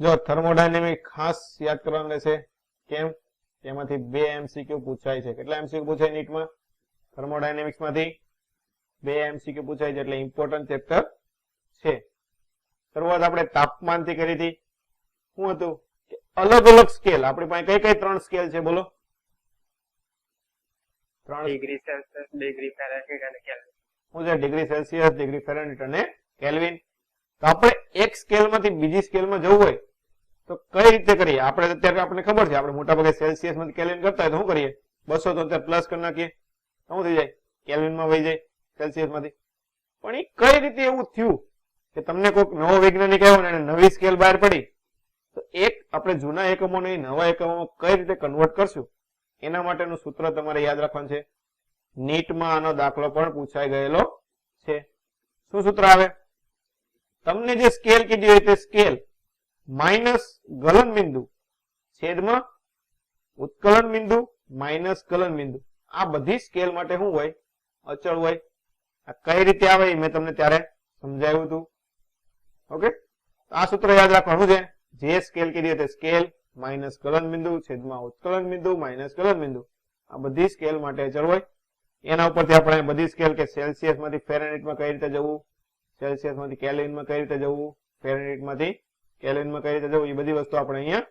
જો થર્મોડાયનેમિક ખાસ યાદ કરવાનું રહેશે. કેમ? તેમાંથી 2 MCQ પૂછાય છે. કેટલા MCQ પૂછાય નીટમાં? થર્મોડાયનેમિક્સ માંથી 2 MCQ પૂછાય છે, એટલે ઇમ્પોર્ટન્ટ ચેપ્ટર છે. શરૂઆત આપણે તાપમાનથી કરી હતી. શું હતું કે અલગ અલગ સ્કેલ આપણી પાસે કઈ કઈ 3 સ્કેલ છે બોલો? 3 ડિગ્રી સેલ્સિયસ, ડિગ્રી ફેરનહીટ અને કેલ્વિન. શું છે? ડિગ્રી સેલ્સિયસ, ડિગ્રી ફેરનહીટ અને કેલ્વિન. તો આપણે એક સ્કેલમાંથી બીજી સ્કેલમાં જવું હોય તો કઈ રીતે કરીએ? આપણે અત્યારે આપણને ખબર છે, આપણે મોટા ભાગે સેલ્સિયસ માંથી કેલ્વિન કરતા હોય તો શું કરીએ? 200 તો અત્યારે પ્લસ કરી નાખીએ, શું થઈ જાય? કેલ્વિન માં વહી જાય સેલ્સિયસ માંથી. પણ એ કઈ રીતે એવું થયું કે તમને કોઈક નવો વૈજ્ઞાનિક આવ્યો ને નવી સ્કેલ બહાર પડી, તો એક આપણે જૂના એકમોને નવા એકમોમાં કઈ રીતે કન્વર્ટ કરશું એના માટેનું સૂત્ર તમારે યાદ રાખવાનું છે. નીટમાં આનો દાખલો પણ પૂછાઈ ગયેલો છે. શું સૂત્ર આવે? તમને જે સ્કેલ કીધી હોય તે સ્કેલ માઇનસ ગલન બિંદુ છેદમાં ઉત્કલન બિંદુ માઇનસ ગલન બિંદુ, આ બધી સ્કેલ માટે શું હોય? અચળ હોય. આ કઈ રીતે આવે એ મેં તમને ત્યારે સમજાવ્યું હતું. ઓકે, આ સૂત્ર યાદ રાખવાનું છે. જે સ્કેલ કીધી હોય તે સ્કેલ માઇનસ ગલન બિંદુ છેદમાં ઉત્કલન બિંદુ માઇનસ ગલન બિંદુ, આ બધી સ્કેલ માટે અચળ હોય. એના ઉપરથી આપણે બધી સ્કેલ કે સેલ્સિયસ માંથી ફેરનહીટમાં કઈ રીતે જવું, સેલ્સિયસ માંથી કેલ્વિનમાં કઈ રીતે જવું, ફેરનહીટ માંથી કેલ્વિનમાં કઈ રીતે જવું, એ બધી વસ્તુ આપણે અહીંયા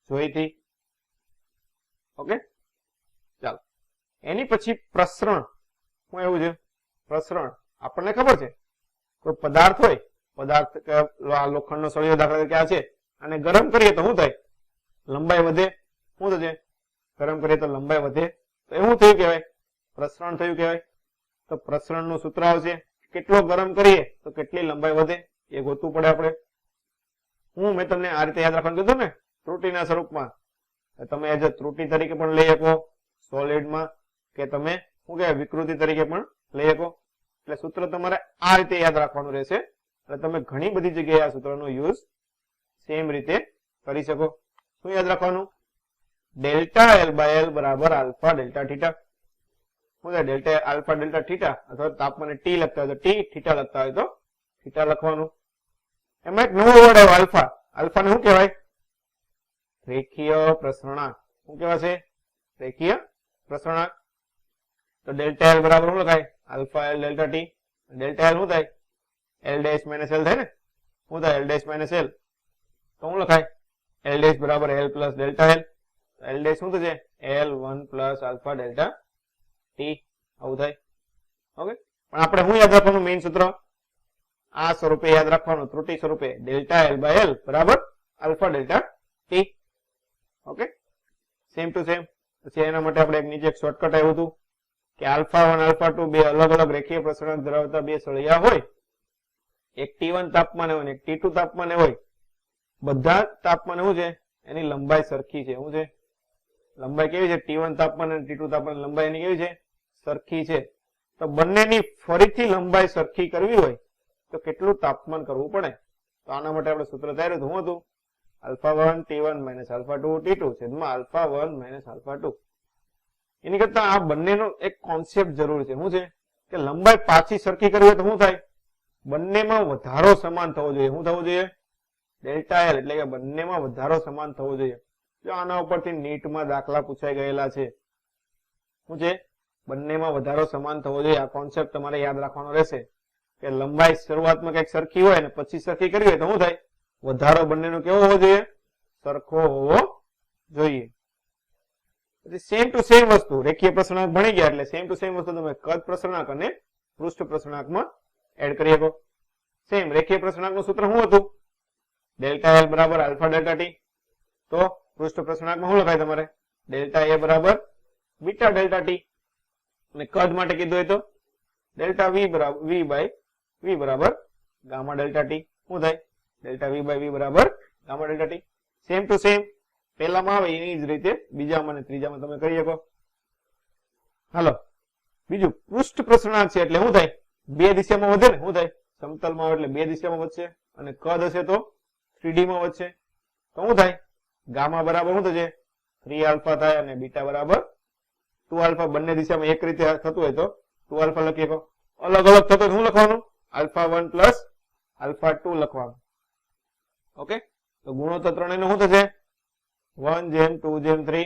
જોઈ હતી. ઓકે, ચાલો. એની પછી પ્રસરણ. શું એવું છે? પ્રસરણ. આપણને ખબર છે કોઈ પદાર્થ હોય, પદાર્થ લોખંડનો સળિયો દાખલા તરીકે આ છે, અને ગરમ કરીએ તો શું થાય? લંબાઈ વધે. શું થશે? ગરમ કરીએ તો લંબાઈ વધે. તો એવું થયું કહેવાય, પ્રસરણ થયું કહેવાય. તો પ્રસરણ નું સૂત્ર આવશે કેટલો ગરમ કરીએ તો કેટલી લંબાઈ વધે, એ ગોતવું પડે આપણે. મેં તમને આ રીતે યાદ રાખવાનું કીધું ને, ત્રુટીના સ્વરૂપમાં. તમે એજ ત્રુટી તરીકે પણ લઈ શકો સોલિડમાં, કે તમે શું કહેવાય વિકૃતિ તરીકે પણ લઈ શકો. એટલે સૂત્ર તમારે આ રીતે યાદ રાખવાનું રહેશે. એટલે તમે ઘણી બધી જગ્યાએ આ સૂત્રનો યુઝ સેમ રીતે કરી શકો. શું યાદ રાખવાનું? ડેલ્ટા એલ બાય એલ બરાબર આલ્ફા ડેલ્ટા થીટા. શું થાય? ડેલ્ટા આલ્ફા ડેલ્ટા થીટા, અથવા તાપમાને ટી લખતા હોય તો ટી, થીટા લખતા હોય તો થીટા લખવાનું. એમાં એક નવો વર્ડ આવ્યો આલ્ફા. આલ્ફાને શું કહેવાય? રેખીય પ્રસરણાંક. શું કહેવાશે? રેખીય પ્રસરણાંક. તો ડેલ્ટા એલ બરાબર શું લખાય? Alpha L delta T. Delta L શું થાય? એલ ડેશ માઇનસ એલ થાય ને. શું થાય? L dash minus L. તો શું લખાય? એલ ડેશ બરાબર L plus delta L. L dash શું થશે? L 1 plus alpha delta T. આવું થાય. ઓકે, પણ આપણે શું યાદ રાખવાનું? મેઇન સૂત્ર આ સ્વરૂપે યાદ રાખવાનું, ત્રુટી સ્વરૂપે. ડેલ્ટા એલ બાય એલ બરાબર alpha delta T. Okay, same to same. પછી એના માટે આપણે એક નીચે એક શોર્ટકટ આવ્યું હતું કે આલ્ફા 1 આલ્ફા 2 બે અલગ અલગ રેખીય પ્રસરણાંક ધરાવતા બે સળિયા હોય. એક T1 તાપમાને હોય ને એક T2 તાપમાને હોય. બધા તાપમાને શું છે? એની લંબાઈ સરખી છે. શું છે? લંબાઈ કેવી છે? T1 તાપમાન અને T2 તાપમાન લંબાઈ એની કેવી છે? સરખી છે. તો બંનેની ફરીથી લંબાઈ સરખી કરવી હોય તો કેટલું તાપમાન કરવું પડે? તો આના માટે આપણે સૂત્ર તૈયાર હતું. શું હતું? Alpha 1 T1 minus alpha 2 T2 છેદમાં આલ્ફા 1 માઇનસ આલ્ફા 2. એની કરતા આ બંનેનો એક કોન્સેપ્ટ જરૂર છે. શું છે? કે લંબાઈ પાછી સરખી કરવી હોય તો શું થાય? બંનેમાં વધારો સમાન થવો જોઈએ. શું થવું જોઈએ? ડેલ્ટા એલ, એટલે કે બંનેમાં વધારો સમાન થવો જોઈએ. જો આના ઉપરથી નીટમાં દાખલા પૂછાઈ ગયેલા છે. શું છે? બંનેમાં વધારો સમાન થવો જોઈએ. આ કોન્સેપ્ટ તમારે યાદ રાખવાનો રહેશે કે લંબાઈ શરૂઆતમાં કઈક સરખી હોય ને પછી સરખી કરવી હોય તો શું થાય? વધારો બંનેનો કેવો હોવો જોઈએ? સરખો હોવો જોઈએ. પછી સેમ ટુ સેમ વસ્તુ રેખીય પ્રસરણાંક ભણી ગયા એટલે સેમ ટુ સેમ વસ્તુ તમે કદ પ્રસરણાંક અને પૃષ્ઠ પ્રસરણાંકમાં એડ કરી શકો. સેમ રેખીય પ્રસરણાંકનું સૂત્ર શું હતું? ડેલ્ટા એલ બરાબર આલ્ફા ડેલ્ટા ટી. તો પૃષ્ઠ પ્રસરણાંકમાં શું લખાય તમારે? ડેલ્ટા એ બરાબર બીટા ડેલ્ટા ટી. અને કદ માટે કીધું હોય તો ડેલ્ટા વી બરાબર વી બરાબર ગામા ડેલ્ટા ટી. શું થાય? ડેલ્ટા વી બાય વી બરાબર gamma delta T. Same to same પહેલામાં આવે એની જ રીતે બીજામાં અને ત્રીજામાં તમે કરી શકો. હાલો, બીજું પૃષ્ઠ પ્રસરણાંક છે એટલે શું થાય? બે દિશામાં વધે ને. શું થાય? સમતલમાં હોય એટલે બે દિશામાં વધશે, અને કદ હશે તો 3D માં વધશે. તો શું થાય? ગામા બરાબર શું થશે? 3 આલ્ફા થાય, અને બીટા બરાબર 2 આલ્ફા. બંને દિશામાં એક રીતે થતું હોય તો 2 આલ્ફા લખી શકો. અલગ અલગ થતો શું લખવાનું? આલ્ફા 1 પ્લસ આલ્ફા 2 લખવાનું. ઓકે, તો ગુણોત્તર ત્રણેયનો શું થશે 1:2:3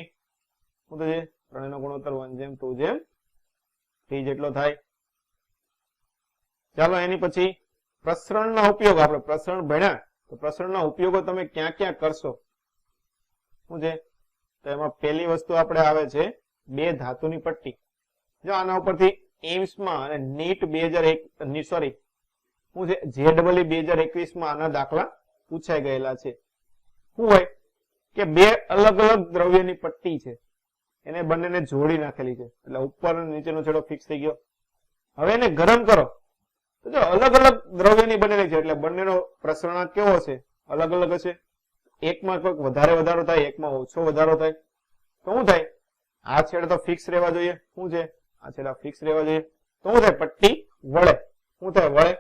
શું થશે ત્રણેયનો ગુણોત્તર 1:2:3 જેટલો થાય ચાલો એની પછી પ્રસરણના ઉપયોગ આપણે પ્રસરણ ભણ્યા તો પ્રસરણના ઉપયોગો તમે ક્યાં ક્યાં કરશો શું છે તો એમાં પહેલી વસ્તુ આપણે આવે છે બે ધાતુની પટ્ટી જો આના ઉપરથી એમ્સમાં અને નીટ 2001 સોરી શું છે JEE 2021 માં આના દાખલા પૂછાઈ ગયેલા છે શું હોય કે બે અલગ અલગ દ્રવ્યની પટ્ટી છે એને બંનેને જોડી નાખેલી છે એટલે ઉપર અને નીચેનો છેડો ફિક્સ થઈ ગયો હવે એને ગરમ કરો તો જો અલગ અલગ દ્રવ્યની બનેલી છે એટલે બંનેનો પ્રસરણાંક કેવો હશે અલગ અલગ હશે એકમાં કોઈક વધારે વધારો થાય એકમાં ઓછો વધારો થાય તો શું થાય આ છેડા તો ફિક્સ રહેવા જોઈએ શું છે આ છેડા ફિક્સ રહેવા જોઈએ તો શું થાય પટ્ટી વળે શું થાય વળે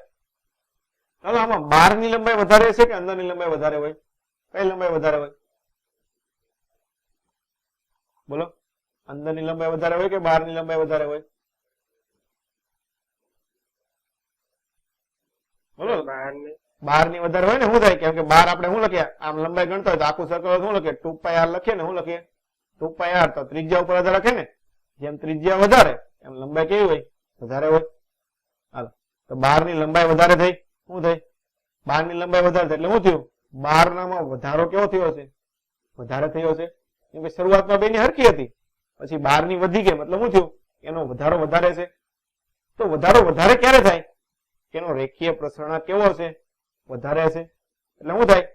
ચાલો આમાં બહારની લંબાઈ વધારે હશે કે અંદરની લંબાઈ વધારે હોય કઈ લંબાઈ વધારે હોય બોલો અંદરની લંબાઈ વધારે હોય કે બહારની લંબાઈ વધારે હોય બોલો બહારની વધારે હોય ને શું થાય કેમ કે બહાર આપણે શું લખીએ આમ લંબાઈ ગણતા હોય તો આખું સર્કલ શું લખીએ 2πr લખીએ ને શું લખીએ 2πr તો ત્રિજ્યા ઉપર આધાર રાખે ને જેમ ત્રિજ્યા વધારે એમ લંબાઈ કેવી હોય વધારે હોય હાલો તો બહારની લંબાઈ વધારે થઈ શું થઈ બહારની લંબાઈ વધારે થઈ એટલે શું થયું બહારનામાં વધારો કેવો થયો છે વધારે થયો છે કેમ કે શરૂઆતમાં બેની હરખી હતી પછી બહારની વધી ગઈ મતલબ શું થયું એનો વધારો વધારે છે તો વધારો વધારે ક્યારે થાય એનો રેખીય પ્રસરણાંક કેવો હશે વધારે હશે એટલે શું થાય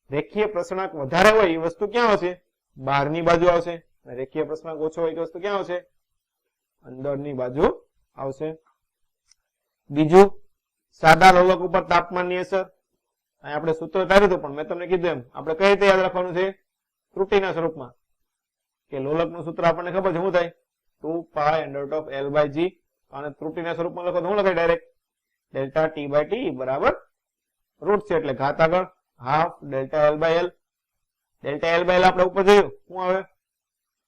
રેખીય પ્રસરણાંક વધારે હોય એ વસ્તુ ક્યાં હશે બહારની બાજુ આવશે રેખીય પ્રસરણાંક ઓછો હોય એ વસ્તુ ક્યાં આવશે અંદરની બાજુ આવશે બીજું સાદા લોલક ઉપર તાપમાનની અસર અહીં આપણે સૂત્ર કાઢ્યું હતું પણ મેં તમને કીધું એમ આપણે કઈ રીતે યાદ રાખવાનું છે ત્રુટીના સ્વરૂપમાં કે લોલકનું સૂત્ર આપણને ખબર છે શું થાય 2π√L/G અને ત્રુટીના સ્વરૂપમાં લખો તો શું લખાય ડાયરેક્ટ ડેલ્ટા T/T બરાબર રૂટ છે એટલે ઘાત આગળ half delta L/L delta L/L આપણે ઉપર જોયું શું આવે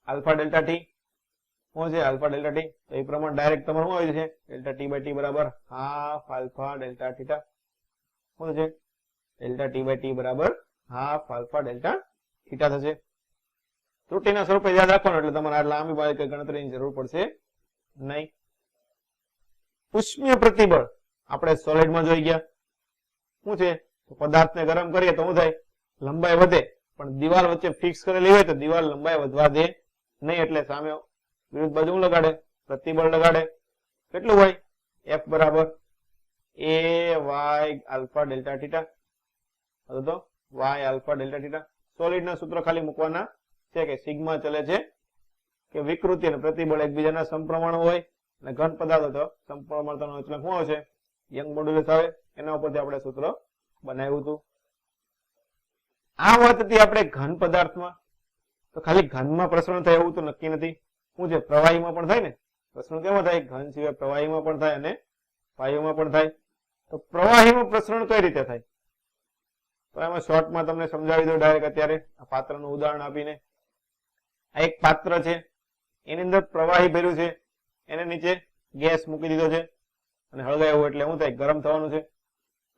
આલ્ફા ડેલ્ટા ટી શું છે આલ્ફા ડેલ્ટા ટી તો એ પ્રમાણે ડાયરેક્ટ તમારે શું આવી છે ડેલ્ટા T/T બરાબર હાફ આલ્ફા ડેલ્ટા થીટા શું છે ડેલ્ટા T/T બરાબર હાફ આલ્ફા ડેલ્ટા થીટા થશે ત્રુટીના સ્વરૂપે યાદ રાખવાનું એટલે તમારે આ લાંબી બાજુ કઈ ગણતરીની જરૂર પડશે નહીં ઉષ્મીય પ્રતિબળ આપણે સોલિડમાં જોઈ ગયા શું છે પદાર્થને ગરમ કરીએ તો શું થાય લંબાઈ વધે પણ દિવાલ વચ્ચે ફિક્સ કરેલી હોય તો દિવાલ લંબાઈ વધવા દે નહીં એટલે સામે વિરુદ્ધ બાજુ લગાડે પ્રતિબળ લગાડે કેટલું હોય F બરાબર A y alpha delta theta તો y આલ્ફા ડેલ્ટા થીટા સોલિડના સૂત્ર ખાલી મૂકવાના છે કે સિગ્મા ચલે છે કે વિકૃતિ અને પ્રતિબળ એકબીજાના સમપ્રમાણ હોય અને ઘન પદાર્થો તો સમપ્રમાણતાનો એટલે શું આવશે યંગ મોડ્યુલસ આવે એના ઉપરથી આપણે સૂત્ર બનાવ્યું હતું આ વાત હતી આપણે ઘન પદાર્થમાં તો ખાલી ઘનમાં પ્રસરણ થાય એવું તો નક્કી નથી શું છે પ્રવાહીમાં પણ થાય ને પ્રસરણ કેમાં થાય ઘન સિવાય પ્રવાહીમાં પણ થાય અને વાયુમાં પણ થાય તો પ્રવાહીમાં પ્રસરણ કઈ રીતે થાય તો એમાં શોર્ટમાં તમને સમજાવી દઉં ડાયરેક્ટ અત્યારે આ પાત્રનું ઉદાહરણ આપીને આ એક પાત્ર છે એની અંદર પ્રવાહી ભર્યું છે એને નીચે ગેસ મૂકી દીધો છે અને હળગાવ્યું એટલે શું થાય ગરમ થવાનું છે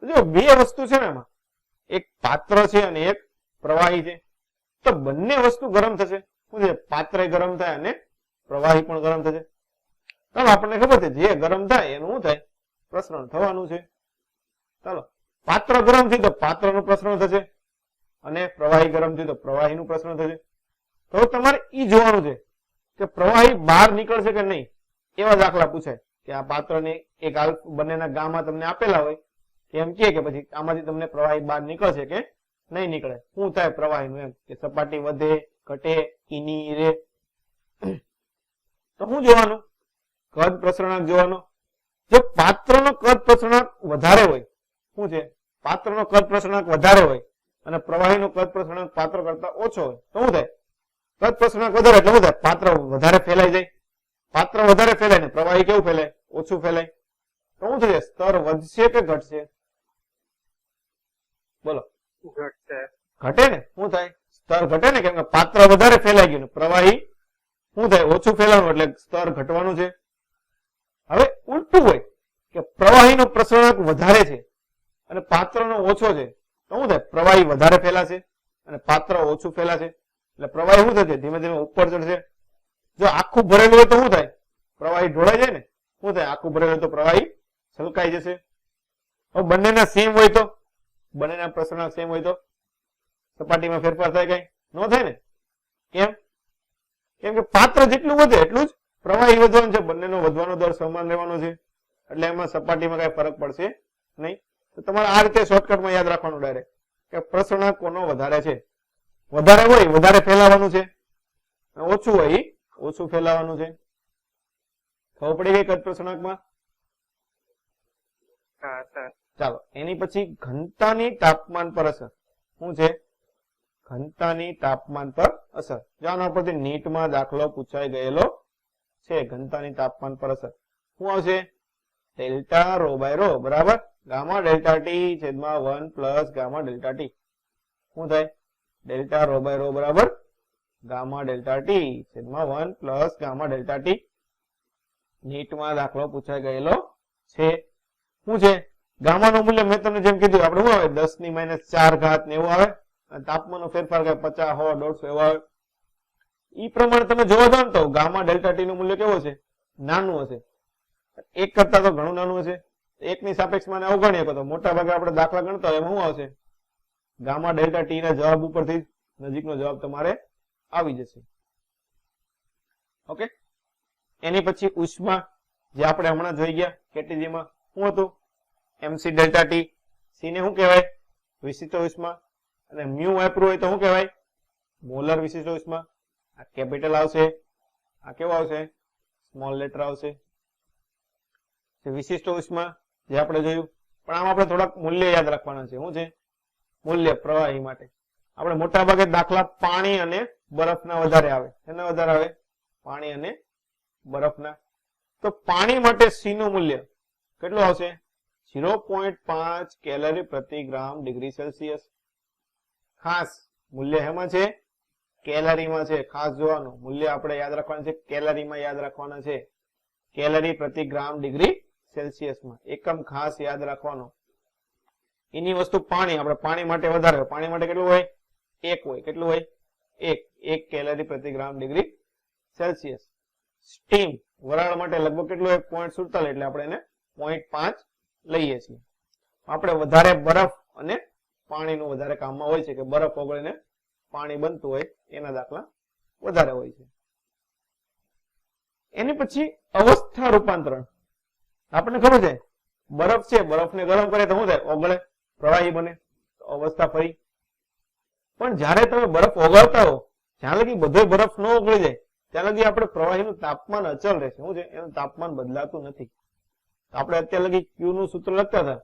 તો જો બે વસ્તુ છે ને એમાં એક પાત્ર છે અને એક પ્રવાહી છે તો બંને વસ્તુ ગરમ થશે શું છે પાત્ર ગરમ થાય અને પ્રવાહી પણ ગરમ થશે ચાલો આપણને ખબર છે જે ગરમ થાય એનું શું થાય પ્રસરણ થવાનું છે ચાલો પાત્ર ગરમ થયું તો પાત્રનું પ્રસરણ થશે અને પ્રવાહી ગરમ થયું તો પ્રવાહીનું પ્રસરણ થશે તો તમારે ઈ જોવાનું છે કે પ્રવાહી બહાર નીકળશે કે નહીં એવા દાખલા પૂછાય કે આ પાત્રને એક બંનેના ગામાં તમને આપેલા હોય એમ કે પછી આમાંથી તમને પ્રવાહી બહાર નીકળશે કે નહીં નીકળે શું થાય પ્રવાહીનું એમ કે સપાટી વધે ઘટે ઈની રે તો શું જોવાનું કદ પ્રસરણાંક જોવાનો જો પાત્રનો કદ પ્રસરણાંક વધારે હોય શું છે પાત્રનો કદ પ્રસરણાંક વધારે હોય અને પ્રવાહીનો કદ પ્રસરણાંક પાત્ર કરતા ઓછો હોય તો શું થાય કદ પ્રસરણાંક વધારે એટલે શું થાય પાત્ર વધારે ફેલાઈ જાય પાત્ર વધારે ફેલાય ને પ્રવાહી કેવું ફેલાય ઓછું ફેલાય તો શું થશે સ્તર વધશે કે ઘટશે બોલો ઘટે ને શું થાય સ્તર ઘટે ને કેમ કે પાત્ર વધારે ફેલાઈ ગયું પ્રવાહી શું થાય ઓછું ફેલાવાનું એટલે સ્તર ઘટવાનું છે હવે ઉલટું હોય કે પ્રવાહીનો પ્રસરણાંક વધારે છે અને પાત્રનો ઓછો છે તો શું થાય પ્રવાહી વધારે ફેલાશે અને પાત્ર ઓછું ફેલાશે એટલે પ્રવાહી શું થશે ધીમે ધીમે ઉપર ચડશે જો આખું ભરેલું હોય તો શું થાય પ્રવાહી ઢોળાઈ જાય ને શું થાય આખું ભરેલું હોય તો પ્રવાહી છલકાઈ જશે હવે બંનેના સેમ હોય તો બંનેના પ્રસરણાંક સેમ હોય તો સપાટીમાં ફેરફાર થાય કઈ ન થાય ને કેમ કેમ કે પાત્ર જેટલું વધે એટલું જ પ્રવાહી વધવાનું છે બંનેનો વધવાનો દર સમાન રહેવાનો છે એટલે એમાં સપાટીમાં કઈ ફરક પડશે નહીં તો તમારે આ રીતે શોર્ટકટમાં યાદ રાખવાનું ડાયરેક્ટ કે પ્રસરણાંક કોનો વધારે છે વધારે હોય વધારે ફેલાવાનું છે ઓછું હોય ઓછું ફેલાવાનું છે ખબર પડી ગઈ કદ પ્રસરણાંકમાં હા સર ચાલો એની પછી ઘનતાની તાપમાન પર અસર શું છે ઘનતાની તાપમાન પર અસર જો આના પરથી નીટમાં દાખલો પૂછાઈ ગયેલો છે ઘનતાની તાપમાન પર અસર શું આવશે ડેલ્ટા રો બાય રો બરાબર ગામા ડેલ્ટા ટી છેદમાં 1 પ્લસ ગામા ડેલ્ટા ટી શું થાય ડેલ્ટા રો બાય રો બરાબર ગામા ડેલ્ટા ટી છેદમાં 1 પ્લસ ગામા ડેલ્ટા ટી નીટમાં દાખલો પૂછાઈ ગયેલો છે શું છે ગામાનું મૂલ્ય મેં તમને જેમ કીધું આપણે શું આવે 10 ની -4 ઘાત ને એવું આવે અને તાપમાનનો ફેરફાર કે 50 100 150 એવો આવે ઈ પ્રમાણે તમે જોવા જાવ તો ગામા ડેલ્ટા ટી નું મૂલ્ય કેવું હશે નાનું હશે એક કરતા તો ઘણું નાનું હશે એક ની સાપેક્ષમાં અવગણીએ તો મોટા ભાગે આપણે દાખલા ગણતા હોય એમાં શું આવશે ગામા ડેલ્ટા ટી ના જવાબ ઉપરથી નજીકનો જવાબ તમારે આવી જશે ઓકે એની પછી ઉષ્મા જે આપણે હમણાં જોઈ ગયા કેટીજીમાં શું હતું mc ડેલ્ટા ટી સી ને શું કહેવાય વિશિષ્ટ ઉષ્મા અને મ્યુ વાપરું હોય તો શું કહેવાય મોલર વિશિષ્ટ ઉષ્મા આ કેપિટલ આવશે આ કેવો આવશે સ્મોલ લેટર આવશે વિશિષ્ટ ઉષ્મા જે આપણે જોયું પણ આમાં આપણે થોડાક મૂલ્ય યાદ રાખવાના છે શું છે મૂલ્ય પ્રવાહી માટે આપણે મોટા ભાગે દાખલા પાણી અને બરફના વધારે આવે એના વધારે આવે પાણી અને બરફના તો પાણી માટે સી નું મૂલ્ય કેટલું આવશે 0.5 કેલરી પ્રતિ ગ્રામ ડિગ્રી સેલ્સિયસ ખાસ મૂલ્ય એમાં છે કેલરીમાં છે ખાસ જોવાનું મૂલ્ય આપણે યાદ રાખવાનું છે કેલરીમાં યાદ રાખવાના છે કેલરી પ્રતિ ગ્રામ ડિગ્રી સેલ્સિયસમાં એકમ ખાસ યાદ રાખવાનો એની વસ્તુ પાણી આપણે પાણી માટે વધારે હોય પાણી માટે કેટલું હોય 1 હોય કેટલું હોય 1 કેલરી પ્રતિ ગ્રામ ડિગ્રી સેલ્સિયસ સ્ટીમ વરાળ માટે લગભગ કેટલું હોય 0.47 એટલે આપણે એને 0.5 લઈએ છીએ આપણે વધારે બરફ અને પાણીનું વધારે કામમાં હોય છે કે બરફ ઓગળીને પાણી બનતું હોય એના દાખલા વધારે હોય છે એની પછી અવસ્થા રૂપાંતરણ આપણને ખબર છે બરફ છે બરફને ગરમ કરે તો શું થાય ઓગળે પ્રવાહી બને અવસ્થા ફરી પણ જ્યારે તમે બરફ ઓગળતા હો જ્યાં લગી બધો બરફ ન ઓગળી જાય ત્યાં લગી આપણે પ્રવાહીનું તાપમાન અચલ રહેશે શું છે એનું તાપમાન બદલાતું નથી આપણે અત્યારે લગી ક્યુ નું સૂત્ર લખતા હતા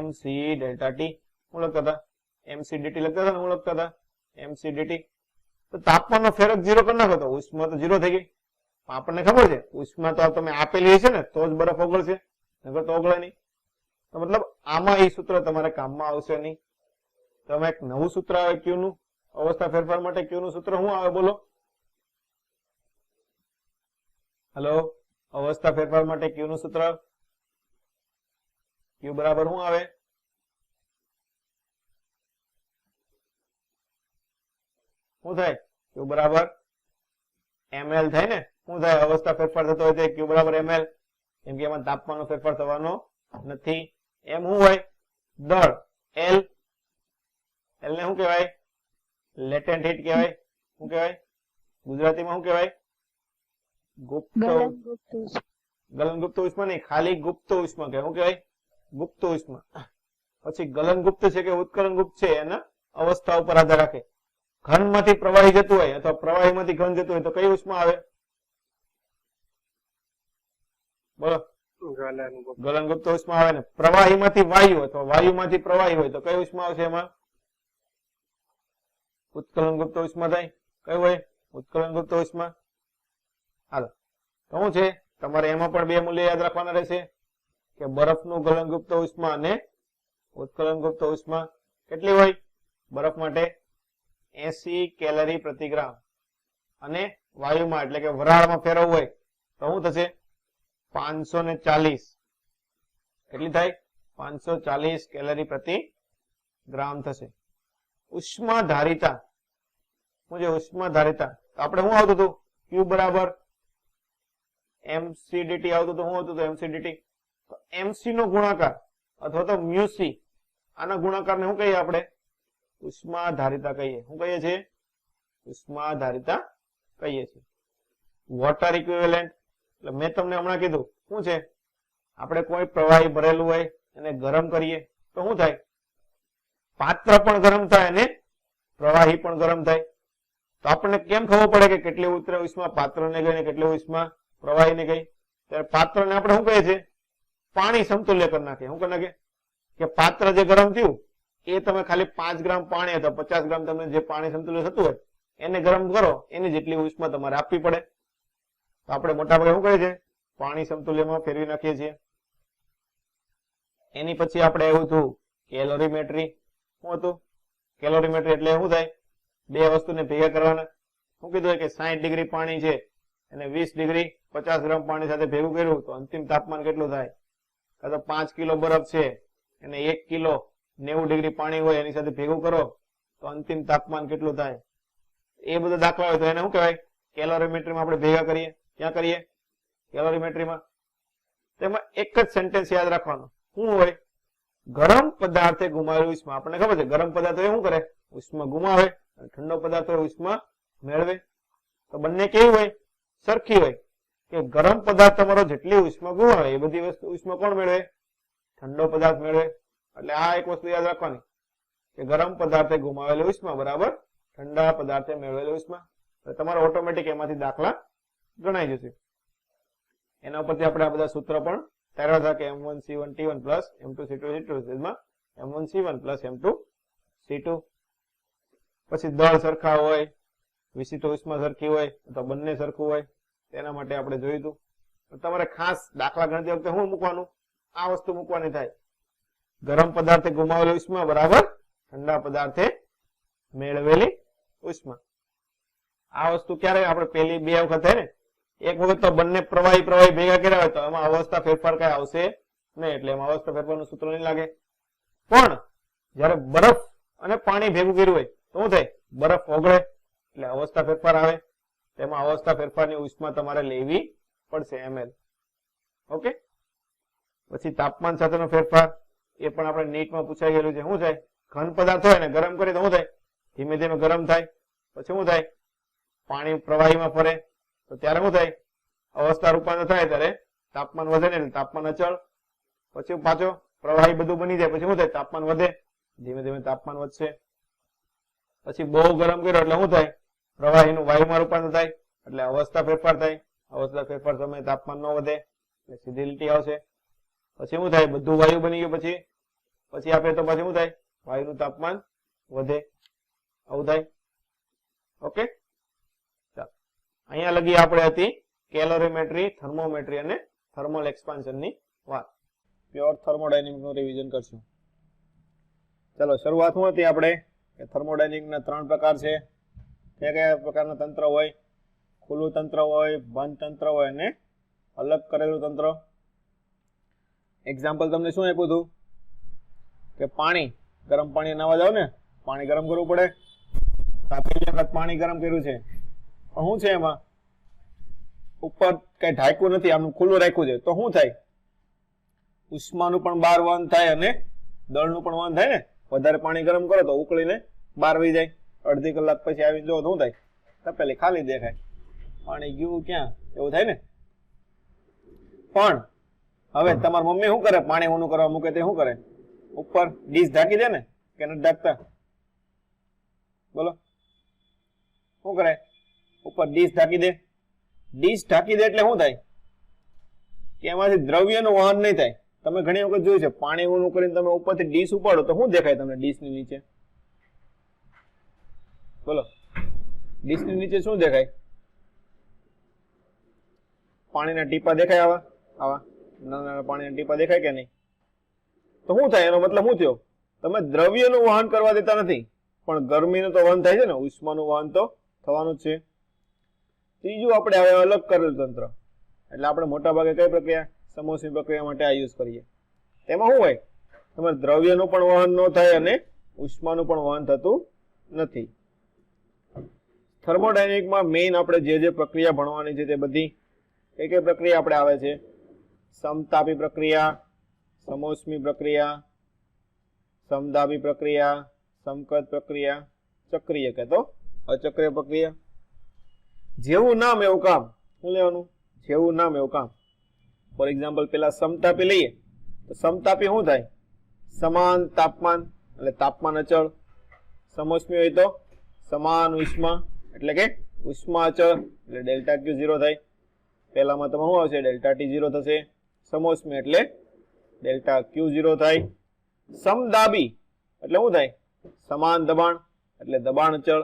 mc ડેલ્ટા ટી શું લખતા હતા mc dt લખતા હતા ને હું લખતા હતા mc dt તો તાપમાનનો ફેરક 0 કરી નાખો તો ઉષ્મા તો 0 થઈ ગઈ આપણને ખબર છે ઉષ્મા તો તમે આપેલી હશે ને તો જ બરફ ઓગળશે નકર તો ઓગળે નહીં તો મતલબ આમાં એ સૂત્ર તમારે કામમાં આવશે નહીં તમે એક નવું સૂત્ર આવે ક્યુ નું અવસ્થા ફેરફાર માટે ક્યુ નું સૂત્ર શું આવે બોલો હેલો અવસ્થા ફેરફાર માટે ક્યુ નું સૂત્ર ક્યુ બરાબર શું આવે શું થાય ક્યુ બરાબર ml થાય ને શું થાય અવસ્થા ફેરફાર થતો હોય તો ક્યુ બરાબર ml કેમ કે એમાં તાપમાનનો ફેરફાર થવાનો નથી એમ શું હોય દળ l l ને શું કહેવાય લેટેન્ટ હીટ કહેવાય શું કહેવાય ગુજરાતીમાં શું કહેવાય ગલનગુપ્ત ઉષ્મા નહીં ખાલી ગુપ્ત ઉષ્મા કહેવાય શું કહેવાય ગુપ્ત ઉષ્મા પછી ગલનગુપ્ત છે કે ઉત્કલનગુપ્ત છે એના અવસ્થા ઉપર આધાર રાખે ઘનમાંથી પ્રવાહી જતું હોય અથવા પ્રવાહીમાંથી ઘન જતું હોય તો કઈ ઉષ્મા આવે બોલો ગલનગુપ્ત ઉષ્મા આવે ને પ્રવાહીમાંથી વાયુ અથવા વાયુમાંથી પ્રવાહી હોય તો કઈ ઉષ્મા આવશે એમાં ઉત્કલનગુપ્ત ઉષ્મા થાય કઈ હોય ઉત્કલનગુપ્ત ઉષ્મા હાલો તો શું છે તમારે એમાં પણ બે મૂલ્ય યાદ રાખવાના રહેશે કે બરફનું ગલનગુપ્ત ઉષ્મા અને ઉત્કલનગુપ્ત ઉષ્મા કેટલી હોય બરફ માટે 80 કેલરી પ્રતિ ગ્રામ અને વાયુમાં એટલે કે વરાળમાં ફેરવવું હોય તો શું થશે 540 કેટલી થાય 540 કેલરી પ્રતિ ગ્રામ થશે ઉષ્મા ધારિતા શું છે? ઉષ્મા ધારિતા. આપણે શું આવતું હતું? Q બરાબર mc dt આવતું હતું. શું આવતું હતું? mc dt. તો mc નો ગુણાકાર અથવા તો μc, આના ગુણાકારને શું કહીએ આપણે? ઉષ્મા ધારિતા કહીએ. શું કહીએ છીએ? ઉષ્મા ધારિતા કહીએ છીએ. વોટર ઇક્વિવેલેન્ટ એટલે મેં તમને હમણાં કીધું શું છે? આપણે કોઈ પ્રવાહી ભરેલું હોય એને ગરમ કરીએ તો શું થાય? પાત્ર પણ ગરમ થાય અને પ્રવાહી પણ ગરમ થાય. તો આપણને કેમ ખબર પડે કે કેટલી ઉષ્મા પાત્રને ગઈ ને કેટલી ઉષ્મા પ્રવાહીને ગઈ? ત્યારે પાત્રને આપણે શું કહીએ છીએ? પાણી સમતુલ્ય કરી નાખીએ. શું કરી નાખીએ? કે પાત્ર જે ગરમ થયું એ તમે ખાલી 5 ગ્રામ પાણી અથવા 50 ગ્રામ તમને જે પાણી સમતુલ્ય થતું હોય એને ગરમ કરો, એની જેટલી ઉષ્મા તમારે આપવી પડે. તો આપણે મોટા ભાગે શું કરીએ છીએ? પાણી સમતુલ્યમાં ફેરવી નાખીએ છીએ. એની પછી આપણે એવું હતું કેલોરીમેટ્રી. શું હતું? કેલોરીમેટ્રી એટલે શું થાય? બે વસ્તુને ભેગા કરવાના. શું કીધું કે 60 ડિગ્રી પાણી છે અને 20 ડિગ્રી 50 ગ્રામ પાણી સાથે ભેગું કર્યું તો અંતિમ તાપમાન કેટલું થાય? કાં તો 5 કિલો બરફ છે અને 1 કિલો 90 ડિગ્રી પાણી હોય એની સાથે ભેગું કરો તો અંતિમ તાપમાન કેટલું થાય? એ બધા દાખલા હોય તો એને શું કહેવાય? કેલોરીમેટ્રીમાં આપણે ભેગા કરીએ. ક્યાં કરીએ? કેલોરીમેટ્રીમાં. તેમાં એક જ સેન્ટેન્સ યાદ રાખવાનું. શું હોય? ગરમ પદાર્થે ગુમાવેલી ઉષ્મા. આપણને ખબર છે ગરમ પદાર્થ હોય શું કરે? ઉષ્મા ગુમાવે. અને ઠંડો પદાર્થ હોય ઉષ્મા મેળવે. તો બંને કેવી હોય? સરખી હોય. કે ગરમ પદાર્થ તમારો જેટલી ઉષ્મા ગુમાવે એ બધી વસ્તુ ઉષ્મા કોણ મેળવે? ઠંડો પદાર્થ મેળવે. એટલે આ એક વસ્તુ યાદ રાખવાની કે ગરમ પદાર્થે ગુમાવેલી ઉષ્મા બરાબર ઠંડા પદાર્થે મેળવેલી ઉષ્મા. તમારે ઓટોમેટિક એમાંથી દાખલા ગણાઈ જશે. એના ઉપરથી આપણે આ બધા સૂત્ર પણ તાર્યા હતા કે m1c1t1 plus m2c2c2 m1c1 plus m2c2. પછી દળ સરખા હોય, વિશિષ્ટ ઉષ્મા સરખી હોય તો બંને સરખું હોય તેના માટે આપણે જોયું હતું. તમારે ખાસ દાખલા ગણતી વખતે શું મૂકવાનું? આ વસ્તુ મૂકવાની થાય. ગરમ પદાર્થે ગુમાવેલી ઉષ્મા બરાબર ઠંડા પદાર્થે મેળવેલી ઉષ્મા. આ વસ્તુ ક્યારે આપણે પેલી બે વખત થાય ને? એક વખત તો બંને પ્રવાહી ભેગા કર્યા હોય તો એમાં અવસ્થા ફેરફાર કઈ આવશે નહીં, એટલે એમાં અવસ્થા ફેરફારનું સૂત્ર નહીં લાગે. પણ જયારે બરફ અને પાણી ભેગું કર્યું હોય તો શું થાય? બરફ ઓગળે એટલે અવસ્થા ફેરફાર આવે. તેમાં અવસ્થા ફેરફારની ઉષ્મા તમારે લેવી પડશે ml. ઓકે. પછી તાપમાન સાથેનો ફેરફાર એ પણ આપણે નીટમાં પૂછાઈ ગયેલું છે. શું થાય? ઘન પદાર્થ હોય ને ગરમ કરીએ તો શું થાય? ધીમે ધીમે ગરમ થાય. પછી શું થાય? પાણી પ્રવાહીમાં ફરે તો ત્યારે શું થાય? અવસ્થા રૂપાંતર થાય ત્યારે તાપમાન વધે ને એટલે તાપમાન અચળ. પછી પાછો પ્રવાહી બધું બની જાય પછી શું થાય? તાપમાન વધે. ધીમે ધીમે તાપમાન વધશે. પછી બહુ ગરમ કર્યો એટલે શું થાય? પ્રવાહીનું વાયુમાં રૂપાંતર થાય એટલે અવસ્થા ફેરફાર થાય. અવસ્થા ફેરફાર સમયે તાપમાન ન વધે એટલે સીધી લીટી આવશે. પછી શું થાય? બધું વાયુ બની ગયું. પછી આપે તો પછી શું થાય? વાયુનું તાપમાન વધે. આવું થાય. ઓકે. અહીંયા લગી આપણે હતી કેલોરીમેટ્રી, થર્મોમેટ્રી અને થર્મલ એક્સપાન્શન ની વાત. પ્યોર થર્મોડાયનેમિક નું રિવિઝન કરશું. ચલો શરૂઆત શું હતી આપણે? કે થર્મોડાયનેમિક ના 3 પ્રકાર છે. કયા પ્રકારના તંત્ર હોય? ખુલ્લું તંત્ર હોય, બંધ તંત્ર હોય અને અલગ કરેલું તંત્ર. એક્ઝામ્પલ તમને શું આપ્યું હતું? કે પાણી, ગરમ પાણી નાવા જાવ ને, પાણી ગરમ કરવું પડે. પહેલી વખત પાણી ગરમ કર્યું છે પણ શું છે એમાં? ઉપર કઈ ઢાંક્યું નથી, આમ ખુલ્લું રાખ્યું છે. તો શું થાય? ઉષ્માનું પણ બહાર વહન થાય અને દળનું પણ વહન થાય ને. વધારે પાણી ગરમ કરો તો ઉકળીને બહાર વહી જાય. અડધી કલાક પછી આવીને જો શું થાય? તપેલી ખાલી દેખાય. પાણી ગયું ક્યાં? એવું થાય ને. પણ હવે તમારી મમ્મી શું કરે? પાણી ઊનું કરવા મૂકે તે શું કરે? ઉપર ડીશ ઢાંકી દે ને કે નથી ઢાંકતા? બોલો શું કરે? ઉપર ડીશ ઢાંકી દે. ડીશ ઢાંકી દે એટલે શું થાય? કે એમાંથી દ્રવ્યનું વહન નહીં થાય. તમે ઘણી વખત જોયું છે પાણી ઊનું કરીને તમે ઉપરથી ડીશ ઉપાડો તો શું દેખાય તમને ડીશની નીચે? બોલો ડીશની નીચે શું દેખાય? પાણીના ટીપા દેખાય? આવા નાના નાના પાણીના ટીપા દેખાય કે નહીં? તો શું થાય? એનો મતલબ શું થયો? તમે દ્રવ્યનું વહન કરવા દેતા નથી પણ ગરમીનું તો વહન થાય છે ને. ઉષ્માનું વહન તો થવાનું જ છે. ત્રીજું આપણે હવે અલગ કરેલું તંત્ર. એટલે આપણે મોટા ભાગે કઈ પ્રક્રિયા? સમોષ્મી પ્રક્રિયા માટે આ યુઝ કરીએ. તેમાં શું હોય? તમારે દ્રવ્યનું પણ વહન ન થાય અને ઉષ્માનું પણ વહન થતું નથી. થર્મોડાયનેમિકમાં મેઇન આપણે જે પ્રક્રિયા ભણવાની છે તે બધી કઈ પ્રક્રિયા આપણે આવે છે? સમતાપી પ્રક્રિયા, સમોષ્મી પ્રક્રિયા, સમદાબી પ્રક્રિયા, સમકદ પ્રક્રિયા, ચક્રીય કે તો અચક્રીય પ્રક્રિયા. જેવું નામ એવું કામ. શું લેવાનું? જેવું નામ એવું કામ. ફોર એક્ઝામ્પલ પેલા સમતાપી લઈએ તો સમતાપી શું થાય? સમાન તાપમાન એટલે તાપમાન અચળ. સમોષ્મી હોય તો સમાન ઉષ્મા એટલે કે ઉષ્મા અચળ એટલે ડેલ્ટા ક્યુ 0 થાય. પહેલામાં તમારે શું આવશે? ડેલ્ટા ટી 0 થશે. સમોષ્મી એટલે ડેલ્ટા ક્યુ 0 થાય. સમદાબી એટલે શું થાય? સમાન દબાણ એટલે દબાણ અચળ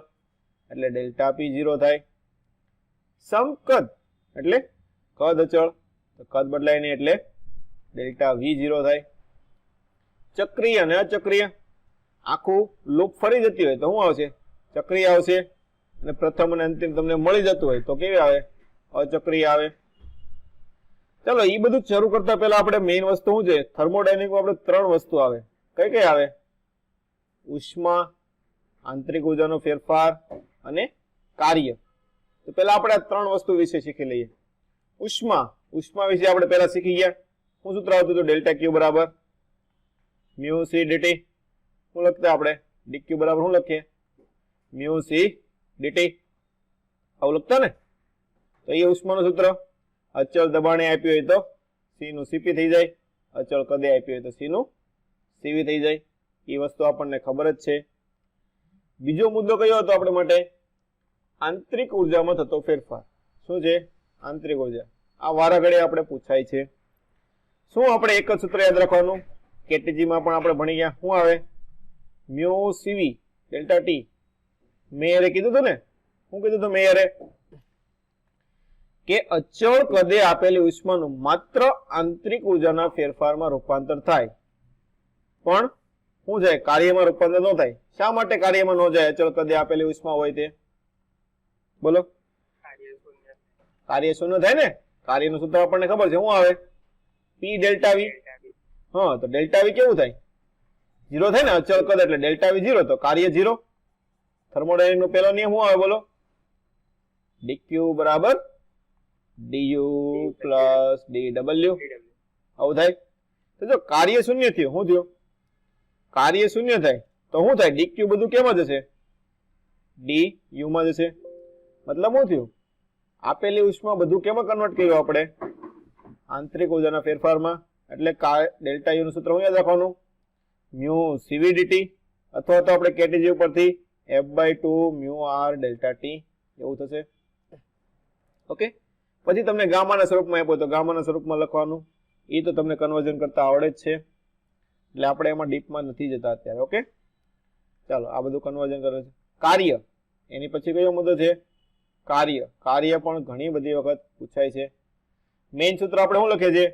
એટલે ડેલ્ટા પી 0 થાય. સમકદ એટલે કદ અચળ તો કદ બદલાય નહીં એટલે ડેલ્ટા વી 0 થાય. ચક્રીય અને અચક્રીય આખું લૂપ ફરી જતી હોય તો શું આવશે? ચક્રીય આવશે. અને પ્રથમ અને અંતિમ તમને મળી જતું હોય તો કેવી આવે? અચક્રીય આવે. ચલો એ બધું શરૂ કરતા પહેલા આપણે મેઇન વસ્તુ શું છે? થર્મોડાયનેમિકમાં આપણે 3 વસ્તુ આવે. કઈ કઈ આવે? ઉષ્મા, આંતરિક ઉર્જાનો ફેરફાર અને કાર્ય. તો પહેલા આપણે આ 3 વસ્તુ વિશે શીખી લઈએ. ઉષ્મા વિશે આપણે પહેલા શીખી ગયા. શું સૂત્ર આવતું હતું? ડેલ્ટા ક્યુ બરાબર મ્યુ સી ડીટી. શું લખતા આપણે? ડીક્યુ બરાબર શું લખીએ? Mu C DT. આવું લખતા ને? તો એ ઉષ્માનું સૂત્ર. અચળ દબાણે આપ્યું હોય તો સી નું સીપી થઈ જાય. અચળ કદે આપ્યું હોય તો સી નું સીવી થઈ જાય. એ વસ્તુ આપણને ખબર જ છે. બીજો મુદ્દો કયો હતો આપણે માટે? આંતરિક ઉર્જામાં થતો ફેરફાર. શું છે? આંતરિક ઉર્જા. આ વારાઘડી આપણે પૂછાય છે. શું આપણે એક જ સૂત્ર યાદ રાખવાનું? કેટીજીમાં પણ આપણે ભણી ગયા. શું આવે? મ્યુ સીવી ડેલ્ટા ટી. મેયરે કીધું હતું ને? શું કીધું હતું મેયરે? કે અચળ કદે આપેલી ઉષ્માનું માત્ર આંતરિક ઉર્જાના ફેરફારમાં રૂપાંતર થાય પણ શું જાય? કાર્યમાં રૂપાંતર ન થાય. શા માટે કાર્યમાં ન જાય? અચળ કદે આપેલી ઉષ્મા હોય તે બોલો. કાર્ય શૂન્ય થાય ને? કાર્યનું સૂત્ર આપણને ખબર છે. શું આવે? P delta V. હા, તો ડેલ્ટા વી કેવું થાય? 0 થાય ને? અચળ કદ એટલે ડેલ્ટા વી 0 તો કાર્ય 0. થર્મોડાયનેમિક નો પહેલો નિયમ શું આવે બોલો? ડીક્યુ બરાબર ડીયુ પ્લસ ડીડબલ્યુ. આવું થાય. તો જો કાર્ય શૂન્ય થયું, શું થયું? કાર્ય શૂન્ય થાય તો શું થાય? ડીક્યુ બધું કેમાં જશે? ડી યુ માં જશે. મતલબ શું થયું? આપેલી ઉષ્મા બધું કેમાં કન્વર્ટ કર્યું આપણે? આંતરિક ઉર્જાના ફેરફારમાં. એટલે ડેલ્ટા યુ નું સૂત્ર શું યાદ રાખવાનું? મ્યુ સીવી ડીટી અથવા તો આપણે કેટીજી ઉપરથી f/2 mu R delta T એવું થશે. ઓકે. પછી તમને ગામાના સ્વરૂપમાં આપ્યો તો ગામાના સ્વરૂપમાં લખવાનું. એ તો તમને કન્વર્ઝન કરતા આવડે જ છે એટલે આપણે એમાં ડીપમાં નથી જતા અત્યારે. ઓકે, ચાલો આ બધું કન્વર્ઝન કરે છે. કાર્ય, એની પછી કયો મુદ્દો છે? કાર્ય. કાર્ય પણ ઘણી બધી વખત પૂછાય છે. મેઇન સૂત્ર આપણે શું લખે છે?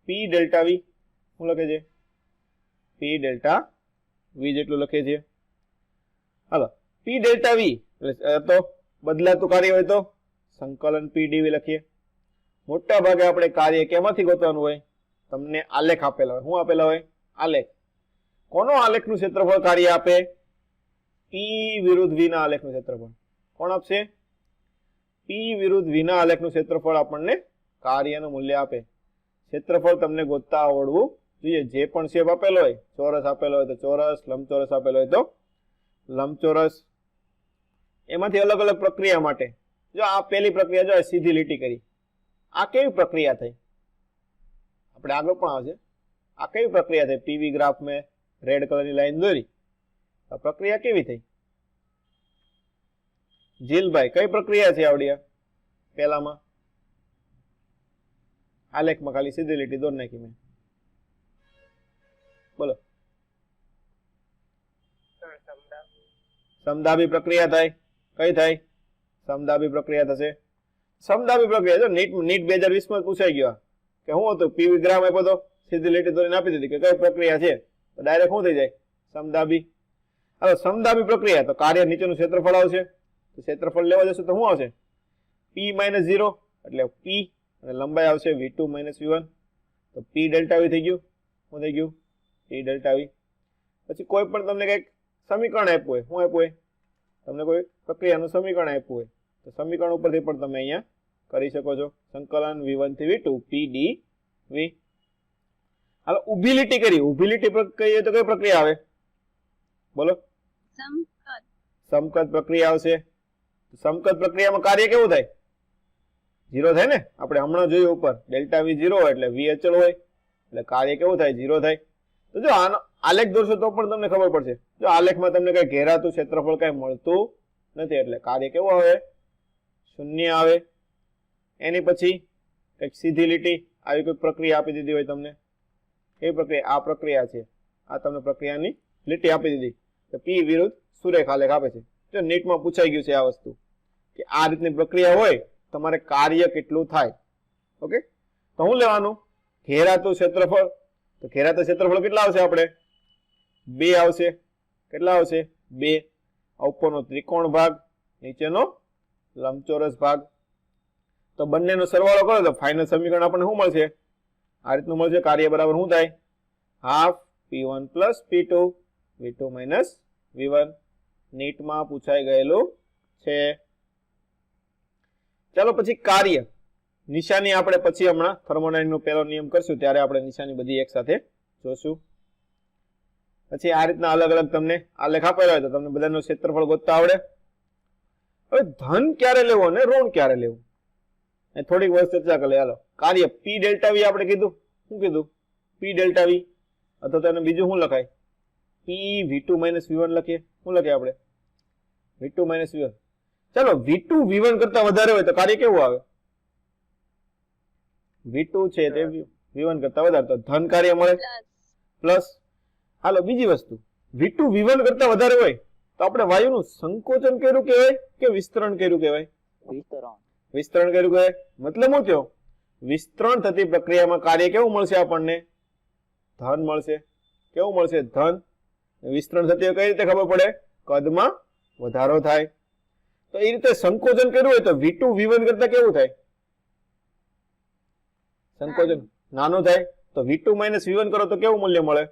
P delta V. શું લખે છે? પી ડેલ્ટા વી જેટલું લખે છે. હાલો, પી ડેલ્ટા વી એટલે તો બદલાતું કાર્ય હોય તો સંકલન પી ડીવી લખીએ. મોટા ભાગે આપણે કાર્ય કેમાંથી ગોતવાનું હોય? તમને આલેખ આપેલા હોય. શું આપેલા હોય? આલેખ. કોનો આલેખનું ક્ષેત્રફળ કાર્ય આપે? પી વિરુદ્ધ વી ના આલેખનું ક્ષેત્રફળ. કોણ આપશે? પી વિરુદ્ધ વી ના આલેખનું ક્ષેત્રફળ આપણને કાર્યનું મૂલ્ય આપે. ક્ષેત્રફળ તમને ગોતતા આવડવું જોઈએ. જે પણ શેપ આપેલો હોય, ચોરસ આપેલો હોય તો ચોરસ, લંબચોરસ આપેલો હોય તો લંબચોરસ. એમાંથી અલગ અલગ પ્રક્રિયા માટે જો આ પહેલી પ્રક્રિયા જો સીધી લીટી કરી, આ કેવી પ્રક્રિયા થઈ? આપણે આગળ પણ આવશે. આ કેવી પ્રક્રિયા થઈ? પીવી ગ્રાફ મેં રેડ કલરની લાઈન દોરી. આ પ્રક્રિયા કેવી થઈ? જીલભાઈ, કઈ પ્રક્રિયા છે આવડિયા? પહેલામાં આલેખમાં ખાલી સીધી લીટી દોરી નાખી મેં. બોલો. સમદાબી પ્રક્રિયા થાય. કઈ થાય? સમદાબી પ્રક્રિયા થશે. સમદાબી પ્રક્રિયા જો નીટ 2020 માં પૂછાઈ ગયો કે શું હતું? પીવી ગ્રાફ આપ્યો તો સીધી લીટી દોરીને આપી દીધી કે કઈ પ્રક્રિયા છે તો ડાયરેક્ટ શું થઈ જાય? સમદાબી. હવે સમદાબી પ્રક્રિયા તો કાર્ય નીચેનું ક્ષેત્રફળ આવશે. તો ક્ષેત્રફળ લેવા જશે તો શું આવશે? પી માઇનસ 0 એટલે પી અને લંબાઈ આવશે v2 માઇનસ v1 તો પી ડેલ્ટા વી થઈ ગયું. શું થઈ ગયું? P delta V. પછી કોઈ પણ તમને કઈક સમીકરણ આપ્યું હોય, શું આપ્યું હોય? તમને કોઈ પ્રક્રિયાનું સમીકરણ આપ્યું હોય તો સમીકરણ ઉપરથી પણ તમે અહીંયા કરી શકો છો. સંકલન v1 થી v2 p dv. હાલો ઊભી લીટી કરી. ઊભી લીટી કહીએ તો કઈ પ્રક્રિયા આવે બોલો? સમકત પ્રક્રિયા આવશે. સમકત પ્રક્રિયામાં કાર્ય કેવું થાય? 0 થાય ને. આપણે હમણાં જોયું ઉપર ડેલ્ટા v 0 હોય એટલે v અચળ હોય એટલે કાર્ય કેવું થાય? 0 થાય. તો જો આનો આલેખ દોરશો તો પણ તમને ખબર પડશે. જો આલેખમાં તમને કઈ ઘેરાતું ક્ષેત્રફળ કઈ મળતું નથી એટલે કાર્ય કેવું આવે? 0 આવે. એની પછી કઈક સીધી લીટી આવી કોઈ પ્રક્રિયા આપી દીધી હોય તમને. એ પ્રક્રિયા આ પ્રક્રિયા છે. આ તમને પ્રક્રિયાની લીટી આપી દીધી તો p વિરુદ્ધ સુરેખ આલેખ આપે છે. જો નીટમાં પૂછાઈ ગયું છે આ વસ્તુ કે આ રીતની પ્રક્રિયા હોય તમારે કાર્ય કેટલું થાય. ઓકે, તો હું લેવાનું ઘેરાતું ક્ષેત્રફળ. તો ઘેરાતું ક્ષેત્રફળ કેટલા આવશે? આપણે 2 આવશે. કેટલા આવશે? 2. ઉપરનો ત્રિકોણ ભાગ, નીચેનો લંબચોરસ ભાગ. તો બંનેનો સરવાળો કરો તો ફાઇનલ સમીકરણ આપણને શું મળશે? આ રીતનું મળશે. કાર્ય બરાબર શું થાય? Half p1 plus p2 v2 minus v1. નીટમાં પૂછાઈ ગયેલું છે. ચાલો પછી કાર્ય નિશાની આપણે પછી હમણાં થર્મોડાયનેમિક્સનો પહેલો નિયમ કરશું ત્યારે આપણે નિશાની બધી એક સાથે જોશું. પછી આ રીતના અલગ અલગ તમને આલેખ આપેલા હોય તો તમને બધાનું ક્ષેત્રફળ ગોતતા આવડે. હવે ધન ક્યારે લેવું અને ઋણ ક્યારે લેવું એ થોડીક વાર ચર્ચા કરી. હાલો કાર્ય p ડેલ્ટા v આપણે કીધું. શું કીધું? p delta v. અથવા તો એને બીજું શું લખાય? p v2 માઇનસ v1 લખીએ. શું લખીએ આપણે? v2 minus v1. ચાલો v2 v1 કરતા વધારે હોય તો કાર્ય કેવું આવે? v2 છે તે v1 કરતા વધારે તો ધન કાર્ય મળે પ્લસ. હાલો બીજી વસ્તુ v2 v1 કરતા વધારે હોય તો આપણે વાયુનું સંકોચન કર્યું કહેવાય કે વિસ્તરણ કર્યું કહેવાય? વિસ્તરણ કર્યું કહેવાય. મતલબ શું થયો? વિસ્તરણ થતી પ્રક્રિયામાં કાર્ય કેવું મળશે આપણને? ધન મળશે. કેવું મળશે? ધન. વિસ્તરણ થતી હોય કઈ રીતે ખબર પડે? કદમાં વધારો થાય. તો એ રીતે સંકોચન કર્યું હોય તો v2 v1 કરતા કેવું થાય? સંકોચન નાનું થાય. તો v2 માઇનસ v1 કરો તો કેવું મૂલ્ય મળે?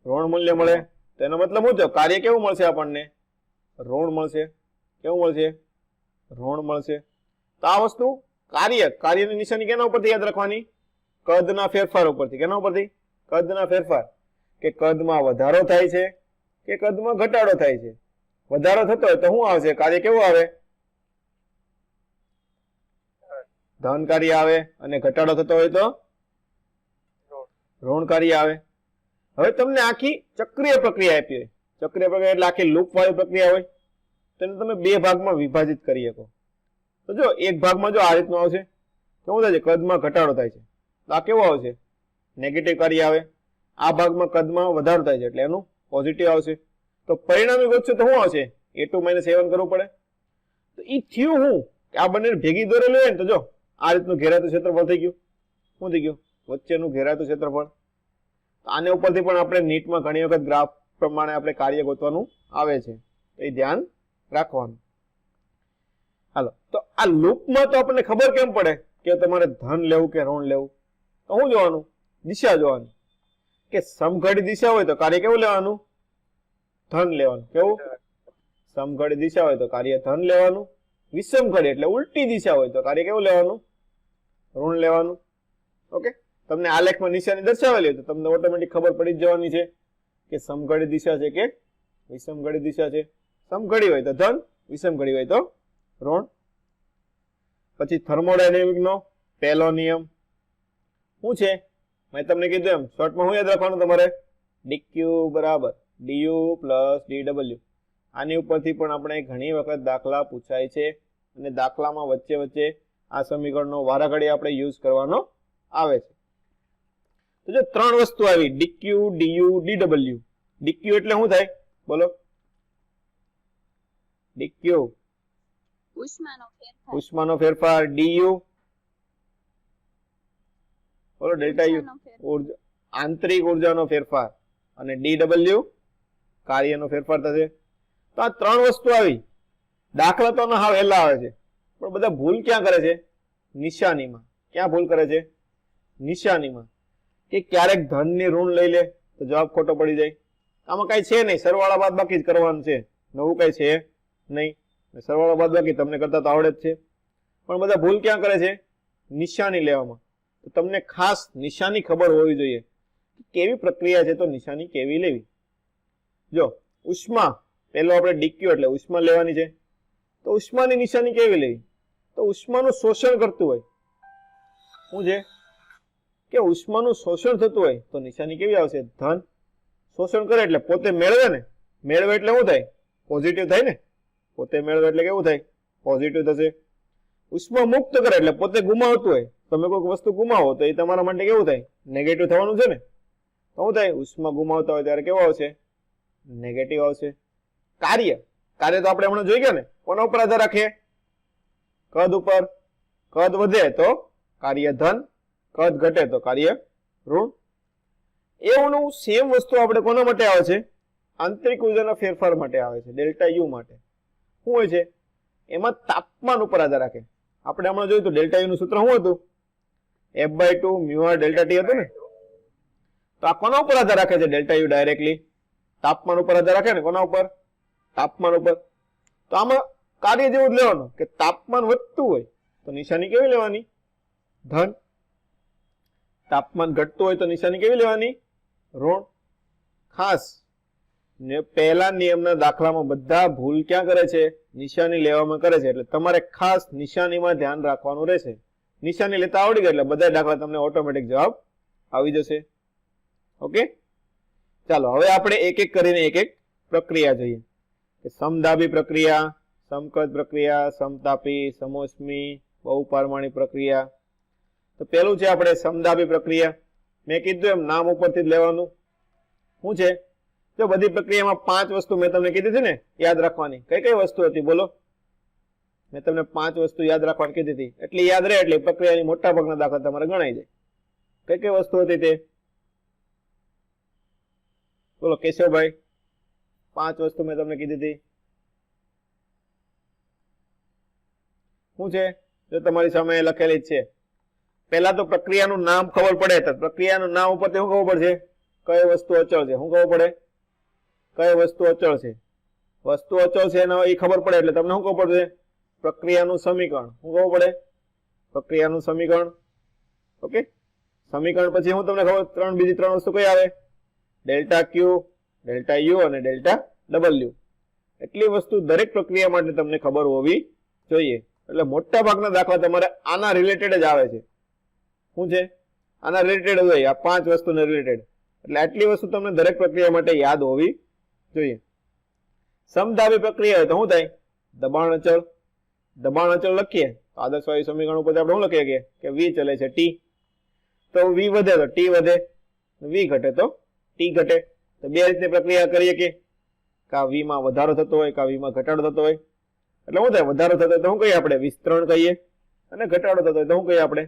ઋણ મૂલ્ય મળે. તો એનો મતલબ શું થયો? કાર્ય કેવું મળશે આપણને? ઋણ મળશે. કેવું મળશે? ઋણ મળશે. તો આ વસ્તુ કાર્યની નિશાની કેના ઉપરથી યાદ રાખવાની? કદના ફેરફાર ઉપરથી. કેના ઉપરથી? કદના ફેરફાર. કે કદમાં વધારો થાય છે કે કદમાં ઘટાડો થાય છે. વધારો થતો હોય તો શું આવશે? કાર્ય કેવું આવે? ધન કાર્ય આવે. અને ઘટાડો થતો હોય તો ઋણ કાર્ય આવે. હવે તમને આખી ચક્રીય પ્રક્રિયા આપી હોય. ચક્રીય પ્રક્રિયા એટલે આખી લૂપ વાળી પ્રક્રિયા હોય તેને તમે 2 ભાગમાં વિભાજિત કરી શકો. તો જો એક ભાગમાં જો આ રીતનું આવશે કેવું થાય છે? કદમાં ઘટાડો થાય છે. તો આ કેવું આવશે? નેગેટિવ કાર્ય આવે. આ ભાગમાં કદમાં વધારો થાય છે એટલે એનું પોઝિટિવ આવશે. તો પરિણામી ગોતશો તો શું આવશે? a2 માઇનસ a1 કરવું પડે. તો એ થયું હું કે આ બંને ભેગી દોરેલું હોય ને તો જો આ રીતનું ઘેરાતું ક્ષેત્રફળ થઈ ગયું. શું થઈ ગયું? વચ્ચેનું ઘેરાતું ક્ષેત્રફળ. આને ઉપરથી પણ આપણે નીટમાં ઘણી વખત ગ્રાફ પ્રમાણે આપણે કાર્ય ગોતવાનું આવે છે. એ ધ્યાન રાખવાનું. હાલો તો આ લૂપમાં તો આપણને ખબર કેમ પડે કે તમારે ધન લેવું કે ઋણ લેવું? તો શું જોવાનું? દિશા જોવાની. કે સમઘડી દિશા હોય તો કાર્ય કેવું લેવાનું? ધન લેવાનું. કેવું? સમઘડી દિશા હોય તો કાર્ય ધન લેવાનું. વિષમઘડી એટલે ઉલટી દિશા હોય તો કાર્ય કેવું લેવાનું? ઋણ લેવાનું. ઓકે, તમને આલેખમાં નિશાની દર્શાવેલી હોય તો તમને ઓટોમેટિક ખબર પડી જ જવાની છે કે સમઘડી દિશા છે કે વિષમઘડી દિશા છે. સમઘડી હોય તો ધન, વિષમઘડી હોય તો ઋણ. પછી થર્મોડાયનેમિકનો પહેલો નિયમ શું છે? મેં તમને કીધું એમ શોર્ટમાં શું યાદ રાખવાનું તમારે? dq બરાબર du પ્લસ dw. આની ઉપરથી પણ આપણે ઘણી વખત દાખલા પૂછાય છે અને દાખલામાં વચ્ચે વચ્ચે આ સમીકરણનો વારાઘડી આપણે યુઝ કરવાનો આવે છે. તો જો 3 વસ્તુ આવી dq du dw. dq એટલે શું થાય બોલો? dq ઉષ્માનો ફેરફાર. du બોલો ડેલ્ટા u આંતરિક ઉર્જાનો ફેરફાર. અને dw કાર્યનો ફેરફાર થશે. તો આ 3 વસ્તુ આવી. દાખલા તો હાવ હેલા આવે છે પણ બધા ભૂલ ક્યાં કરે છે? નિશાનીમાં. ક્યાં ભૂલ કરે છે? નિશાનીમાં. કે ક્યારેક ધનની ઋણ લઈ લે તો જવાબ ખોટો પડી જાય. આમાં કઈ છે નહીં, સરવાળા બાદ બાકી જ કરવાનું છે, નવું કઈ છે નહીં. સરવાળા બાદ બાકી તમને કરતા તો આવડે જ છે, પણ બધા ભૂલ ક્યાં કરે છે? નિશાની લેવામાં. તો તમને ખાસ નિશાની ખબર હોવી જોઈએ, કેવી પ્રક્રિયા છે તો નિશાની કેવી લેવી. જો ઉષ્મા, પેલો આપણે ડીક્યુ એટલે ઉષ્મા લેવાની છે, તો ઉષ્માની નિશાની કેવી લેવી? તો ઉષ્માનું શોષણ કરતું હોય, શું છે કે ઉષ્માનું શોષણ થતું હોય તો નિશાની કેવી આવશે? ધન. શોષણ કરે એટલે પોતે મેળવે ને, મેળવે એટલે શું થાય? પોઝિટિવ થાય ને. પોતે મેળવે એટલે કેવું થાય? પોઝિટિવ થશે. ઉષ્મા મુક્ત કરે એટલે પોતે ગુમાવતું હોય, તમે કોઈક વસ્તુ ગુમાવો તો એ તમારા માટે કેવું થાય? નેગેટિવ થવાનું છે ને. તો શું થાય? ઉષ્મા ગુમાવતા હોય ત્યારે કેવું આવશે? નેગેટિવ આવશે. કાર્ય, કાર્ય તો આપણે હમણાં જોઈ ગયા ને, કોના ઉપર આધાર રાખીએ? કદ ઉપર. કદ વધે તો કાર્ય ધન, કદ ઘટે તો કાર્ય ઋણ. એવું સેમ વસ્તુ આપણે કોના માટે આવે છે? આંતરિક ઉર્જાના ફેરફાર માટે આવે છે, ડેલ્ટા યુ માટે. શું હોય છે? એમાં તાપમાન ઉપર આધાર રાખે. આપણે હમણાં જોયું તો ડેલ્ટા યુ નું સૂત્ર શું હતું? F/2 μr ડેલ્ટા ટી હતું ને. તો આ કોના ઉપર આધાર રાખે છે? ડેલ્ટા યુ ડાયરેક્ટલી તાપમાન ઉપર આધાર રાખે ને. કોના ઉપર? તાપમાન ઉપર. તો આમાં કાર્ય જેવું જ લેવાનું કે તાપમાન વધતું હોય તો નિશાની કેવી લેવાની? ધન. તાપમાન ઘટતું હોય તો નિશાની કેવી લેવાની? ઋણ. ખાસ ને પહેલા નિયમના દાખલામાં બધા ભૂલ ક્યાં કરે છે? નિશાની લેવામાં કરે છે. એટલે તમારે ખાસ નિશાનીમાં ધ્યાન રાખવાનું રહેશે. નિશાની લેતા આવડી ગયા એટલે બધા દાખલા તમને ઓટોમેટિક જવાબ આવી જશે. ઓકે, ચાલો હવે આપણે એક એક કરીને એક એક પ્રક્રિયા જોઈએ. કે સમદાબી પ્રક્રિયા, સમકદ પ્રક્રિયા, સમતાપી, સમોષ્મી, બહુપારમાણિક પ્રક્રિયા. તો પેલું છે આપણે સમદાબી પ્રક્રિયા. મેં કીધું એમ નામ ઉપરથી જ લેવાનું. શું છે? જો બધી પ્રક્રિયામાં 5 વસ્તુ મેં તમને કીધી હતી ને યાદ રાખવાની. કઈ કઈ વસ્તુ હતી બોલો? મેં તમને 5 વસ્તુ યાદ રાખવાની કીધી હતી. એટલે યાદ રહે એટલે પ્રક્રિયાની મોટા ભાગના દાખલા તમારે ગણાઈ જાય. કઈ કઈ વસ્તુ હતી તે બોલો કેશવભાઈ? 5 વસ્તુ મેં તમને કીધી હતી. શું છે? જો તમારી સામે લખેલી જ છે. પહેલા તો પ્રક્રિયાનું નામ ખબર પડે તો પ્રક્રિયાનું નામ ઉપરથી શું ખબર પડશે? કઈ વસ્તુ અચળ છે? શું ખબર પડે? કઈ વસ્તુ અચળ છે? વસ્તુ અચળ છે એ ખબર પડે એટલે તમને શું ખબર પડશે? પ્રક્રિયાનું સમીકરણ. શું ખબર પડે? પ્રક્રિયાનું સમીકરણ. ઓકે, સમીકરણ પછી હું તમને ખબર બીજી ત્રણ વસ્તુ કઈ આવે? ડેલ્ટા ક્યુ, ડેલ્ટા યુ અને ડેલ્ટા ડબલ્યુ. એટલી વસ્તુ દરેક પ્રક્રિયા માટે તમને ખબર હોવી જોઈએ. એટલે મોટા ભાગના દાખલા તમારે આના રિલેટેડ જ આવે છે. શું છે? આના રિલેટેડ હોય, આ 5 વસ્તુને રિલેટેડ. એટલે આટલી વસ્તુ તમને દરેક પ્રક્રિયા માટે યાદ હોવી જોઈએ. સમદાબી પ્રક્રિયા હોય તો શું થાય? દબાણ અચળ. દબાણ અચળ લખીએ તો આદર્શ વાયુ સમીકરણ ઉપર આપણે શું લખીએ કે V ચલે છે T. તો V વધે તો T વધે, V ઘટે તો T ઘટે. તો બે રીતની પ્રક્રિયા કરીએ કે કા V માં વધારો થતો હોય કા V માં ઘટાડો થતો હોય. એટલે શું થાય? વધારો થતો હોય તો શું કહીએ આપણે? વિસ્તરણ કહીએ. અને ઘટાડો થતો હોય તો શું કહીએ આપણે?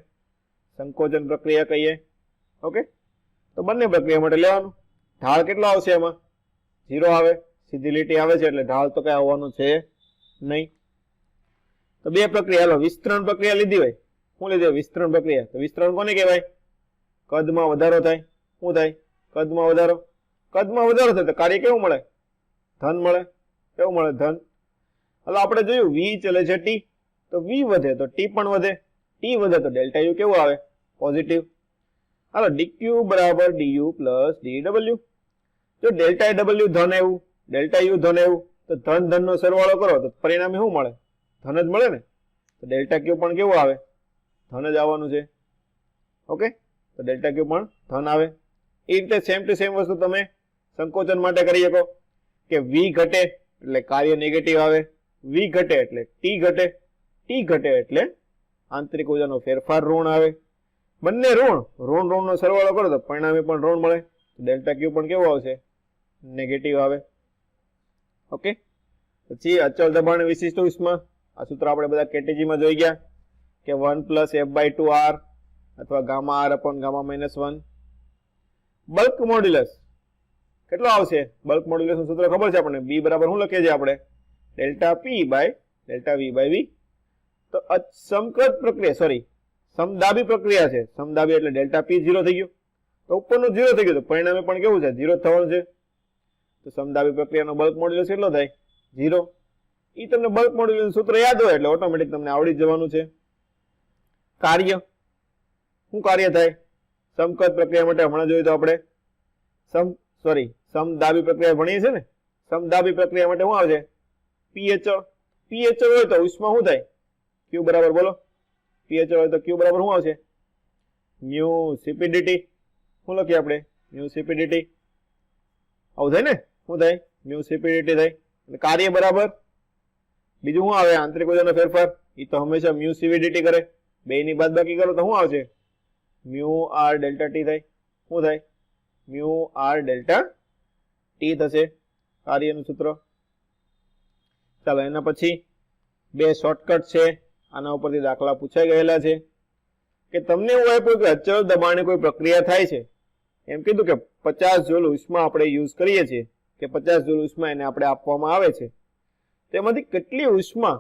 સંકોચન પ્રક્રિયા કહીએ. ઓકે, તો બંને પ્રક્રિયા માટે લેવાનું. ઢાળ કેટલો આવશે એમાં? 0 આવે. સીધી લીટી આવે છે એટલે ઢાળ તો કઈ આવવાનું છે નહીં. તો બે પ્રક્રિયા, હાલો વિસ્તરણ પ્રક્રિયા લીધી હોય. શું લીધી હોય? વિસ્તરણ પ્રક્રિયા. તો વિસ્તરણ કોને કહેવાય? કદમાં વધારો થાય. શું થાય? કદમાં વધારો. કદમાં વધારો થાય તો કાર્ય કેવું મળે? ધન મળે. કેવું મળે? ધન. હાલો આપણે જોયું V ચલે છે T. તો V વધે તો T પણ વધે. T વધે તો ડેલ્ટા યુ કેવું આવે? પોઝિટિવ. હાલો dq બરાબર du પ્લસ dw. જો ડેલ્ટા w ધન એવું, ડેલ્ટા યુ ધન એવું, તો ધન ધન નો સરવાળો કરો તો પરિણામે શું મળે? ધન જ મળે ને. તો ડેલ્ટા ક્યુ પણ કેવું આવે? ધન જ આવવાનું છે. ઓકે, તો ડેલ્ટા ક્યુ પણ ધન આવે. એ રીતે સેમ ટુ સેમ વસ્તુ તમે સંકોચન માટે કરી શકો કે V ઘટે એટલે કાર્ય નેગેટિવ આવે, V ઘટે એટલે T ઘટે, T ઘટે એટલે આંતરિક ઉર્જાનો ફેરફાર ઋણ આવે. બંને ઋણ ઋણ નો સરવાળો કરો તો પરિણામે પણ ઋણ મળે. ડેલ્ટા ક્યુ પણ કેવું આવશે? નેગેટિવ આવે. ઓકે, પછી અચળ દબાણ વિશિષ્ટ ઉષ્મા. આ સૂત્ર આપણે બધા કેટેજીમાં જોઈ ગયા કે 1 + F/2R અથવા gamma R upon gamma -1. Bulk modulus કેટલો આવશે? બલ્ક મોડ્યુલસ નું સૂત્ર ખબર છે આપણને? B બરાબર શું લખીએ છીએ આપણે? Delta P by delta V by V. તો સમકદ પ્રક્રિયા, સોરી સમદાબી પ્રક્રિયા છે. સમદાબી એટલે ડેલ્ટા P 0 થઈ ગયું તો ઉપરનું 0 થઈ ગયું તો પરિણામે પણ કેવું છે? 0 થવાનું છે. તો સમદાબી પ્રક્રિયાનો બલ્ક મોડ્યુલસ કેટલો થાય 0. ઈ તમને બલ્ક મોડ્યુલસનું સૂત્ર યાદ હોય એટલે ઓટોમેટિક તમને આવડી જ જવાનું છે. કાર્ય શું કાર્ય થાય સમકત પ્રક્રિયા માટે હમણાં જોયું તો આપણે સમદાબી પ્રક્રિયા ભણીએ છે ને. સમદાબી પ્રક્રિયા માટે શું આવશે પીએચઓ. પીએચઓ હોય તો ઉષ્મા શું થાય ક્યુ બરાબર બોલો પીએચઓ હોય તો ક્યુ બરાબર શું આવશે મ્યુ સીપીડીટી. શું લખીએ આપણે મ્યુ સીપીડીટી આવું થાય ને. શું થાય મ્યુ સીપીડીટી થાય. અને કાર્ય બરાબર બીજું શું આવે આંતરિક ઊર્જાનો ફેરફાર એ તો હંમેશા મ્યુ સીવીડીટી કરે. બે ની બાદબાકી કરો તો શું આવશે મ્યુ આર ડેલ્ટા ટી થાય. શું થાય મ્યુ આર ડેલ્ટા ટી થશે કાર્યનું સૂત્ર. ચાલો એના પછી બે શોર્ટકટ છે. આના ઉપરથી દાખલા પૂછાઈ ગયેલા છે કે તમને એવું આપ્યું કે અચળ દબાણે કોઈ પ્રક્રિયા થાય છે. એમ કીધું કે 50 જૂલ ઉષ્મા આપણે યુઝ કરીએ છીએ કે 50 જૂલ ઉષ્મા એને આપણે આપવામાં આવે છે. તેમાંથી કેટલી ઉષ્મા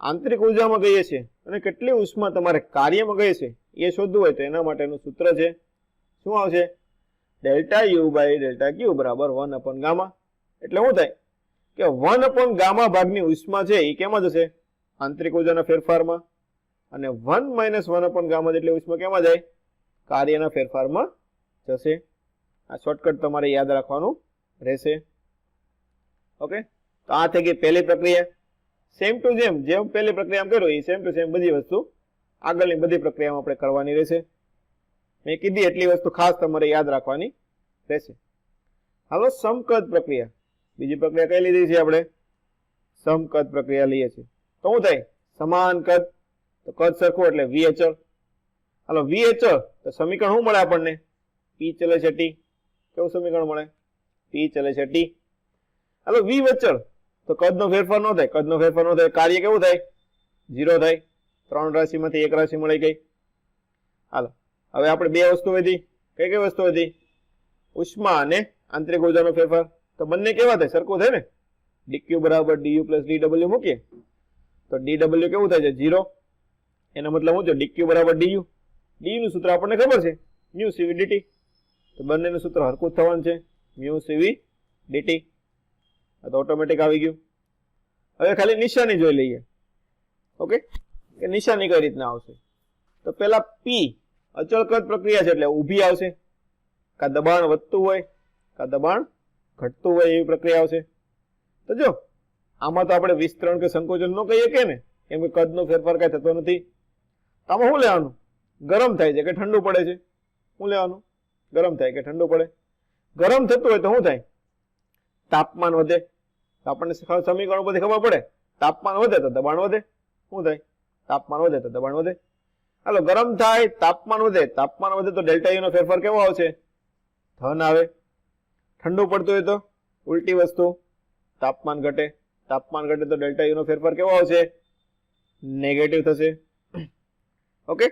આંતરિક ઉર્જામાં ગઈ છે અને કેટલી ઉષ્મા તમારે કાર્યમાં ગઈ છે એ શોધવું હોય તો એના માટેનું સૂત્ર છે શું આવશે delta U by delta Q બરાબર 1/ગામા. એટલે શું થાય કે 1/ગામા ભાગની ઉષ્મા છે એ કેમાં જશે આંતરિક ઉર્જાના ફેરફારમાં અને 1 - 1/ગામા જેટલી ઉષ્મા કેમાં જાય કાર્યના ફેરફારમાં જશે. આ શોર્ટકટ તમારે યાદ રાખવાનું રહેશે. ઓકે તો આ થઈ ગઈ પહેલી પ્રક્રિયા. સેમ ટુ જેમ પહેલી પ્રક્રિયા કર્યો એ સેમ ટુ સેમ બધી વસ્તુ આગળની બધી પ્રક્રિયામાં આપણે કરવાની રહેશે. મેં કીધી એટલી વસ્તુ ખાસ તમારે યાદ રાખવાની રહેશે. હાલો સમકદ પ્રક્રિયા. બીજી પ્રક્રિયા કઈ લીધી છે આપણે સમકદ પ્રક્રિયા લઈએ છીએ તો શું થાય સમાન કદ તો કદ સરખું એટલે વી અચળ. હાલો વી અચળ તો સમીકરણ શું મળે આપણને પી ચલે છે ટી. કેવું સમીકરણ મળે પી ચલે છે ટી. હાલો વી અચળ તો કદનો ફેરફાર ન થાય. કદનો ફેરફાર ન થાય કાર્ય કેવું થાય 0 થાય. 3 રાશિમાંથી 1 રાશિ મળી ગઈ. હાલો હવે આપણે બે વસ્તુ વધી. કઈ કઈ વસ્તુ વધી ઉષ્મા અને આંતરિક ઉર્જાનો ફેરફાર. તો બંને કેવા થાય સરખું થાય ને. dq બરાબર du પ્લસ dw મૂકીએ તો dw કેવું થાય છે 0. એનો મતલબ શું છે dq બરાબર du. d નું સૂત્ર આપણને ખબર છે મ્યુ સીવી dt. તો બંનેનું સૂત્ર હરખું જ થવાનું છે મ્યુ સીવી dt. આ તો ઓટોમેટિક આવી ગયું. હવે ખાલી નિશાની જોઈ લઈએ. ઓકે કે નિશાની કઈ રીતના આવશે તો પેલા p અચળ કદ પ્રક્રિયા છે એટલે ઊભી આવશે. કા દબાણ વધતું હોય કા દબાણ ઘટતું હોય એવી પ્રક્રિયા આવશે. તો જો આમાં તો આપણે વિસ્તરણ કે સંકોચન ન કહીએ કે ને કેમ કે કદનો ફેરફાર કઈ થતો નથી. આમાં શું લેવાનું ગરમ થાય છે કે ઠંડુ પડે છે. શું લેવાનું ગરમ થાય કે ઠંડુ પડે. ગરમ થતું હોય તો શું થાય તાપમાન વધે. આપણને સમીકરણ પરથી ખબર પડે તાપમાન વધે તો દબાણ વધે. શું થાય તાપમાન વધે તો દબાણ વધે. હાલો ગરમ થાય તાપમાન વધે. તાપમાન વધે તો ડેલ્ટા યુ નો ફેરફાર કેવો આવશે ધન આવે. ઠંડુ પડતું હોય તો ઉલટી વસ્તુ તાપમાન ઘટે. તાપમાન ઘટે તો ડેલ્ટા યુ નો ફેરફાર કેવો આવશે નેગેટિવ થશે. ઓકે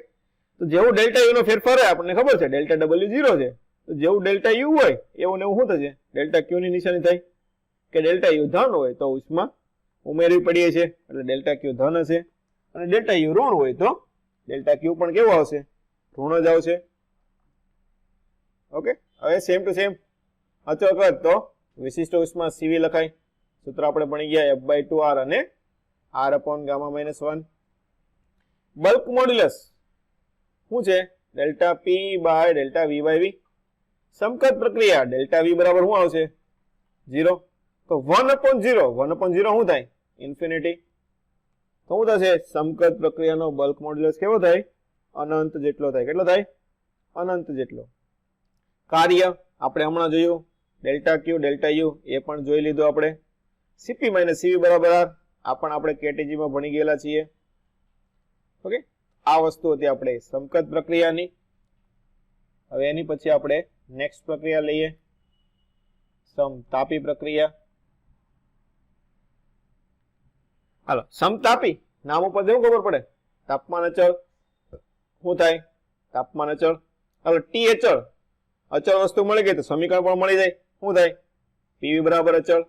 તો જેવું ડેલ્ટા યુ નો ફેરફાર હોય આપણને ખબર છે ડેલ્ટા ડબલ્યુ 0 છે. તો જેવું ડેલ્ટા યુ હોય એવું ને એવું શું થશે ડેલ્ટા ક્યુ ની નિશાની થાય કે ડેલ્ટા યુ ધન હોય તો ઉષ્મા ઉમેરવી પડીએ છે એટલે ડેલ્ટા ક્યુ ધન હશે. અને ડેલ્ટા યુ ઋણ હોય તો ડેલ્ટા ક્યુ પણ કેવો આવશે ઋણ જ આવશે. ઓકે હવે સેમ ટુ સેમ અચળ કદ તો વિશિષ્ટ ઉષ્મા સીવી લખાય. સૂત્ર આપણે ભણી ગયા F/2R અને R/γ-1. બલ્ક મોડ્યુલસ શું છે delta P by delta V/V. સમકદ પ્રક્રિયા ડેલ્ટા V બરાબર શું આવશે 0. તો 1/0 1/0 શું થાય ઇન્ફિનિટી. તો શું થશે સમકદ પ્રક્રિયાનો બલ્ક મોડ્યુલસ કેવો થાય અનંત જેટલો થાય. કેટલો થાય અનંત જેટલો. કાર્ય આપણે હમણાં જોયું ડેલ્ટા ક્યુ ડેલ્ટા યુ એ પણ જોઈ લીધું આપણે. Cp - Cv બરાબર R આ પણ આપણે કેટીજી માં ભણી ગયેલા છીએ. ઓકે આ વસ્તુ હતી આપણે સમકદ પ્રક્રિયાની. હવે એની પછી આપણે નેક્સ્ટ પ્રક્રિયા લઈએ સમતાપી પ્રક્રિયા. હાલો સમતાપી નામ ઉપર શું ખબર પડે તાપમાન અચળ. શું થાય તાપમાન અચળ. હાલો ટી અચળ અચળ વસ્તુ મળી ગઈ તો સમીકરણ પણ મળી જાય. શું થાય પીવી બરાબર અચળ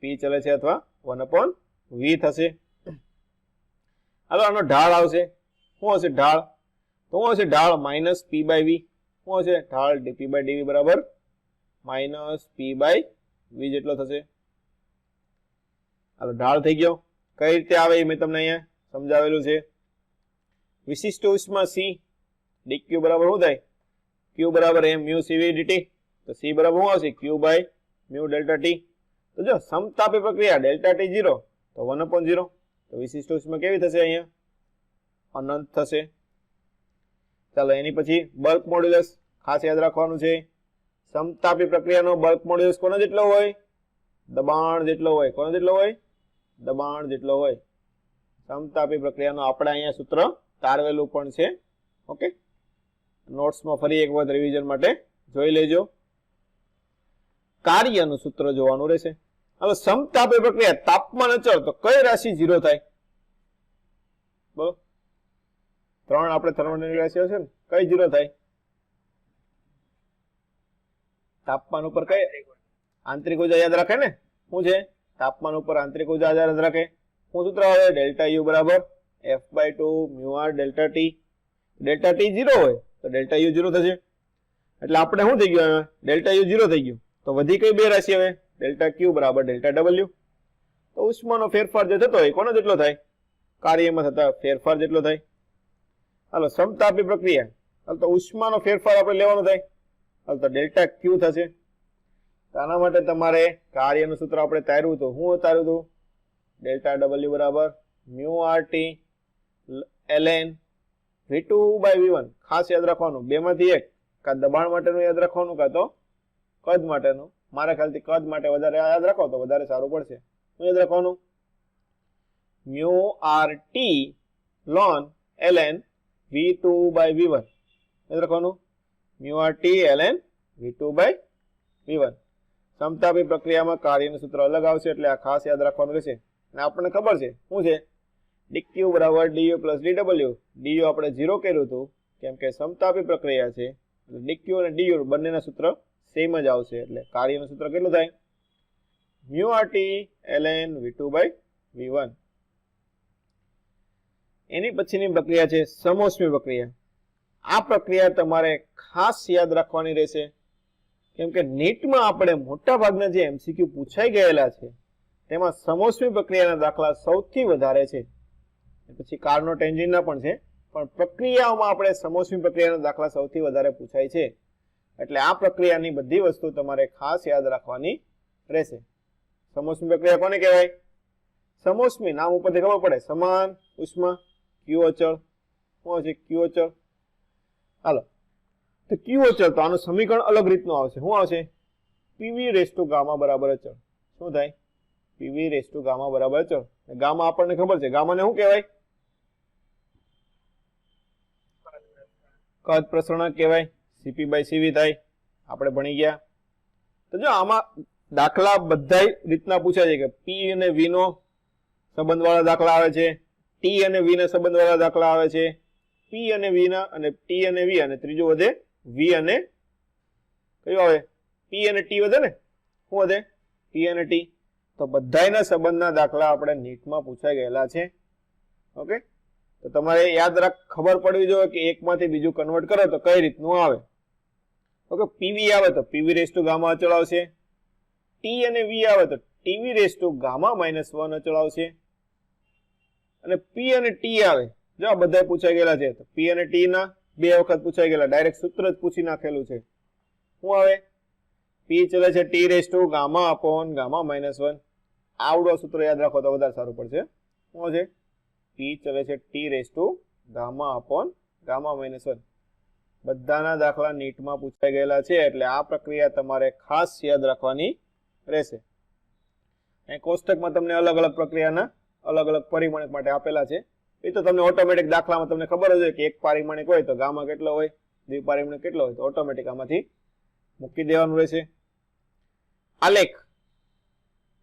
પી ચલે છે અથવા 1/v થશે. હાલો આનો ઢાળ આવશે. શું હશે ઢાળ તો શું હશે ઢાળ -p/v. શું હશે ઢાળ dp/dv બરાબર -p/v v જેટલો થશે. હાલો ઢાળ થઈ ગયો. કઈ રીતે આવે એ મેં તમને અહીંયા સમજાવેલું છે. વિશિષ્ટ ઉષ્મા c dq બરાબર શું થાય? q બરાબર m mu cv dt. તો c બરાબર શું આવશે? q by mu delta t. તો જો સમતાપી પ્રક્રિયા ડેલ્ટા ટી 0 તો 1/0. તો વિશિષ્ટ ઉષ્મા કેવી થશે? અહીંયા અનંત થશે. ચાલો એની પછી બલ્ક મોડ્યુલસ ખાસ યાદ રાખવાનું છે. સમતાપી પ્રક્રિયાનો બલ્ક મોડ્યુલસ કોનો જેટલો હોય? દબાણ જેટલો હોય. કોનો જેટલો હોય? દબાણ જેટલો હોય. સમતાપી પ્રક્રિયાનો આપણે અહીંયા સૂત્ર તારવેલું પણ છે. ઓકે, નોટ્સમાં ફરી એક વખત રિવિઝન માટે જોઈ લેજો. કાર્યનું સૂત્ર જોવાનું રહેશે. હવે સમતાપી પ્રક્રિયા તાપમાન અચળ તો કઈ રાશિ 0 થાય? બોલો. 3 આપણે થર્મોડાયનેમિક રાશિઓ છે ને, કઈ 0 થાય? તાપમાન ઉપર કઈ આંતરિક ઉર્જા યાદ રાખે ને? શું છે? તાપમાન ઉપર આંતરિક ઉર્જા યાદ રાખે. શું સૂત્ર આવે? ડેલ્ટા યુ બરાબર f/2 mu r delta T. Delta T 0 હોય તો ડેલ્ટા યુ 0 થશે. એટલે આપણે શું થઈ ગયું? ડેલ્ટા યુ 0 થઈ ગયું. તો વધી કઈ બે રાશિ હવે? ડેલ્ટા ક્યુ બરાબર ડેલ્ટા ડબલ્યુ. તો ઉષ્માનો ફેરફાર જે થતો હોય કોનો જેટલો થાય? કાર્યમાં થતા ફેરફાર જેટલો થાય. હાલો સમતાપી પ્રક્રિયા, હાલ તો ઉષ્માનો ફેરફાર આપણે લેવાનો થાય. હાલ તો ડેલ્ટા ક્યુ થશે. તો આના માટે તમારે કાર્યનું સૂત્ર આપણે તાર્યું હતું. શું તાર્યું હતું? ડેલ્ટા ડબલ્યુ બરાબર mu R T ln v2 by v1. ખાસ યાદ રાખવાનું, બેમાંથી એક, કાં દબાણ માટેનું યાદ રાખવાનું કાં તો કદ માટેનું. મારા ખ્યાલથી કદ માટે વધારે યાદ રાખો તો વધારે સારું પડશે. શું યાદ રાખવાનું? Mu R T ln ln v2 by v1. યાદ રાખવાનું mu R T ln v2 by v1. સમતાપી પ્રક્રિયામાં કાર્યનું સૂત્ર અલગ આવશે એટલે આ ખાસ યાદ રાખવાનું રહેશે. અને આપણને ખબર છે શું છે? dq બરાબર du પ્લસ dw. du આપણે 0 કર્યું હતું કેમ કે સમતાપી પ્રક્રિયા છે. dq અને du બંનેના સૂત્ર સેમ જ આવશે. એટલે કાર્યનું સૂત્ર કેટલું થાય? Mu R T ln v2 by v1. એની પછીની પ્રક્રિયા છે સમોષ્મી પ્રક્રિયા. આ પ્રક્રિયા તમારે ખાસ યાદ રાખવાની રહેશે કેમ કે નીટમાં આપણે મોટા ભાગના જે એમસીક્યુ પૂછાઈ ગયેલા છે તેમાં સમોષ્મી પ્રક્રિયાના દાખલા સૌથી વધારે છે. પછી કાર્નોટ એન્જિનના પણ છે, પણ પ્રક્રિયાઓમાં આપણે સમોષ્મી પ્રક્રિયાના દાખલા સૌથી વધારે પૂછાય છે. એટલે આ પ્રક્રિયાની બધી વસ્તુ તમારે ખાસ યાદ રાખવાની રહેશે. સમોષ્મી પ્રક્રિયા કોને કહેવાય? સમોષ્મી નામ ઉપરથી ખબર પડે. સમાન ઉષ્મા, ક્યુ અચળ. શું છે? ક્યુ અચળ. હાલો તો ક્યુ અચળ, તો આનું સમીકરણ અલગ રીતનું આવશે. શું આવશે? પીવી રેસ ટુ ગામા બરાબર અચળ. શું થાય? પીવી રેસ ટુ ગામા બરાબર અચળ. ગામા આપણને ખબર છે. ગામાને શું કહેવાય? કદ પ્રસરણક કહેવાય. સીપી બાય સીવી થાય, આપણે ભણી ગયા. તો જો આમાં દાખલા બધા રીતના પૂછાય છે કે પી અને વી નો સંબંધ વાળા દાખલા આવે છે, ટી અને વી ના સંબંધ વાળા દાખલા આવે છે, પી અને વી ના, અને ટી અને વી, અને ત્રીજું વધે વી અને કયું આવે? પી અને ટી વધે ને. શું વધે? પી અને ટી. તો બધાના સંબંધના દાખલા આપણે નીટમાં પૂછાઈ ગયેલા છે. ઓકે, તો તમારે યાદ રાખ, ખબર પડવી જોઈએ કે એકમાંથી બીજું કન્વર્ટ કરો તો કઈ રીતનું આવે. ઓકે, પીવી આવે તો પીવી રેસ ટુ ગામા અચળ આવશે. ટી અને વી આવે તો ટીવી રેસ ટુ ગામા -1 અચળ આવશે. અને પી અને ટી આવે, જો આ બધા પૂછાઈ ગયેલા છે, તો પી અને ટી ના બે વખત પૂછાઈ ગયેલા, ડાયરેક્ટ સૂત્ર જ પૂછી નાખેલું છે. શું આવે? પી ચલે છે T raise to gamma upon gamma -1. આવડો સૂત્ર યાદ રાખો તો વધારે સારું પડશે. શું છે? પી ચલે છે T raise to gamma upon gamma -1. બધાના દાખલા નીટમાં પૂછાઈ ગયેલા છે એટલે આ પ્રક્રિયા તમારે ખાસ યાદ રાખવાની રહેશે. અહીં કોષ્ટકમાં તમને અલગ અલગ પ્રક્રિયાના અલગ અલગ પરિમાણિક માટે આપેલા છે. એ તો તમને ઓટોમેટિક દાખલામાં તમને ખબર જ હોય કે એક પારિમાણિક હોય તો ગામા કેટલો હોય, દ્વિપારિમાણિક કેટલો હોય, તો ઓટોમેટિક આમાંથી મૂકી દેવાનું રહેશે. આલેખ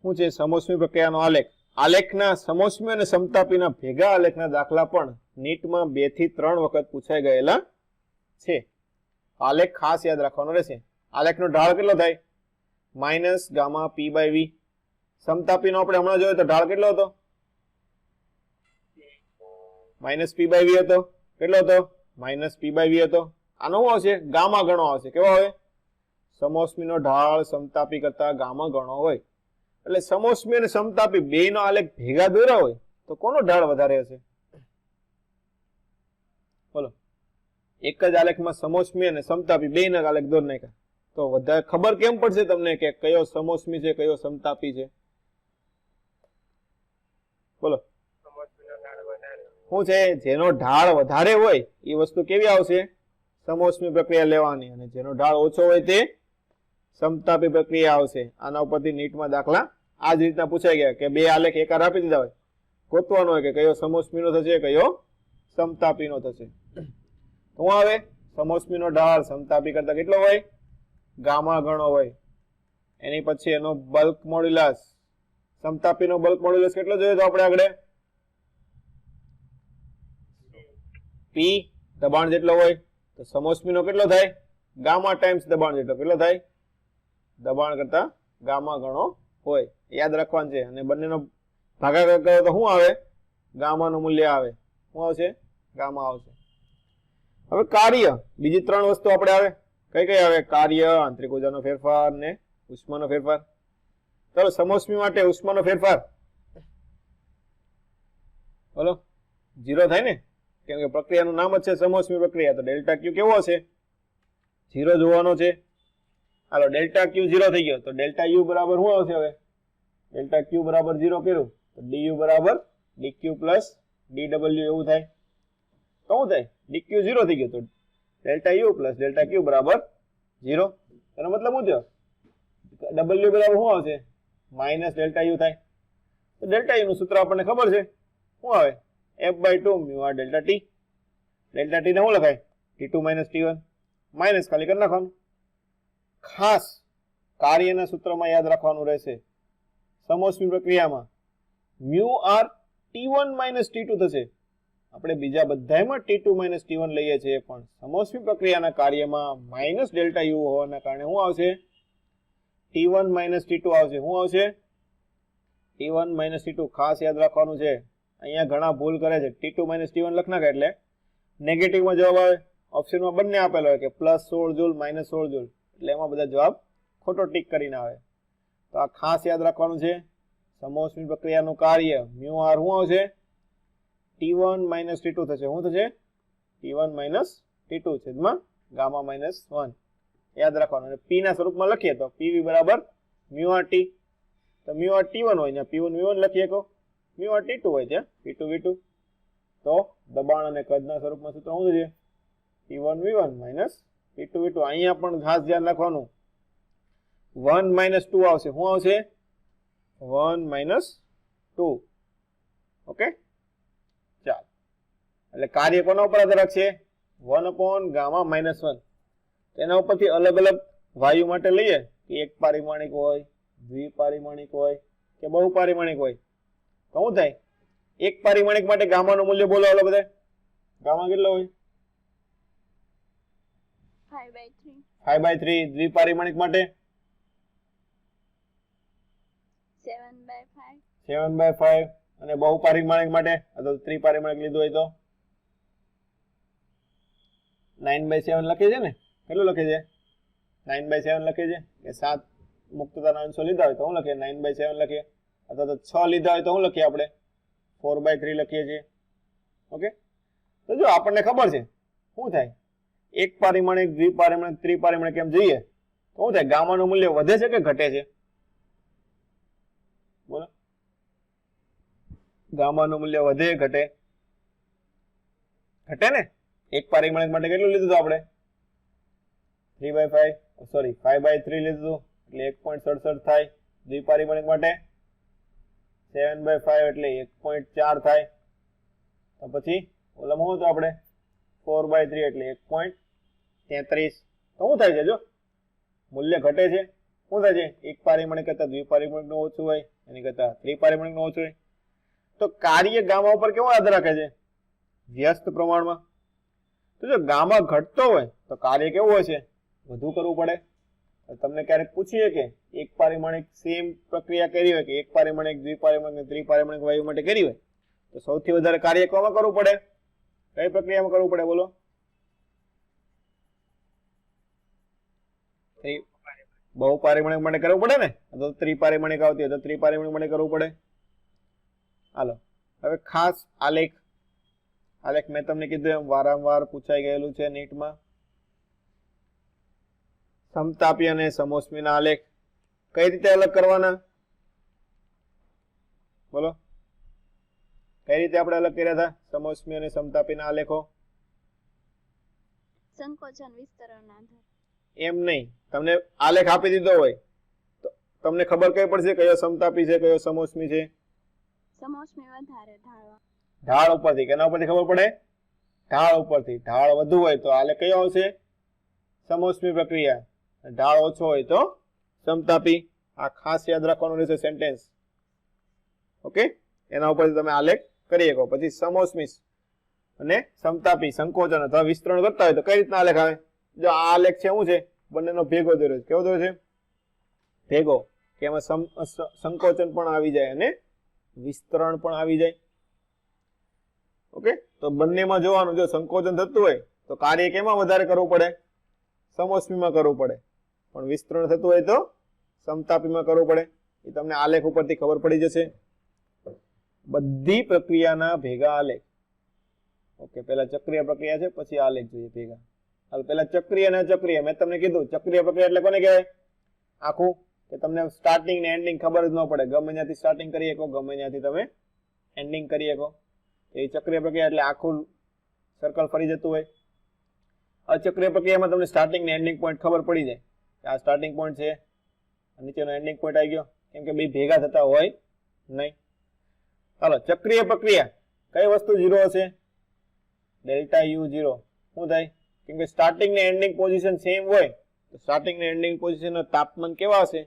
શું છે? સમોષ્મી પ્રક્રિયાનો આલેખ. આલેખના સમોષ્મી અને સમતાપીના ભેગા આલેખના દાખલા પણ નીટમાં 2 થી 3 વખત પૂછાઈ ગયેલા છે. આલેખ ખાસ યાદ રાખવાનો રહેશે. આલેખનો ઢાળ કેટલો થાય? Minus gamma P by V. સમતાપીનો આપણે હમણાં જોયો તો ઢાળ કેટલો હતો? માઇનસ પી બાય વી હતો. કેટલો હતો? માઇનસ પી બાય વી હતો. આનો શું આવશે? ગામા ગણો આવશે. કેવો આવે? સમોષ્મીનો ઢાળ સમતાપી કરતા ગામા ગણો હોય. એટલે સમોષ્મી અને સમતાપી બેયનો આલેખ ભેગા દોર્યા હોય તો કોનો ઢાળ વધારે હશે? બોલો, એક જ આલેખમાં સમોષ્મી અને સમતાપી બેયના આલેખ દોરી નાખ્યા તો વધારે ખબર કેમ પડશે તમને કે કયો સમોષ્મી છે કયો સમતાપી છે? બોલો, સમોષ્મીનો ઢાળ વધારે. શું છે? જેનો ઢાળ વધારે હોય એ વસ્તુ કેવી આવશે? સમોષ્મી પ્રક્રિયા લેવાની, અને જેનો ઢાળ ઓછો હોય તે સમતાપી પ્રક્રિયા આવશે. આના ઉપરથી નીટમાં દાખલા આ જ રીતના પૂછાઈ ગયા કે બે આલેખ એકાર આપી દીધા હોય, ગોતવાનો હોય કે કયો સમોષ્મીનો થશે કયો સમતાપીનો થશે. શું આવે? સમોષ્મીનો ઢાળ સમતાપી કરતા કેટલો હોય? ગામા ગણો હોય. એની પછી એનો બલ્ક મોડ્યુલસ, સમતાપીનો બલ્ક મોડ્યુલસ કેટલો જોયો તો આપણે આગળ? પી દબાણ જેટલો હોય તો સમોષ્મીનો કેટલો થાય? ગામા ટાઈમ્સ દબાણ જેટલો. કેટલો થાય? દબાણ કરતા ગામા ગણો હોય. યાદ રાખવાનું છે. અને બંનેનો ભાગાકાર કરો તો શું આવે? ગામાનું મૂલ્ય આવે. શું આવશે? ગામા આવશે. હવે કાર્ય, બીજી ત્રણ વસ્તુ આપણે આવે. કઈ કઈ આવે? કાર્ય, આંતરિક ઉર્જાનો ફેરફાર ને ઉષ્માનો ફેરફાર. ચાલો, સમોષ્મી માટે ઉષ્માનો ફેરફાર બોલો, 0 થાય ને, કેમ કે પ્રક્રિયાનું નામ જ છે સમોષ્મી પ્રક્રિયા. તો ડેલ્ટા ક્યુ કેવો હશે? 0 જોવાનો છે. હાલો, ડેલ્ટા ક્યુ 0 થઈ ગયો તો ડેલ્ટા યુ બરાબર શું આવશે? હવે ડેલ્ટા ક્યુ બરાબર 0 કર્યું તો ડીયુ બરાબર ડીક્યુ પ્લસ ડીડબલ્યુ એવું થાય. તો શું થાય? ડીક્યુ 0 થઈ ગયો તો delta you plus delta Q બરાબર 0. એનો મતલબ શું થયો? ડબલ્યુ બરાબર શું આવશે? માઇનસ ડેલ્ટા યુ થાય. તો ડેલ્ટા યુ નું સૂત્ર આપણને ખબર છે. શું આવે? f/2 mu R delta T. Delta T ને શું લખાય? T2 minus T1. માઇનસ ખાલી કરી નાખવાનું. ખાસ કાર્યના સૂત્રમાં યાદ રાખવાનું રહેશે, સમોષ્મી પ્રક્રિયામાં mu R T1 minus T2 થશે. આપણે બીજા બધામાં T2 માઇનસ T1 લઈએ છીએ, પણ સમોષ્મી પ્રક્રિયાના કાર્યમાં માઇનસ ડેલ્ટા યુ હોવાના કારણે શું આવશે? T1 માઇનસ T2 આવશે. શું આવશે? T1 minus T2. ખાસ યાદ રાખવાનું છે. અહીંયા ઘણા ભૂલ કરે છે. T2 માઇનસ T1 લખ નાખે એટલે નેગેટિવમાં જવાબ આવે. ઓપ્શનમાં બંને આપેલો હોય કે પ્લસ 16 જૂલ માઇનસ 16 જૂલ, એટલે એમાં બધા જવાબ ખોટો ટીક કરીને આવે. તો આ ખાસ યાદ રાખવાનું છે. સમોષ્મી પ્રક્રિયાનું કાર્ય મ્યુ આર શું આવશે? T1 માઇનસ T2 થશે. શું થશે? T1 માઇનસ T2 છેદમાં ગામા માઇનસ 1. યાદ રાખવાનું. અને પી ના સ્વરૂપમાં લખીએ તો પીવી બરાબર મ્યુ આર ટી. તો મ્યુ આર T1 હોય ત્યાં P1 V1 લખીએ કો, મ્યુ આર T2 હોય ત્યાં P2 V2. તો દબાણ અને કદના સ્વરૂપમાં સૂત્ર શું થશે? P1 V1 minus P2 V2. અહીંયા પણ ખાસ ધ્યાન રાખવાનું, 1 માઇનસ 2 આવશે. શું આવશે? 1 માઇનસ 2. ઓકે, ચાલો. એટલે કાર્ય કોના ઉપર આધાર રાખશે? 1/ગામા માઇનસ 1. તેના ઉપરથી અલગ અલગ વાયુ માટે લઈએ કે એક પારિમાણિક હોય, દ્વિપારિમાણિક હોય કે બહુપારિમાણિક હોય, તો શું થાય? એક પારિમાણિક માટે ગામાનું મૂલ્ય બોલો હાલો બધા. ગામા કેટલો હોય? 5/3. 5/3. દ્વિપારિમાણિક માટે 7/5. 7/5. અને બહુપારિમાણિક માટે અથવા ત્રિપારિમાણિક લીધું હોય તો 9/7 લખે છે ને? કેટલું લખે છે? 9/7 લખે છે કે 7 મુક્તતાના અંશો લીધા હોય તો શું લખીએ? 9/7 લખીએ. અથવા તો 6 લીધા હોય તો શું લખીએ આપણે? 4/3 લખીએ છીએ. ઓકે, તો જો આપણને ખબર છે શું થાય, એક પારિમાણિક, દ્વિપારિમાણિક, ત્રિપારિમાણિક એમ જોઈએ તો શું થાય? ગામાનું મૂલ્ય વધે છે કે ઘટે છે? બોલો, ગામાનું મૂલ્ય વધે ઘટે? ઘટે ને. એક પારિમાણિક માટે કેટલું લીધું હતું આપણે? 3/5, સોરી 5/3 લીધું એટલે 1.67 થાય. દ્વિપારિમાણિક માટે 7/5 એટલે 1.4 થાય. તો પછી ઓલામાં શું હતું આપણે? 4/3 એટલે 1.33. તો શું થાય છે? જો મૂલ્ય ઘટે છે. શું થાય છે? એક પારિમાણિક કરતા દ્વિપારિમાણિક નું ઓછું હોય, એની કરતા ત્રિપારિમાણિક નું ઓછું હોય. તો કાર્ય ગામા ઉપર કેવો આધાર રાખે છે? વ્યસ્ત પ્રમાણમાં. તો જો ગામા ઘટતો હોય તો કાર્ય કેવું હોય છે? વધુ કરવું પડે. તમને ક્યારેક પૂછીએ કે એક પારિમાણિક સેમ પ્રક્રિયા કરી હોય કે એક પારિમાણિક, દ્વિપારિમાણિક અને ત્રિપારિમાણિક વાયુ માટે કરી હોય તો સૌથી વધારે કાર્ય કોમાં કરવું પડે? કઈ પ્રક્રિયામાં કરવું પડે? બોલો. બહુપારિમાણિક માટે કરવું પડે ને, તો ત્રિપારિમાણિક આવતી હોય તો ત્રિપારિમાણિક માટે કરવું પડે. હાલો હવે ખાસ આલેખ. આલેખ મેં તમને કીધું એમ વારંવાર પૂછાઈ ગયેલું છે નીટમાં. સમતાપી અને સમોષ્મીના આલેખ કઈ રીતે અલગ કરવાના? બોલો, કઈ રીતે આપણે અલગ કર્યા હતા સમોષ્મી અને સમતાપીના આલેખો? સંકોચન વિસ્તરણના આધારે. એમ નહીં, તમને આલેખ આપી દીધો હોય તો તમને ખબર કઈ પડશે કયો સમતાપી છે કયો સમોષ્મી છે? સમોષ્મી વધારે ઢાળવા. ઢાળ ઉપરથી. કેના ઉપરથી ખબર પડે? ઢાળ ઉપરથી. ઢાળ વધુ હોય તો આલેખ કયો આવશે? સમોષ્મી પ્રક્રિયા. ઢાળ ઓછો હોય તો સમતાપી. આ ખાસ યાદ રાખવાનું રહેશે સેન્ટેન્સ. ઓકે, એના ઉપરથી તમે આલેખ કરી શકો. પછી સમોષ્મી અને સમતાપી સંકોચન અથવા વિસ્તરણ કરતા હોય તો કઈ રીતના આલેખ આવે? જો આ આલેખ છે શું છે? બંનેનો ભેગો દોર્યો છે. કેવો દોર્યો છે? ભેગો. કે એમાં સંકોચન પણ આવી જાય અને વિસ્તરણ પણ આવી જાય. ઓકે, તો બંનેમાં જોવાનું, જો સંકોચન થતું હોય તો કાર્ય કેમાં વધારે કરવું પડે? સમોષ્મીમાં કરવું પડે. પણ વિસ્તરણ થતું હોય તો સમતાપીમાં કરવું પડે. એ તમને આલેખ ઉપરથી ખબર પડી જશે. બધી પ્રક્રિયાના ભેગા આલેખ. ઓકે, પહેલા ચક્રીય પ્રક્રિયા છે પછી આલેખ જોઈએ ભેગા. હાલ પહેલા ચક્રીય અને અચક્રીય. મેં તમને કીધું ચક્રીય પ્રક્રિયા એટલે કોને કહેવાય? આખું કે તમને સ્ટાર્ટિંગ ને એન્ડિંગ ખબર જ ન પડે. ગમે ત્યાંથી સ્ટાર્ટિંગ કરી શકો, ગમે ત્યાંથી તમે એન્ડિંગ કરી શકો. એ ચક્રીય પ્રક્રિયા એટલે આખું સર્કલ ફરી જતું હોય. અચક્રીય પ્રક્રિયામાં તમને સ્ટાર્ટિંગ ને એન્ડિંગ પોઈન્ટ ખબર પડી જાય કે આ સ્ટાર્ટિંગ પોઈન્ટ છે, નીચેનો એન્ડિંગ પોઈન્ટ આવી ગયો, કેમ કે બે ભેગા થતા હોય નહીં. ચાલો, ચક્રીય પ્રક્રિયા કઈ વસ્તુ 0 હશે? Delta you 0. શું થાય? કેમ કે સ્ટાર્ટિંગ ને એન્ડિંગ પોઝિશન સેમ હોય તો સ્ટાર્ટિંગ ને એન્ડિંગ પોઝિશન નું તાપમાન કેવા હશે?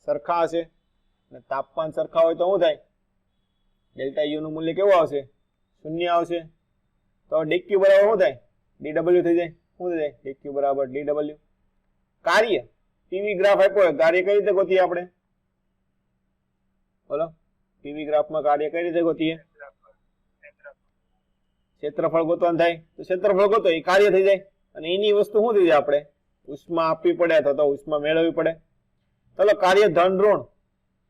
સરખા હશે. અને તાપમાન સરખા હોય તો શું થાય? ડેલ્ટા યુ નું મૂલ્ય કેવું આવશે? 0 આવશે. તો dq બરાબર શું થાય? dw થઈ જાય. શું થઈ જાય? dq બરાબર dw. કાર્ય પીવી ગ્રાફ આપ્યો હોય, કાર્ય કઈ રીતે ગોતીએ આપણે? બોલો, પીવી ગ્રાફમાં કાર્ય કઈ રીતે ગોતીએ? ક્ષેત્રફળ ગોતવાનું થાય તો ક્ષેત્રફળ ગોતો એ કાર્ય થઈ જાય. અને એની વસ્તુ શું થઈ જાય? આપણે ઉષ્મા આપવી પડે અથવા તો ઉષ્મા મેળવવી પડે. ચાલો, કાર્ય ધન ઋણ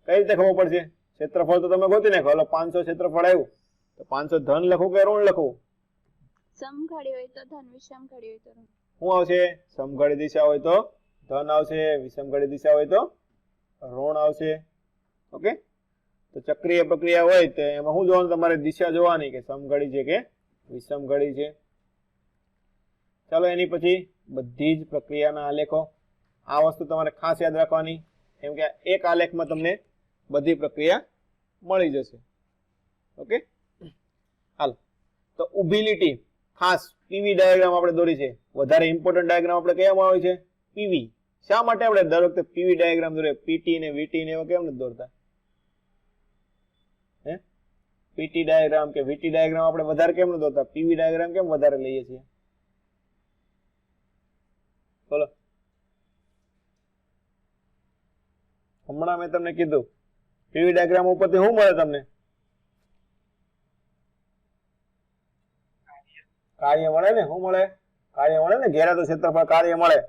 કઈ રીતે ખબર પડશે? ક્ષેત્રફળ તો તમે ગોતી નાખો. 500 ક્ષેત્રફળ આવ્યું તો 500 ધન લખવું કે ઋણ લખવું? સમઘડી હોય તો ધન, વિષમઘડી હોય તો ઋણ. શું આવશે? સમઘડી દિશા હોય તો ધન આવશે, વિષમઘડી દિશા હોય તો ઋણ આવશે. ઓકે, તો ચક્રીય પ્રક્રિયા હોય તો એમાં શું જોવાનું? તમારે દિશા જોવાની કે સમઘડી છે કે વિષમઘડી છે. ચાલો, એની પછી બધી જ પ્રક્રિયાના આલેખો. આ વસ્તુ તમારે ખાસ યાદ રાખવાની, કેમ કે એક આલેખમાં તમને બધી પ્રક્રિયા મળી જશે. ઓકે, હાલ તો ઊભી લીટી ખાસ પીવી ડાયાગ્રામ આપણે દોરી છે. વધારે ઇમ્પોર્ટન્ટ ડાયાગ્રામ આપણે કયામાં હોય છે? પીવી. શા માટે આપણે દર વખતે પીવી ડાયાગ્રામ દોરીએ? પીટી ને વીટી ને એવા કેમ નથી દોરતા? હે, પીટી ડાયાગ્રામ કે વીટી ડાયાગ્રામ આપણે વધારે કેમ નથી દોરતા? પીવી ડાયાગ્રામ કેમ વધારે લઈએ છીએ? બોલો, હમણાં મેં તમને કીધું પીવી ડાયાગ્રામ ઉપરથી શું મળે તમને? કાર્ય મળે ને. શું મળે? કાર્ય મળે ને. ઘેરા તો ક્ષેત્રફળ કાર્ય મળે.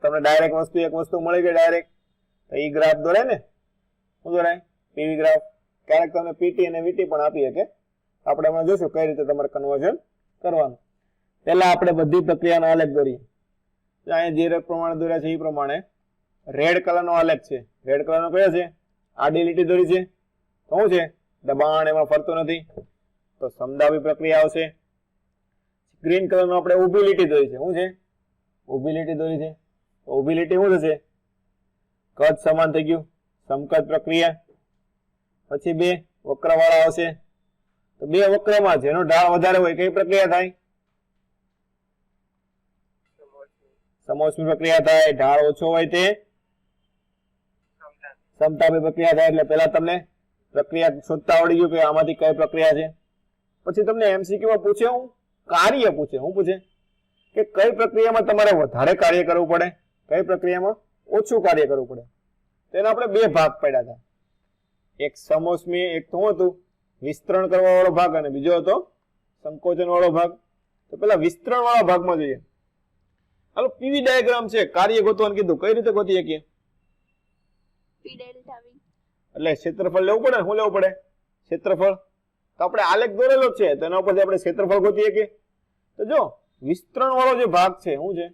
તમને ડાયરેક્ટ વસ્તુ એક વસ્તુ મળી ગઈ ડાયરેક્ટ, તો ઈ ગ્રાફ દોરાય ને. શું દોરાય? PV graph. ક્યારેક તમને પીટી અને વીટી પણ આપી શકે. આપણે હમણાં જોઈશું કઈ રીતે તમારે કન્વર્ઝન કરવાનું. પહેલા આપણે બધી પ્રક્રિયાનો આલેખ દોરીએ. અહીંયા જે પ્રમાણે દોર્યા છે એ પ્રમાણે રેડ કલરનો આલેખ છે. રેડ કલરનો કયો છે? આડી લીટી દોરી છે. તો શું છે? દબાણ એમાં ફરતું નથી, તો સમદાબી પ્રક્રિયા આવશે. ગ્રીન કલરનો આપણે ઊભી લીટી દોરી છે. શું છે? ઊભી લીટી દોરી છે. તો ઊભી લીટી શું થશે? કદ સમાન થઈ ગયું, સમકદ પ્રક્રિયા. પછી બે વક્રવાળા આવશે. તો બે વક્રમાં જેનો ઢાળ વધારે હોય કઈ પ્રક્રિયા થાય? સમોષ્મી પ્રક્રિયા થાય. ઢાળ ઓછો હોય તે સમતાપી પ્રક્રિયા થાય. એટલે પહેલા તમને પ્રક્રિયા શોધતા આવડી ગયું કે આમાંથી કઈ પ્રક્રિયા છે. પછી તમને એમસીક્યુ માં પૂછે, હું કાર્ય પૂછે. શું પૂછે? કે કઈ પ્રક્રિયામાં તમારે વધારે કાર્ય કરવું પડે, કઈ પ્રક્રિયામાં ઓછું કાર્ય કરવું પડે. તેના આપણે બે ભાગ પડ્યા હતા. એક સમોષ્મી, એક તો હતું વિસ્તરણ કરવા વાળો ભાગ, અને બીજો હતો સંકોચન વાળો ભાગ. તો પેલા વિસ્તરણ વાળા ભાગમાં જોઈએ. હાલો, પીવી ડાયાગ્રામ છે. કાર્ય ગોતવાનું કીધું, કઈ રીતે ગોતી શકીએ? P delta V. એટલે ક્ષેત્રફળ લેવું પડે ને, શું લેવું પડે? ક્ષેત્રફળ. તો આપણે આલેખ દોરેલો જ છે તો એના ઉપરથી આપણે ક્ષેત્રફળ ગોતીએ કે. તો જો વિસ્તરણ વાળો જે ભાગ છે શું છે?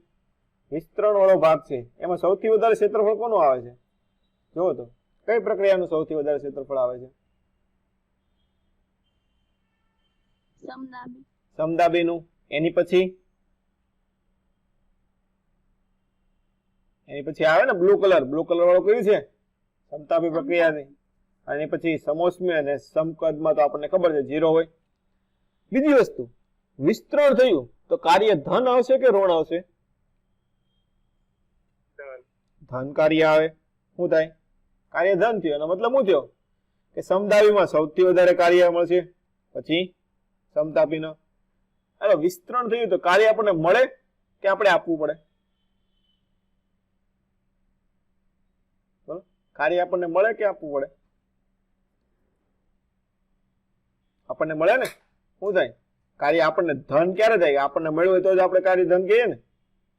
વિસ્તરણ વાળો ભાગ છે એમાં સૌથી વધારે ક્ષેત્રફળ કોનું આવે છે? જુઓ તો કઈ પ્રક્રિયાનું સૌથી વધારે ક્ષેત્રફળ આવે છે? સમદાબી. સમદાબીનું. એની પછી આવે ને બ્લુ કલર વાળો કયું છે? સમતાપી પ્રક્રિયાની. અને પછી સમોષ્મી અને સમકદમાં તો આપણને ખબર છે 0 હોય. બીજી વસ્તુ, વિસ્તરણ થયું તો કાર્ય ધન આવશે કે ઋણ આવશે? ધન કાર્ય આવે. શું થાય? કાર્ય ધન થયું એનો મતલબ શું થયો? કે સમદાબીમાં સૌથી વધારે કાર્ય મળશે, પછી સમતાપીનો. હવે વિસ્તરણ થયું તો કાર્ય આપણને મળે કે આપણે આપવું પડે? કાર્ય આપણને મળે કે આપવું પડે? આપણને મળે ને. શું થાય? કાર્ય આપણને ધન ક્યારે થાય? આપણને મળ્યું હોય તો જ આપણે કાર્ય ધન કહીએ ને.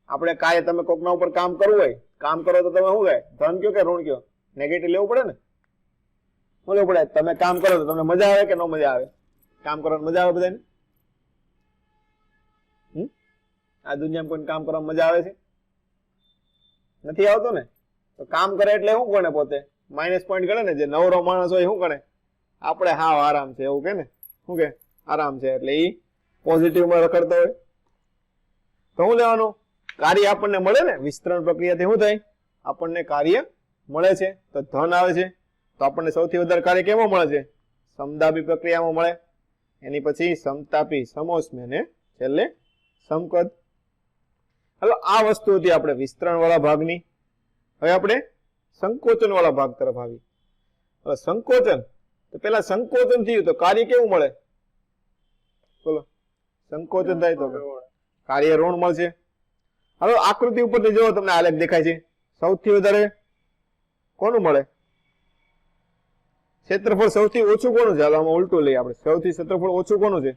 આપણે કાર્ય, તમે કોકના ઉપર કામ કરવું હોય, કામ કરો તો તમે શું કહે? ધન કયો કે ઋણ કયો? નેગેટિવ લેવું પડે ને. શું લેવું પડે? તમે કામ કરો તો તમને મજા આવે કે ન મજા આવે? કામ કરવાની મજા આવે બધાને? આ દુનિયામાં કોઈને કામ કરવાની મજા આવે છે? નથી આવતો ને. તો કામ કરે એટલે શું ગણે? પોતે માઇનસ પોઈન્ટ ગણે ને. જે નવરો માણસ હોય શું ગણે? આપણે હાવ આરામ છે એવું કે ને. શું કે આરામ છે એટલે એ પોઝિટિવ માં રખડતો હોય. તો શું લેવાનું? કાર્ય આપણને મળે ને. વિસ્તરણ પ્રક્રિયાથી શું થાય? આપણને કાર્ય મળે છે તો ધન આવે છે. તો આપણને સૌથી વધારે કાર્ય કેમાં મળે છે? સમદાબી પ્રક્રિયામાં મળે. એની પછી સમતાપી, સમોષ્મી અને છેલ્લે સમકદ. હવે આ વસ્તુ હતી આપણે વિસ્તરણ વાળા ભાગની. હવે આપણે સંકોચન વાળા ભાગ તરફ આવી. હવે સંકોચન તો પેલા સંકોચન થયું તો કાર્ય કેવું મળે? બોલો. સંકોચન થાય તો કાર્ય ઋણ મળશે. હવે આકૃતિ ઉપરથી જો તમને આલેખ દેખાય છે, સૌથી વધારે કોનું મળે? ક્ષેત્રફળ સૌથી ઓછું કોનું છે? આમાં ઉલટું લઈએ આપણે. સૌથી ક્ષેત્રફળ ઓછું કોનું છે?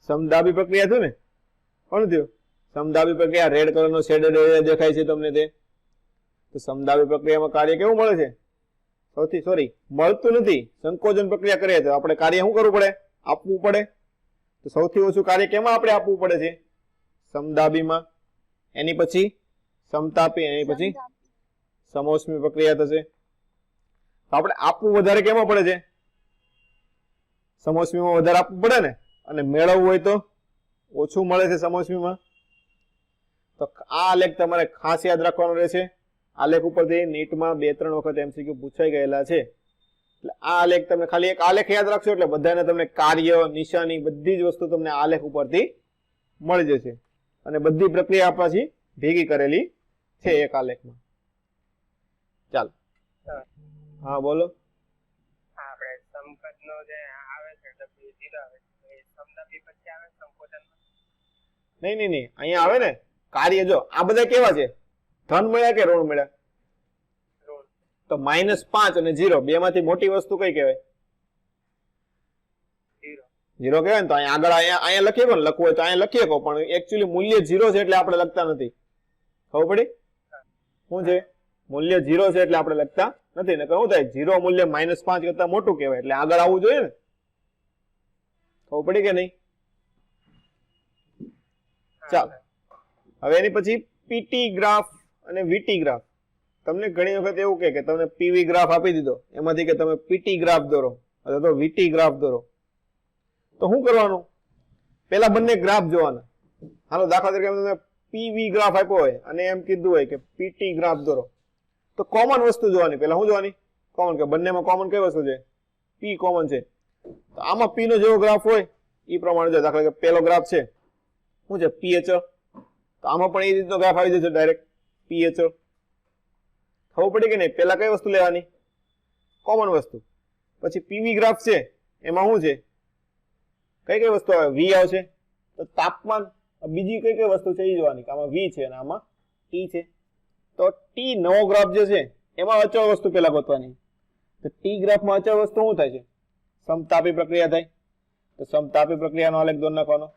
સમદાબી પ્રક્રિયા થયું ને. કોણ થયું? સમદાબી પ્રક્રિયા. રેડ કલર નો શેડેડ એરિયા દેખાય છે તમને તે. તો સમદાબી પ્રક્રિયામાં કાર્ય કેવું મળે છે? સૌથી મળતું નથી. સંકોચન પ્રક્રિયા કરીએ તો આપણે કાર્ય શું કરવું પડે? આપવું પડે. તો સૌથી ઓછું કાર્ય કેમાં આપણે આપવું પડે છે? સમદાબીમાં. એની પછી સમતાપી, એની પછી સમોષ્મી પ્રક્રિયા થશે. તો આપણે આપવું વધારે કેમાં પડે છે? સમોષ્મીમાં વધારે આપવું પડે ને. અને મેળવવું હોય તો ઓછું મળે છે સમોષ્મીમાં. તો આ આલેખ તમારે ખાસ યાદ રાખવાનો રહેશે. આલેખ ઉપરથી નીટમાં 2-3 વખત MCQ પૂછાઈ ગયેલા છે. એટલે આ આલેખ તમને ખાલી એક આલેખ યાદ રાખશો એટલે બધાને તમને કાર્ય, નિશાની બધી જ વસ્તુ તમને આલેખ ઉપરથી મળી જશે. અને બધી પ્રક્રિયા પાછી ભેગી કરેલી છે એક આલેખમાં. ચાલો. હા બોલો. આપણે સમકદ નો જે આવે છે W0 આવે છે એ સમદાબી પછી આવે સંકોચનમાં. નહીં અહીંયા આવે ને કાર્ય. જો આ બધા કેવા છે? ધન મળ્યા કે ઋણ મળ્યા? તો -5 અને 0 બે માંથી મોટી વસ્તુ કઈ કહેવાય? 0 કહેવાય ને. તો અહીંયા આગળ અહીંયા લખીએ ને, લખવું હોય તો અહીંયા લખીએ કો, પણ એકચ્યુઅલી મૂલ્ય 0 છે એટલે આપણે લખતા નથી. ખબર પડી? શું છે? મૂલ્ય 0 છે એટલે આપણે લખતા નથી. ને શું થાય? 0 મૂલ્ય -5 કરતા મોટું કહેવાય એટલે આગળ આવવું જોઈએ ને. ખબર પડી કે નહીં? ચાલો. હવે એની પછી પીટી ગ્રાફ અને વીટી ગ્રાફ. તમને ઘણી વખત એવું કે તમને પીવી ગ્રાફ આપી દીધો, એમાંથી કે તમે પીટી ગ્રાફ દોરો અથવા તો વીટી ગ્રાફ દોરો. તો શું કરવાનું? પેલા બંને ગ્રાફ જોવાના. હાલો દાખલા તરીકે તમે પીવી ગ્રાફ આપ્યો હોય અને એમ કીધું હોય કે પીટી ગ્રાફ દોરો, તો કોમન વસ્તુ જોવાની. પેલા શું જોવાની? કોમન. કે બંનેમાં કોમન કઈ વસ્તુ છે? પી કોમન છે. તો આમાં પી નો જેવો ગ્રાફ હોય એ પ્રમાણે જો. દાખલા કે પેલો ગ્રાફ છે શું છે? પીએચ. તો આમાં પણ એ રીતનો ગ્રાફ આવી જશે ડાયરેક્ટ પીએચ. ખબર પડી કે નહીં? પેલા કઈ વસ્તુ લેવાની? કોમન વસ્તુ. પછી પીવી ગ્રાફ છે એમાં શું છે? કઈ વસ્તુ આવે? વી આવશે. તો તાપમાન. બીજી કઈ વસ્તુ છે એ જોવાની. આમાં વી છે અને આમાં ટી છે. તો ટી નવો ગ્રાફ જે છે એમાં અચળ વસ્તુ પેલા ગોતવાની. તો ટી ગ્રાફમાં અચળ વસ્તુ શું થાય છે? સમતાપી પ્રક્રિયા થાય. તો સમતાપી પ્રક્રિયાનો આલેખ દોરી નાખવાનો.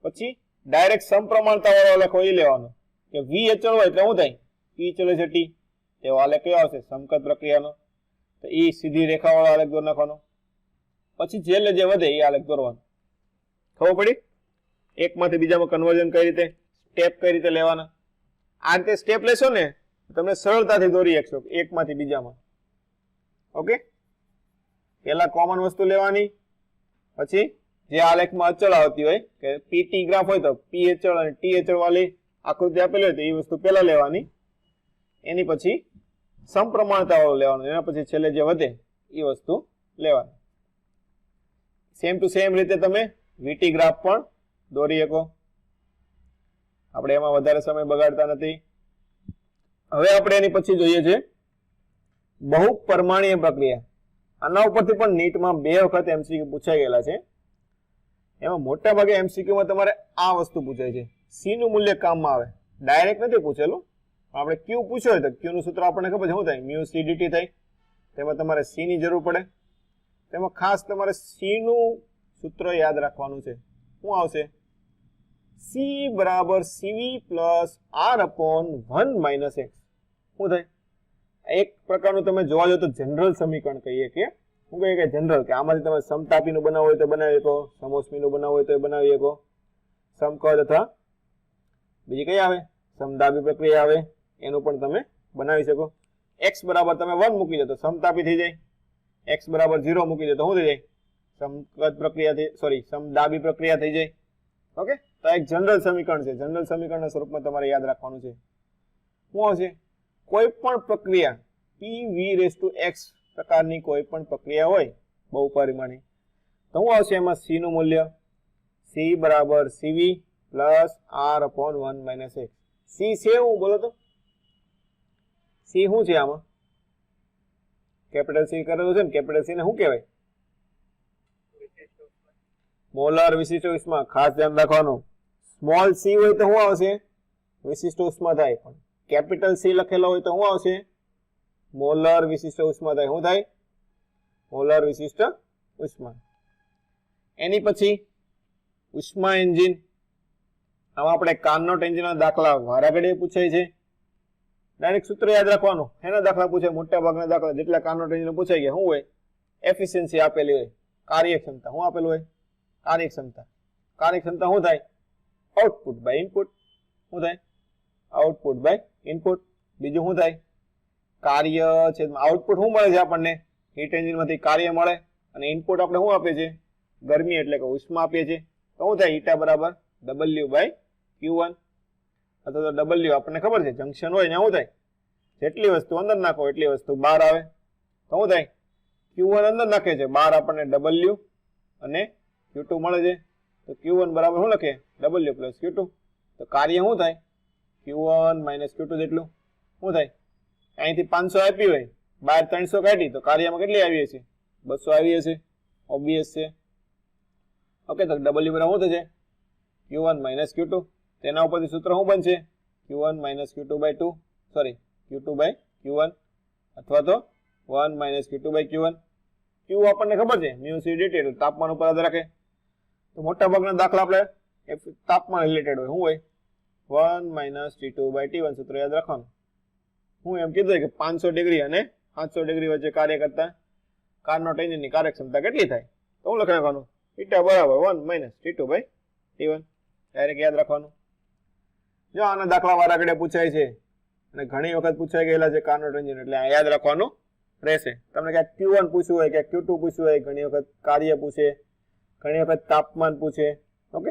પછી ડાયરેક્ટ સમપ્રમાણતા વાળો આલેખ હોય એ લેવાનો. કે વી અચળ હોય એટલે શું થાય? ઈ ચલે છે ટી, તેવો આલેખ કયો આવશે? સમકક્ષ પ્રક્રિયાનો. તો ઈ સીધી રેખાવાળો આલેખ દોરી નાખવાનો. પછી છેલ્લે જે વધે એ આલેખ દોરવાનો. ખબર પડી? એકમાંથી બીજામાં કન્વર્ઝન કઈ રીતે, સ્ટેપ કઈ રીતે લેવાના. આ રીતે સ્ટેપ લેશો ને તમે સરળતાથી દોરી શકશો એકમાંથી બીજામાં. ઓકે, પહેલા કોમન વસ્તુ લેવાની, પછી જે આલેખમાં અચળ આવતી હોય કે પીટી ગ્રાફ હોય તો પી અચળ અને ટી અચળ વાળી આકૃતિ આપેલી હોય તો એ વસ્તુ પહેલા લેવાની, એની પછી સમપ્રમાણતા વાળું લેવાનું, એના પછી છેલ્લે જે વધે એ વસ્તુ લેવાની. સેમ ટુ સેમ રીતે તમે વીટી ગ્રાફ પણ દોરી શકો. આપણે એમાં વધારે સમય બગાડતા નથી. હવે આપણે એની પછી જોઈએ છે બહુપરિમાણીય પ્રક્રિયા. આના ઉપરથી પણ નીટમાં 2 વખત એમસીક્યુ પૂછાઈ ગયેલા છે. એમાં મોટા ભાગે એમસીક્યુમાં તમારે આ વસ્તુ પૂછાય છે, સી નું મૂલ્ય કામમાં આવે. ડાયરેક્ટ નથી પૂછેલું, આપણે ક્યુ પૂછ્યો હોય તો ક્યુ નું સૂત્ર આપણને ખબર છે શું થાય, મ્યુ સી ડીટી થાય. તેમાં તમારે સી ની જરૂર પડે. તેમાં ખાસ તમારે સી નું સૂત્ર યાદ રાખવાનું છે. શું આવશે? સી બરાબર CV plus R upon 1 minus X. શું થાય? એક પ્રકારનું તમે જોવા જાવ તો જનરલ સમીકરણ કહીએ કે શું કહીએ કે જનરલ, કે આમાંથી તમે સમતાપીનું બનાવવું હોય તો બનાવી શકો, સમોષ્મીનું બનાવવું હોય તો બનાવી શકો, સમકદ અથવા બીજી કઈ આવે સમદાબી પ્રક્રિયા આવે એનું પણ તમે બનાવી શકો. x બરાબર તમે 1 મૂકી દો તો સમતાપી થઈ જાય, x બરાબર 0 મૂકી દો તો શું થઈ જાય? સમકદ પ્રક્રિયા થઈ, સોરી સમદાબી પ્રક્રિયા થઈ જાય. ઓકે, તો એક જનરલ સમીકરણ છે. જનરલ સમીકરણના સ્વરૂપમાં તમારે યાદ રાખવાનું છે. શું આવશે? કોઈ પણ પ્રક્રિયા p(v)(x) પ્રકારની કોઈ પણ પ્રક્રિયા હોય બહુપરિમાણીય તો શું આવશે એમાં? c નું મૂલ્ય c બરાબર cv plus r upon 1 minus x. c છે હું બોલો તો c શું છે આમાં? કેપિટલ c કરેલું છે ને, કેપિટલ c ને શું કહેવાય? મોલર વિશિષ્ટ ઉષ્મા. ખાસ ધ્યાન રાખવાનું, સ્મોલ c હોય તો શું આવશે? વિશિષ્ટ ઉષ્મા થાય. પણ કેપિટલ C લખેલો હોય તો શું આવશે? મોલર વિશિષ્ટ ઉષ્મા થાય. શું થાય? મોલર વિશિષ્ટ ઉષ્મા. એની પછી ઉષ્મા એન્જિન. આમાં આપણે કાર્નોટ એન્જિનના દાખલા વારાઘડીએ પૂછાય છે. ડાયરેક્ટ સૂત્ર યાદ રાખવાનું. એના દાખલા પૂછાય, મોટા ભાગના દાખલા જેટલા કાર્નોટ એન્જિન પૂછાય ગયા શું હોય? એફિશિયન્સી આપેલી હોય, કાર્યક્ષમતા. શું આપેલું હોય? કાર્યક્ષમતા. કાર્યક્ષમતા શું થાય? Output by input. શું થાય? Output by input. બીજું શું થાય? કાર્ય છે. આઉટપુટ શું મળે છે આપણને? હીટ એન્જિન માંથી કાર્ય મળે, અને ઇનપુટ આપણે શું આપીએ છીએ? ગરમી એટલે કે ઉષ્મા આપીએ છીએ. તો શું થાય? ઈટા બરાબર W/Q1. અથવા તો W આપણને ખબર છે જંક્શન હોય ને શું થાય? જેટલી વસ્તુ અંદર નાખો એટલી વસ્તુ બહાર આવે. તો શું થાય? Q1 અંદર નાખે છે, બહાર આપણને W અને Q2 મળે છે. તો Q1 બરાબર શું લખે? W plus Q2. તો કાર્ય શું થાય? Q1 માઇનસ Q2 જેટલું. શું થાય? અહીંથી 500 આપી હોય, બહાર 300 કાઢી તો કાર્યમાં કેટલી આવી હશે? 200 આવી હશે. ઓબ્વિયસ છે. ઓકે, તો W બરાબર શું થશે? Q1 minus Q2. તેના ઉપરથી સૂત્ર શું બનશે? Q1 minus Q2 by 2, sorry Q2 by Q1, અથવા તો 1 minus Q2 by Q1. Q આપણને ખબર છે મ્યુ સી ડીટી, એટલે તાપમાન ઉપર આધાર રાખે. તો મોટા ભાગના દાખલા આપણે તાપમાન રિલેટેડ હોય. શું હોય? 1 માઇનસ T2 બાય T1 સૂત્ર યાદ રાખવાનું. હું એમ કીધું કે 500 ડિગ્રી અને 700 ડિગ્રી વચ્ચે કાર્ય કરતા કાર્નોટ એન્જિનની કાર્યક્ષમતા કેટલી થાય? તો હું લખી નાખવાનું ઈટા બરાબર 1 minus T2 by T1. Direct યાદ રાખવાનું. જો આના દાખલા વારાઘડે પૂછાય છે અને ઘણી વખત પૂછાઈ ગયેલા છે કાર્નોટ એન્જિન, એટલે આ યાદ રાખવાનું રહેશે. તમને ક્યાંક Q1 પૂછ્યું હોય, ક્યાંક Q2 પૂછ્યું હોય, ઘણી વખત કાર્ય પૂછે, ઘણી વખત તાપમાન પૂછે. ઓકે,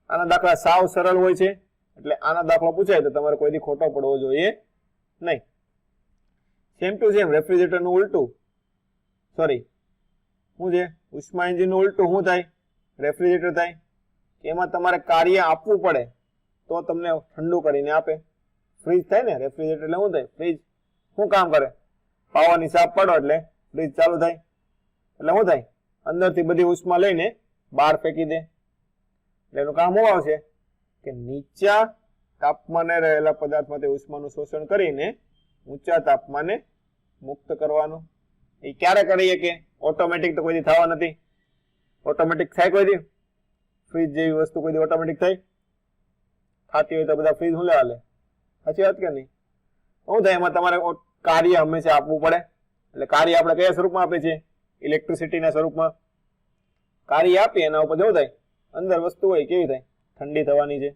આના દાખલા સાવ સરળ હોય છે, એટલે આના દાખલો પૂછાય તો તમારે કોઈથી ખોટો પડવો જોઈએ નહીં. સેમ ટુ સેમ રેફ્રિજરેટર નું ઉલટું, સોરી શું છે? ઉષ્મા એન્જિન નું ઉલટું શું થાય? રેફ્રિજરેટર થાય. એમાં તમારે કાર્ય આપવું પડે તો તમને ઠંડુ કરીને આપે. ફ્રીજ થાય ને, રેફ્રિજરેટર એટલે શું થાય? ફ્રીજ શું કામ કરે? પાવાની સાપ પડો એટલે ફ્રીજ ચાલુ થાય. એટલે શું થાય? અંદરથી બધી ઉષ્મા લઈને બહાર ફેંકી દે. એટલે એનું કામ શું આવશે? કે નીચા તાપમાને રહેલા પદાર્થમાંથી ઉષ્માનું શોષણ કરીને ઊંચા તાપમાને મુક્ત કરવાનું. એ ક્યારે કરીએ કે ઓટોમેટિક તો કોઈ થવા નથી. ઓટોમેટિક થાય કોઈ દી? ફ્રીજ જેવી વસ્તુ કોઈ દી ઓટોમેટિક થાય? થતી હોય તો બધા ફ્રીજ શું લેવા લે? સાચી વાત કે નહીં? શું થાય એમાં તમારે કાર્ય હંમેશા આપવું પડે એટલે કાર્ય આપણે કયા સ્વરૂપમાં આપે છે ઇલેક્ટ્રિસિટીના સ્વરૂપમાં કાર્ય આપીએ એના ઉપર શું થાય અંદર વસ્તુ હોય કેવી થાય ઠંડી થવાની છે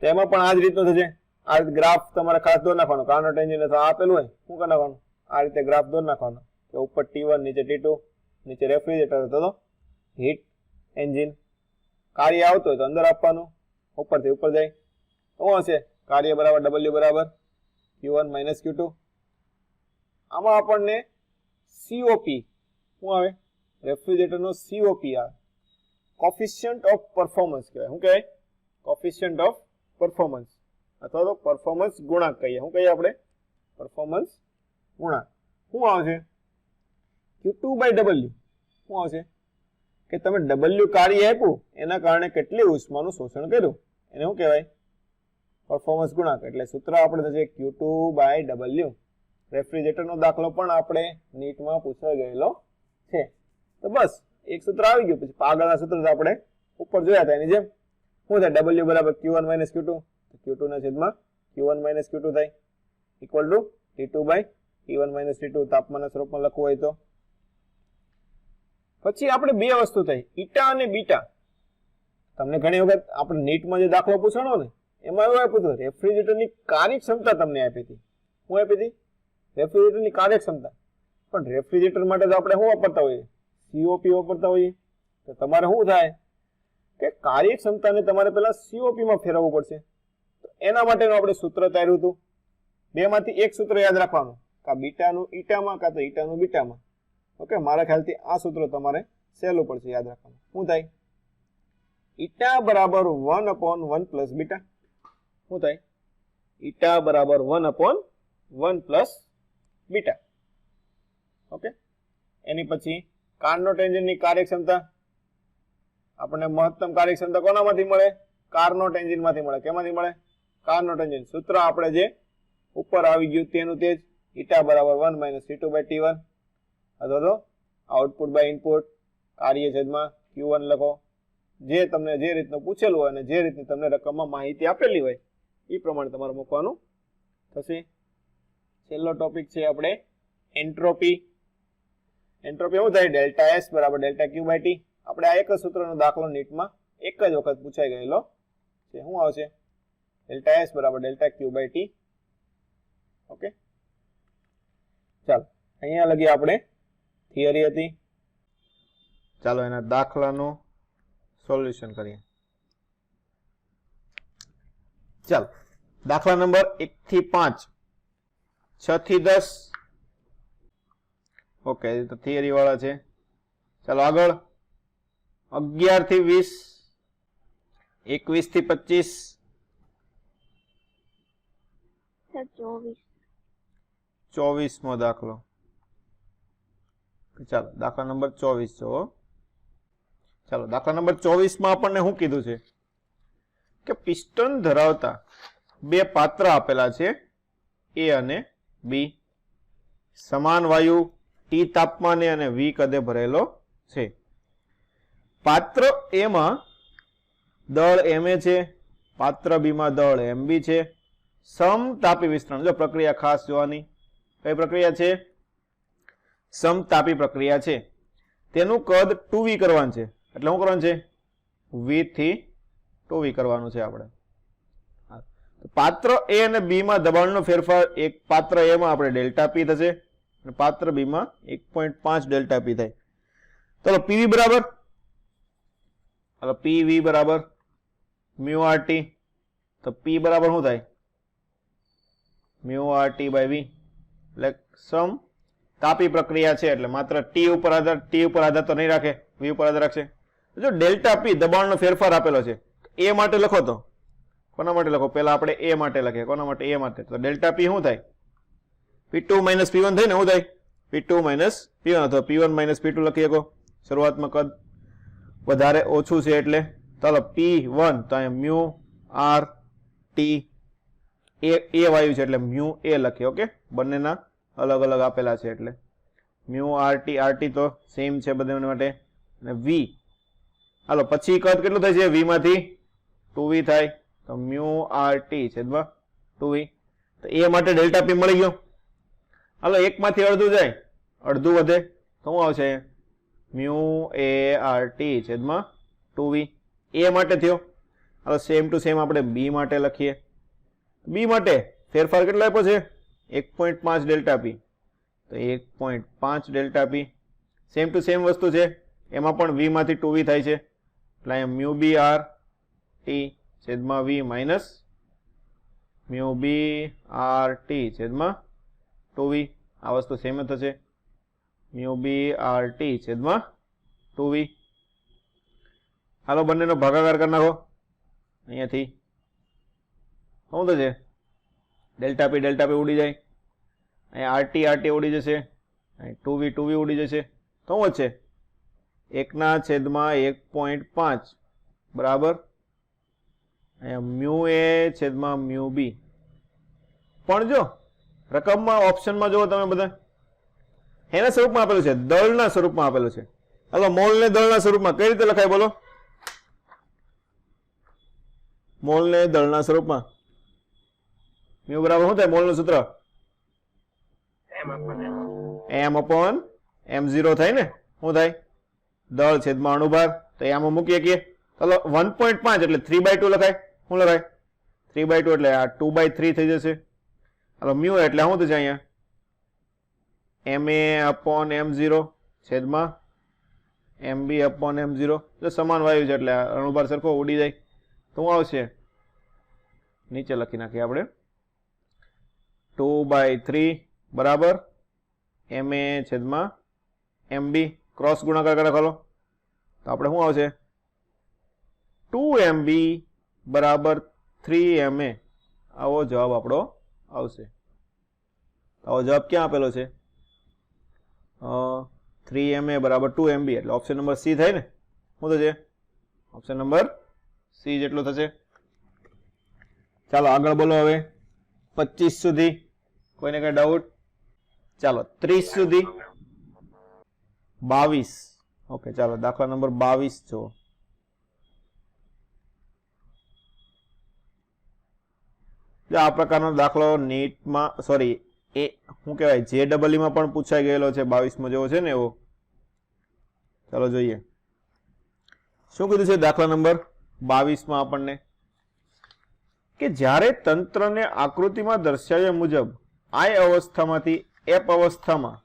તો એમાં પણ આ જ રીતનું થશે આ રીતે ગ્રાફ તમારે ખાસ દોર નાખવાનો કાર્નોટ એન્જિન અથવા આપેલું હોય શું કરી નાખવાનું આ રીતે ગ્રાફ દોર નાખવાનો કે ઉપર T1 નીચે T2 નીચે રેફ્રિજરેટર તો હીટ એન્જિન કાર્ય આવતો હોય તો અંદર આપવાનું ઉપરથી ઉપર જાય શું હશે કાર્ય બરાબર W બરાબર Q1 - Q2 આમાં આપણને COP શું આવે રેફ્રિજરેટરનો COP આવે કોફિશિયન્ટ ઓફ પરફોર્મન્સ કહેવાય શું કહેવાય કોફિશિયન્ટ ઓફ પરફોર્મન્સ અથવા તો પરફોર્મન્સ ગુણાંક કહીએ શું કહીએ આપણે પરફોર્મન્સ ગુણાંક શું આવશે Q2/W શું આવશે કે તમે W કાર્ય આપ્યું એના કારણે કેટલી ઉષ્માનું શોષણ કર્યું એને શું કહેવાય પરફોર્મન્સ ગુણાંક એટલે સૂત્ર આપણે થશે Q2/W રેફ્રિજરેટરનો દાખલો પણ આપણે નીટમાં પૂછાઈ ગયેલો છે તો બસ એક સૂત્ર આવી ગયું પછી આગળના સૂત્ર આપણે ઉપર જોયા હતા એની જેમ શું થાય W બરાબર Q1 - Q2 તો Q2 ના છેદમાં Q1 - Q2 થાય ઇક્વલ ટુ T2/T1 - T2 તાપમાનના સ્વરૂપમાં લખવું હોય તો પછી આપણે બે વસ્તુ થઈ ઈટા અને બીટા તમને ઘણી વખત આપણે નીટમાં જે દાખલો પૂછવાનો ને એમાં એવું આપ્યું હતું રેફ્રિજરેટરની કાર્યક્ષમતા તમને આપી હતી શું આપી હતી રેફ્રિજરેટરની કાર્યક્ષમતા પણ રેફ્રિજરેટર માટે તો આપણે શું વાપરતા હોઈએ COP વાપરતા હોઈએ તો તમારે શું થાય કે કાર્યક્ષમતાને તમારે પહેલા COP માં ફેરવવું પડશે તો એના માટેનું આપણે સૂત્ર તાર્યું હતું બેમાંથી એક સૂત્ર યાદ રાખવાનું કા બીટાનું ઈટામાં કા તો ઈટાનું બીટામાં ઓકે મારા ખ્યાલથી આ સૂત્ર તમારે સહેલું પડશે યાદ રાખવાનું શું થાય ઈટા બરાબર 1/1 પ્લસ બીટા શું થાય ઈટા બરાબર 1/1 પ્લસ બીટા ઓકે એની પછી કાર્નોટ એન્જિનની કાર્યક્ષમતા આપણને મહત્તમ કાર્યક્ષમતા કોનામાંથી મળે કાર્નોટ એન્જિનમાંથી મળે કેમાંથી મળે કાર્નોટ એન્જિન સૂત્ર આપણે જે ઉપર આવી ગયું તેનું તે જ ઈટા બરાબર 1 - T2/T1 અથવા તો આઉટપુટ બાય ઇનપુટ કાર્ય છેદમાં Q1 લખો જે તમને જે રીતનું પૂછેલું હોય અને જે રીતની તમને રકમમાં માહિતી આપેલી હોય એ પ્રમાણે તમારે મૂકવાનું થશે છેલ્લો ટોપિક છે આપણે એન્ટ્રોપી એન્ટ્રોપી શું થાય ડેલ્ટા S બરાબર ડેલ્ટા Q/T આપણે આ એક જ સૂત્રનો દાખલો નીટમાં એક જ વખત પૂછાઈ ગયેલો છે શું આવશે ડેલ્ટા S બરાબર ડેલ્ટા Q/T ઓકે ચાલો અહીંયા લગી આપણે થિયરી હતી ચાલો એના દાખલાનું સોલ્યુશન કરીએ ચાલો દાખલા નંબર 1 થી 5 6 થી 10 ઓકે તો થિયરી વાળા છે ચાલો આગળ 11 થી 20 21 થી 25 24મો દાખલો ચાલો દાખલા નંબર 24 જો ચાલો દાખલા નંબર 24 માં આપણને શું કીધું છે કે પિસ્ટન ધરાવતા બે પાત્ર આપેલા છે A અને B સમાન વાયુ T તાપમાને અને V કદે ભરેલો છે પાત્ર A માં દળ Ma છે પાત્ર B માં દળ Mb છે સમતાપી વિસ્તરણ જો પ્રક્રિયા ખાસ જોવાની કઈ પ્રક્રિયા છે સમતાપી પ્રક્રિયા છે તેનું કદ 2V કરવાનું છે એટલે શું કરવાનું છે V થી 2V કરવાનું છે આપણે પાત્ર A અને B માં દબાણનો ફેરફાર એક પાત્ર A માં આપણે ડેલ્ટા P થશે અને પાત્ર B માં 1.5 ડેલ્ટા P થાય ચલો PV બરાબર હવે PV બરાબર mu RT તો P બરાબર શું થાય mu RT/V એટલે સમ તાપી પ્રક્રિયા છે એટલે માત્ર T ઉપર આધાર તો નહીં રાખે V ઉપર આધાર રાખશે જો ડેલ્ટા P દબાણનો ફેરફાર આપેલો છે A માટે લખો તો કોના માટે લખો પહેલા આપણે A માટે લખીએ કોના માટે A માટે તો ડેલ્ટા P શું થાય P2 - P1 થાય ને શું થાય P2 - P1 અથવા P1 - P2 લખી શકો શરૂઆતમાં કદ વધારે ઓછું છે એટલે ચાલો P1 તો અહીંયા mu RT A વાયુ છે એટલે mu A લખીએ ઓકે બંનેના અલગ અલગ આપેલા છે એટલે mu RT તો સેમ છે બધા માટે અને V હાલો પછી કદ કેટલું થાય છે V માંથી 2V થાય તો mu RT છેદમાં 2V તો એ માટે ડેલ્ટા પી મળી ગયો. હાલો એકમાંથી અડધું જાય, અડધું વધે તો શું આવશે? મ્યુ એ આર ટી છેદમાં 2v. એ માટે થયો. હવે સેમ ટુ સેમ આપણે બી માટે લખીએ. બી માટે ફેરફાર કેટલો આપ્યો છે? 1.5 ડેલ્ટા પી. તો 1.5 delta P same to same વસ્તુ છે, એમાં પણ v માંથી 2v થાય છે એટલે અહીંયા મ્યુ બી આર ટી છેદમાં v minus mu B R T છેદમાં 2v. આ વસ્તુ સેમ જ થશે, મ્યુ બી આર ટી છેદમાં 2v. હાલો બંનેનો ભાગાકાર કરી નાખો. અહીંયાથી શું થશે? ડેલ્ટા પી ઉડી જાય, અહીંયા આરટી ઉડી જશે, અહીં 2v ઉડી જશે. તો શું છે? 1/1.5 બરાબર અહીંયા મ્યુ એ છેદમાં મ્યુ બી. પણ જો રકમમાં ઓપ્શનમાં જુઓ તમે બધા એના સ્વરૂપમાં આપેલું છે, દળના સ્વરૂપમાં આપેલું છે. હાલો મોલને દળના સ્વરૂપમાં કઈ રીતે લખાય બોલો? મોલને દળના સ્વરૂપમાં મ્યુ બરાબર શું થાય? મોલનું સૂત્ર m/m0 થાય ને. શું થાય? દળ છેદમાં અણુભાર. તો આમાં મૂકીએ કે ચાલો 1.5 એટલે 3/2 લખાય. શું લખાય? 3/2 એટલે આ 2/3 થઈ જશે. હાલો મ્યુ એટલે શું થશે? અહીંયા ma/m0 છેદમાં mb/m0. જો સમાન વાયુ છે એટલે અણુભાર સરખો ઉડી જાય તો શું આવશે? નીચે લખી નાખીએ આપણે 2/3 બરાબર ma છેદમાં mb. ક્રોસ ગુણાકાર કરે ખલો તો આપણે શું આવશે? 2mb બરાબર 3ma. આવો જવાબ આપણો આવશે. આવો જવાબ ક્યાં આપેલો છે? 3ma બરાબર 2mb એટલે ઓપ્શન નંબર સી થાય ને. શું થશે? ઓપ્શન નંબર સી જેટલો થશે. ચાલો આગળ બોલો. હવે 25 સુધી કોઈને કઈ ડાઉટ? ચાલો 30 સુધી 22. ઓકે ચાલો દાખલા નંબર 22 જો. આ પ્રકારનો દાખલો નીટમાં સોરી એ શું કહેવાય JEE માં પણ પૂછાઈ ગયેલો છે. 22માં જેવો છે ને એવો. ચાલો જોઈએ શું કીધું છે દાખલા નંબર 22માં આપણને કે જ્યારે તંત્રને આકૃતિમાં દર્શાવ્યા મુજબ I અવસ્થામાંથી F અવસ્થામાં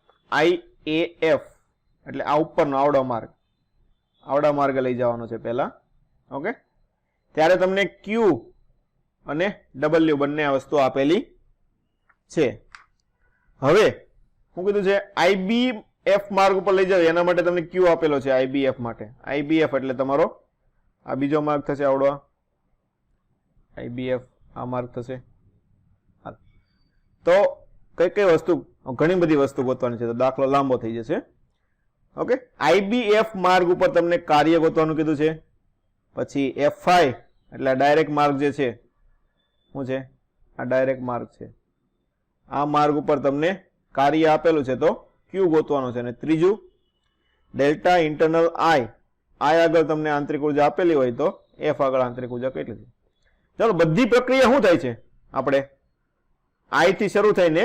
IAF એટલે આ ઉપરનો આવડા માર્ગ લઈ જવાનો છે પહેલા. ઓકે ત્યારે તમને Q અને W બંને આ વસ્તુ આપેલી છે. હવે શું કીધું છે? IBF માર્ગ ઉપર લઈ જાવ એના માટે તમને Q આપેલો છે. IBF માટે IBF એટલે તમારો આ બીજો માર્ગ થશે. આવડો IBF આ માર્ગ થશે. તો કઈ વસ્તુ ઘણી બધી વસ્તુ ગોતવાની છે તો દાખલો લાંબો થઈ જશે. ઓકે IBF માર્ગ ઉપર તમને કાર્ય ગોતવાનું કીધું છે. પછી FI એટલે ડાયરેક્ટ માર્ગ જે છે શું છે? આ ડાયરેક્ટ માર્ગ છે. આ માર્ગ ઉપર તમને કાર્ય આપેલું છે તો Q ગોતવાનું છે. અને ત્રીજું ડેલ્ટા ઇન્ટરનલ I આગળ તમને આંતરિક ઉર્જા આપેલી હોય તો F આગળ આંતરિક ઉર્જા કેટલી છે. ચાલો બધી પ્રક્રિયા શું થાય છે? આપણે I થી શરૂ થઈને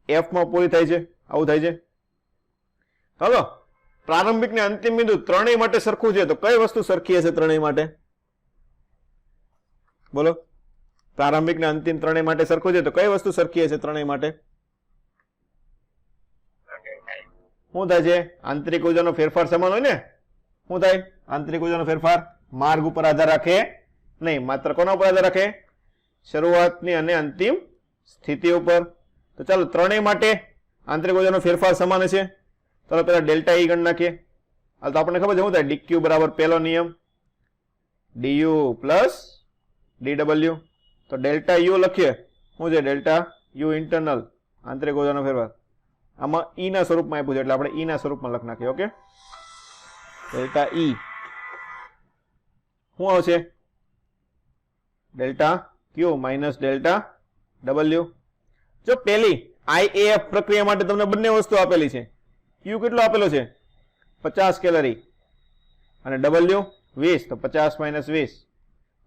F માં પૂરી થાય છે. આવું થાય છે. ચાલો પ્રારંભિક ને અંતિમ બિંદુ ત્રણેય માટે સરખું છે તો કઈ વસ્તુ સરખી હશે ત્રણેય માટે? બોલો. પ્રારંભિક ને અંતિમ ત્રણેય માટે સરખું છે તો કઈ વસ્તુ સરખી હશે ત્રણેય માટે? શું થાય છે? આંતરિક ઉર્જાનો ફેરફાર સમાન હોય ને. શું થાય? આંતરિક ઉર્જાનો ફેરફાર માર્ગ ઉપર આધાર રાખે નહીં, માત્ર કોના ઉપર આધાર રાખે? શરૂઆતની અને અંતિમ સ્થિતિ ઉપર. તો ચાલો ત્રણેય માટે આંતરિક ઉર્જાનો ફેરફાર સમાન છે. ચાલો પેલા ડેલ્ટા E ગણ નાખીએ. હાલ તો આપણને ખબર છે શું થાય? DQ બરાબર પહેલો નિયમ DU પ્લસ DW. તો ડેલ્ટા U લખીએ. શું છે? ડેલ્ટા U ઇન્ટરનલ આંતરિક ઉર્જાનો ફેરફાર. આમાં E ના સ્વરૂપમાં આપ્યું છે એટલે આપણે E ના સ્વરૂપમાં લખી નાખીએ. ઓકે ડેલ્ટા E શું આવશે? Delta Q minus delta W. જો પહેલી IAF પ્રક્રિયા માટે તમને બંને વસ્તુ આપેલી છે. Q કેટલો આપેલો છે? 50 કેલરી અને W 20. તો 50 માઇનસ 20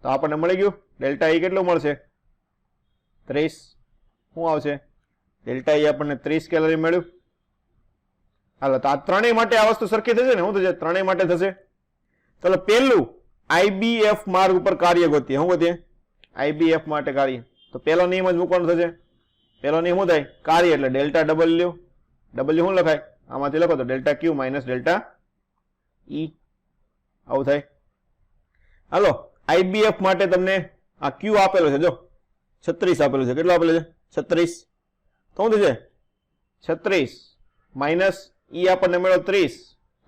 તો આપણને મળી ગયું ડેલ્ટા E કેટલું મળશે? 30. શું આવશે? ડેલ્ટા ઈ આપણને 30 કેલરી મળ્યું. હાલો તો આ ત્રણેય માટે આ વસ્તુ સરખી થશે ને? શું થશે? ત્રણેય માટે થશે. ચાલો પહેલું IBF માર્ગ ઉપર કાર્ય ગોતીએ. શું ગોતીએ? IBF માટે કાર્ય. તો પહેલો નિયમ જ મૂકવાનો થશે. પહેલો નિયમ શું થાય? કાર્ય એટલે ડેલ્ટા ડબલ્યુ. ડબલ્યુ શું લખાય? આમાંથી લખો તો ડેલ્ટા ક્યુ માઇનસ ડેલ્ટા ઈ. આવું થાય. હાલો IBF માટે તમને આ ક્યુ આપેલો છે, જો 36 આપેલું છે. કેટલું આપેલું છે? 36. તો શું થશે? 36 માઇનસ ઈ આપણને મળ્યો 30.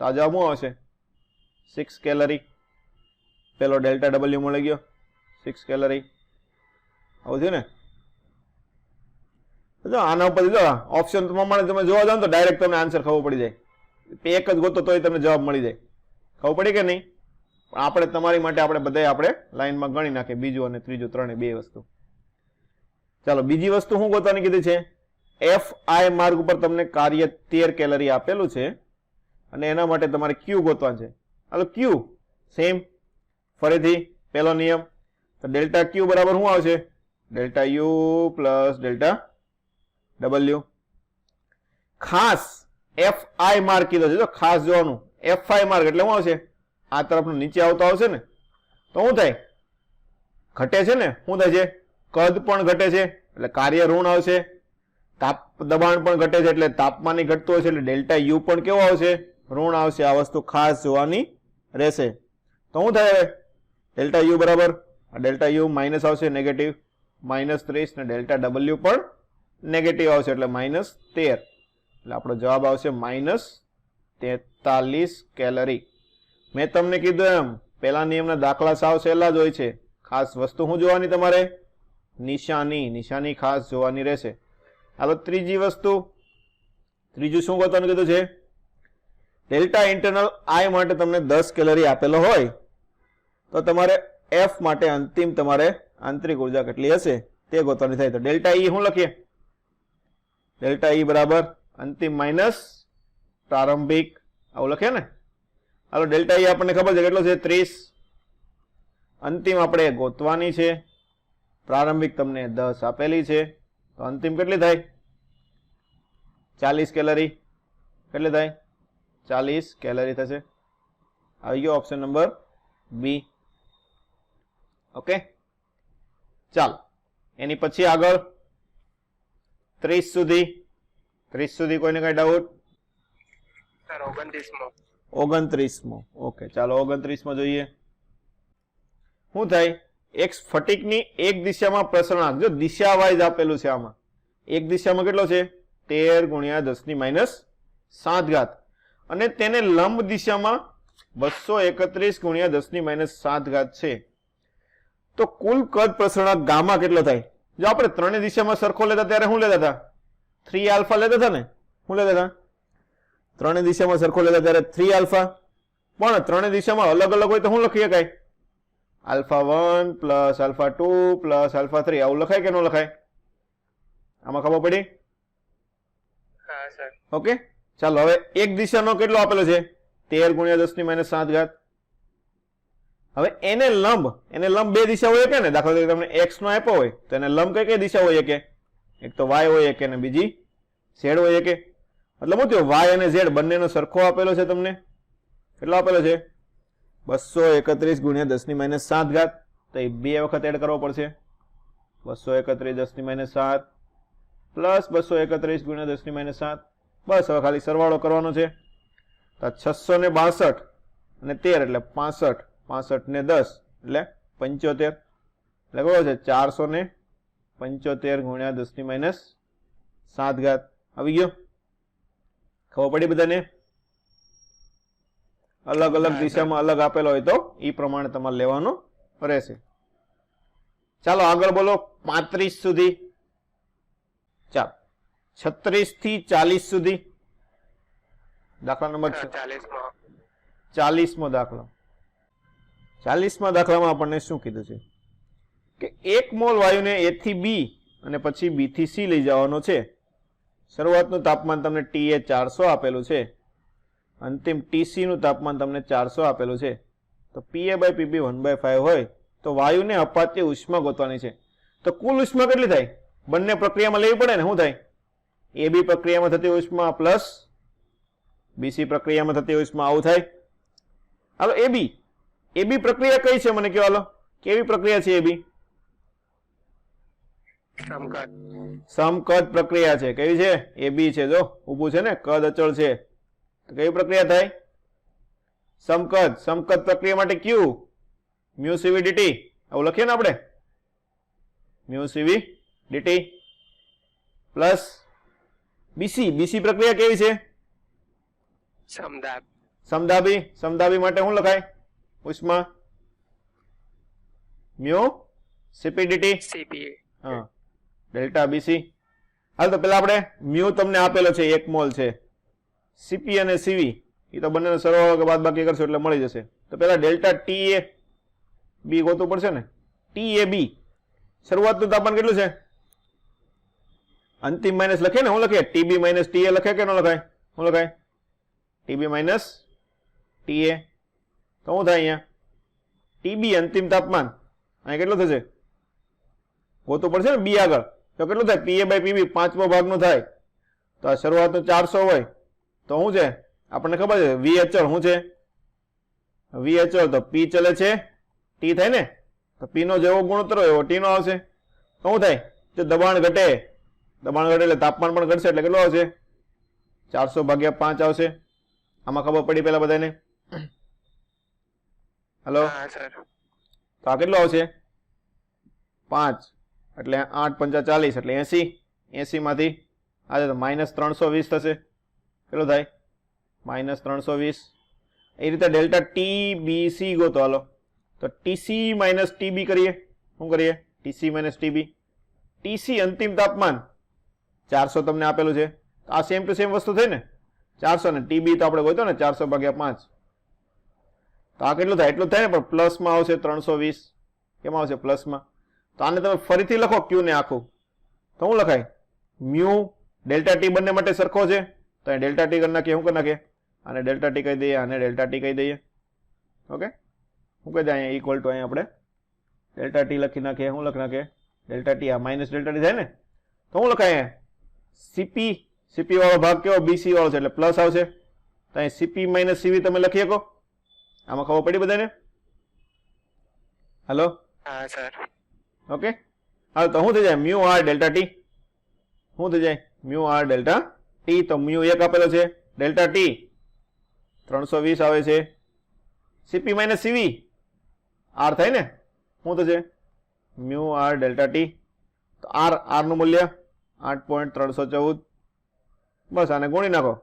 તો આ જવાબ શું આવશે? 6 કેલરી. પેલો ડેલ્ટા ડબલ્યુ મળી ગયો 6 કેલરી. આવું થયું ને? જો આના ઉપર જો ઓપ્શન પ્રમાણે તમે જોવા જાવ તો ડાયરેક્ટ તમને આન્સર ખબર પડી જાય. એક જ ગોતો તોય તમને જવાબ મળી જાય. ખબર પડી કે નહીં? પણ આપણે તમારી માટે આપણે બધાય આપણે લાઈનમાં ગણી નાખીએ, બીજું અને ત્રીજું ત્રણે બે વસ્તુ. ચાલો બીજી વસ્તુ શું ગોતવાની કીધી છે? FI માર્ગ ઉપર તમને કાર્ય 13 કેલરી આપેલું છે અને એના માટે તમારે ક્યુ ગોતવાનું છે. હાલો ક્યુ સેમ ફરીથી પહેલો નિયમ. તો ડેલ્ટા ક્યુ બરાબર શું આવશે? Delta you plus delta W. ખાસ FI માર્ક કીધો છે, જો ખાસ જોવાનું. FI માર્ક એટલે શું આવશે? આ તરફનું નીચે આવતો આવશે ને? તો શું થાય? ઘટે છે ને? શું થાય છે? કદ પણ ઘટે છે એટલે કાર્ય ઋણ આવશે. તાપ દબાણ પણ ઘટે છે એટલે તાપમાન ઘટતું હશે એટલે ડેલ્ટા યુ પણ કેવો આવશે? ઋણ આવશે. આ વસ્તુ ખાસ જોવાની રહેશે. તો શું થાય? ડેલ્ટા યુ બરાબર ડેલ્ટા યુ માઇનસ આવશે, નેગેટિવ -30 ને ડેલ્ટા ડબલ્યુ પણ નેગેટિવ આવશે એટલે -13. એટલે આપણો જવાબ આવશે -43 કેલરી. મેં તમને કીધું એમ પહેલા નિયમના દાખલા સાવ સહેલા જ હોય છે. ખાસ વસ્તુ શું જોવાની તમારે? નિશાની. નિશાની ખાસ જોવાની રહેશે. હાલો ત્રીજી વસ્તુ. ત્રીજું શું ગોતવાનું કીધું છે? ડેલ્ટા ઇન્ટરનલ I માટે તમને 10 કેલરી આપેલો હોય તો તમારે F માટે અંતિમ તમારે આંતરિક ઉર્જા કેટલી હશે તે ગોતવાની થાય. તો ડેલ્ટા ઈ શું લખીએ? ડેલ્ટા ઈ બરાબર અંતિમ માઇનસ પ્રારંભિક. આવું લખીએ ને? હાલો ડેલ્ટા ઈ આપણને ખબર છે કેટલો છે? 30. અંતિમ આપણે ગોતવાની છે. પ્રારંભિક તમને 10 આપેલી છે તો અંતિમ કેટલી થાય? 40 કેલરી. કેટલી થાય? 40 કેલરી થશે. આવી ગયો ઓપ્શન નંબર બી. ઓકે ચાલો એની પછી આગળ 30 સુધી. 30 સુધી કોઈને કઈ ડાઉટ? સર 29મો. 29મો. ઓકે ચાલો 29મો જોઈએ. શું થાય? એક સ્ફટિકની એક દિશામાં પ્રસરણાંક, જો દિશા વાઇઝ આપેલું છે આમાં, એક દિશામાં કેટલો છે? 13 × 10⁻7 અને તેને લંબ દિશામાં 231 × 10⁻7 છે. તો કુલ કદ પ્રસરણાંક ગામા કેટલો થાય? જો આપણે ત્રણેય દિશામાં સરખો લેતા ત્યારે શું લેતા હતા? 3α લેતા હતા ને? શું લેતા હતા? ત્રણેય દિશામાં સરખો લેતા ત્યારે 3α. પણ ત્રણેય દિશામાં અલગ અલગ હોય તો શું લખી શકાય? α1 + α2 + α3. આવું લખાય કે ન લખાય? આમાં ખબર પડી? હા સર. ઓકે ચાલો હવે એક દિશાનો કેટલો આપેલો છે? 13 × 10⁻7. હવે એને લંબ બે દિશા હોય કે ને? દાખલા તરીકે તમને x નો આપ્યો હોય તો એને લંબ કઈ દિશા હોય કે? એક તો y હોય કે ને બીજી z હોય કે? મતલબ શું થયું? y અને z બંનેનો સરખો આપેલો છે તમને. કેટલો આપેલો છે? 231 × 10⁻7. તો એ બે વખત એડ કરવો પડશે. 231 10⁻7 પ્લસ 231 × 10⁻7. બસ હવે ખાલી સરવાળો કરવાનો છે. તો 662 અને 13 એટલે 65. 65 ને 10 એટલે 75. એટલે કયો છે? 475 × 10⁻7. આવી ગયો? ખબર પડી બધાને? અલગ અલગ દિશામાં અલગ આપેલો હોય તો એ પ્રમાણે તમારે લેવાનો રહેશે. ચાલો આગળ બોલો 35 સુધી. ચાલો 36 થી 40 સુધી. દાખલા નંબર 40મો દાખલો. 40મા દાખલામાં આપણને શું કીધું છે કે 1 મોલ વાયુને A થી B અને પછી B થી C લઈ જવાનો છે. શરૂઆતનું તાપમાન તમને TA 400 આપેલું છે. અંતિમ TC નું તાપમાન તમને 400 આપેલું છે. તો PA/PB 1/5 હોય તો વાયુને અપાતી ઉષ્મા ગોતવાની છે. તો કુલ ઉષ્મા કેટલી થાય? બંને પ્રક્રિયામાં લેવી પડે ને, શું થાય? AB પ્રક્રિયામાં થતી ઉષ્મા પ્લસ BC પ્રક્રિયામાં થતી ઉષ્મા, આવું થાય. હાલો AB પ્રક્રિયા કઈ છે મને કહો, હાલો કેવી પ્રક્રિયા છે AB? સમકદ પ્રક્રિયા છે. કેવી છે? AB છે, જો ઊભું છે ને, કદ અચળ છે, તો કેવી પ્રક્રિયા થાય? સમકદ પ્રક્રિયા માટે Q mu CV dt, આવું લખીએ ને આપણે, mu CV dt plus BC પ્રક્રિયા કેવી છે? સમદાબી માટે શું લખાય? ઉષ્મા mu CP dt, હા, ડેલ્ટા BC. હાલ તો પેલા આપણે mu તમને આપેલો છે 1 મોલ છે, CP અને CV એ તો બંનેનો સરવાળો કે બાદબાકી કરશો એટલે મળી જશે. તો પેલા ડેલ્ટા TAB ગોતવું પડશે ને. TAB શરૂઆતનું તાપમાન કેટલું છે? અંતિમ માઇનસ લખે ને, શું લખે? TB માઇનસ TA લખે કે ન લખાય? શું લખાય? TB minus TA. તો શું થાય અહીંયા? TB અંતિમ તાપમાન અહીંયા કેટલું થશે? ગોતવું પડશે ને B આગળ. તો કેટલું થાય? PA બાય PB 5મો ભાગનું થાય. તો આ શરૂઆતનું 400 હોય તો શું છે? આપણને ખબર છે V અચળ શું છે? V અચળ તો P ચલે છે, T થાય ને, તો P નો જેવો ગુણોત્તર હોય એવો T નો આવશે. તો શું થાય? જો દબાણ ઘટે એટલે તાપમાન પણ ઘટશે, એટલે કેટલું આવશે? 400 ભાગ્યા 5 આવશે. આમાં ખબર પડી પેલા બધાને? હેલો, તો આ કેટલું આવશે? 5 એટલે 8 5 40 એટલે 80 માંથી આજે તો -320 થશે. કેટલું થાય? -320. એ રીતે ડેલ્ટા TBC ગોતો. હાલો તો TC માઇનસ TB કરીએ. શું કરીએ? TC minus TB. TC અંતિમ તાપમાન 400 તમને આપેલું છે, તો આ સેમ ટુ સેમ વસ્તુ થઈ ને, 400 ને TB તો આપણે ગોતો ને 400 ભાગ્યા 5, તો આ કેટલું થાય? એટલું થાય ને, પણ પ્લસમાં આવશે 320. કેમાં આવશે? પ્લસમાં. તો આને તમે ફરીથી લખો Q ને આખું, તો શું લખાય? મ્યુ ડેલ્ટા T બંને માટે સરખો છે, તો અહીં ડેલ્ટા T કરી નાખીએ. શું કરી નાખીએ? આને ડેલ્ટા T કહી દઈએ, આને ડેલ્ટા T કહી દઈએ. ઓકે, શું કહી દઈએ? અહીંયા ઇક્વલ ટુ અહીંયા આપણે ડેલ્ટા T લખી નાખીએ. શું લખી નાખીએ? Delta T. આ માઇનસ ડેલ્ટા T થાય ને, તો શું લખાય? CP વાળો ભાગ કેવો? BC વાળો છે એટલે પ્લસ આવશે. તો અહીં CP માઇનસ CV તમે લખી શકો. આમાં ખબર પડી બધાને? હેલો, હા સર. ઓકે, હાલ તો શું થઈ જાય? Mu R delta T. શું થઈ જાય? Mu R delta T. તો મ્યુ 1 આપેલો છે, ડેલ્ટા T 320 આવે છે, CP માઇનસ CV R થાય ને, શું થશે? Mu R delta T. તો R નું મૂલ્ય 8.314. બસ આને ગુણી નાખો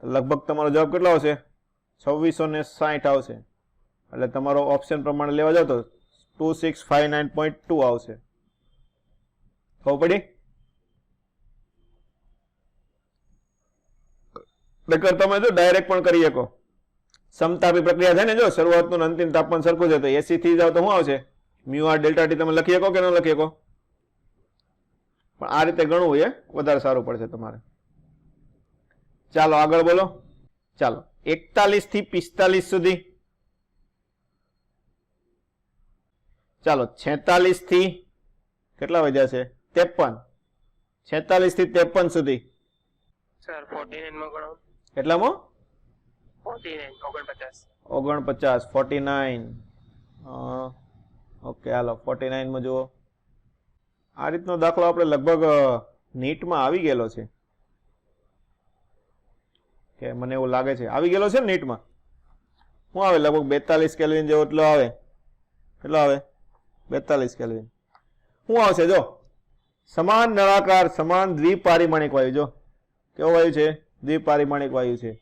તો લગભગ તમારો જવાબ કેટલો આવશે? 2660 આવશે. એટલે તમારો ઓપ્શન પ્રમાણે લેવા જાવ તો 2659.2 આવશે. ખબર પડી? તમે જો ડાયરેક્ટ પણ કરી શકો. સમતાપી પ્રક્રિયા થાય ને, જો શરૂઆતનું અંતિમ તાપમાન સરખું છે, તો 80 થી જાવ તો શું આવશે? મ્યુ આર ડેલ્ટા ટી તમે લખી શકો કે ન લખી શકો? પણ આ રીતે ગણવું એ વધારે સારું પડશે તમારે. ચાલો આગળ બોલો. ચાલો 41 થી 45 સુધી. ચાલો 46 થી કેટલા વધ્યા છે? 53. 46 થી 53 સુધી. સર 49 માં ગણો. કેટલામાં? 49 49. ઓકે, હાલો 49 માં જુઓ. આ રીતનો દાખલો આપણે લગભગ નીટમાં આવી ગયેલો છે, કે મને એવું લાગે છે આવી ગયેલો છે ને નીટમાં. શું આવે? લગભગ 42 કેલ્વિન જેવો એટલો આવે. કેટલો આવે? 42 કેલ્વિન. શું આવશે? જો સમાન નળાકાર સમાન દ્વિપારિમાણિક વાયુ. જો કેવો વાયુ છે? દ્વિપારિમાણિક વાયુ છે.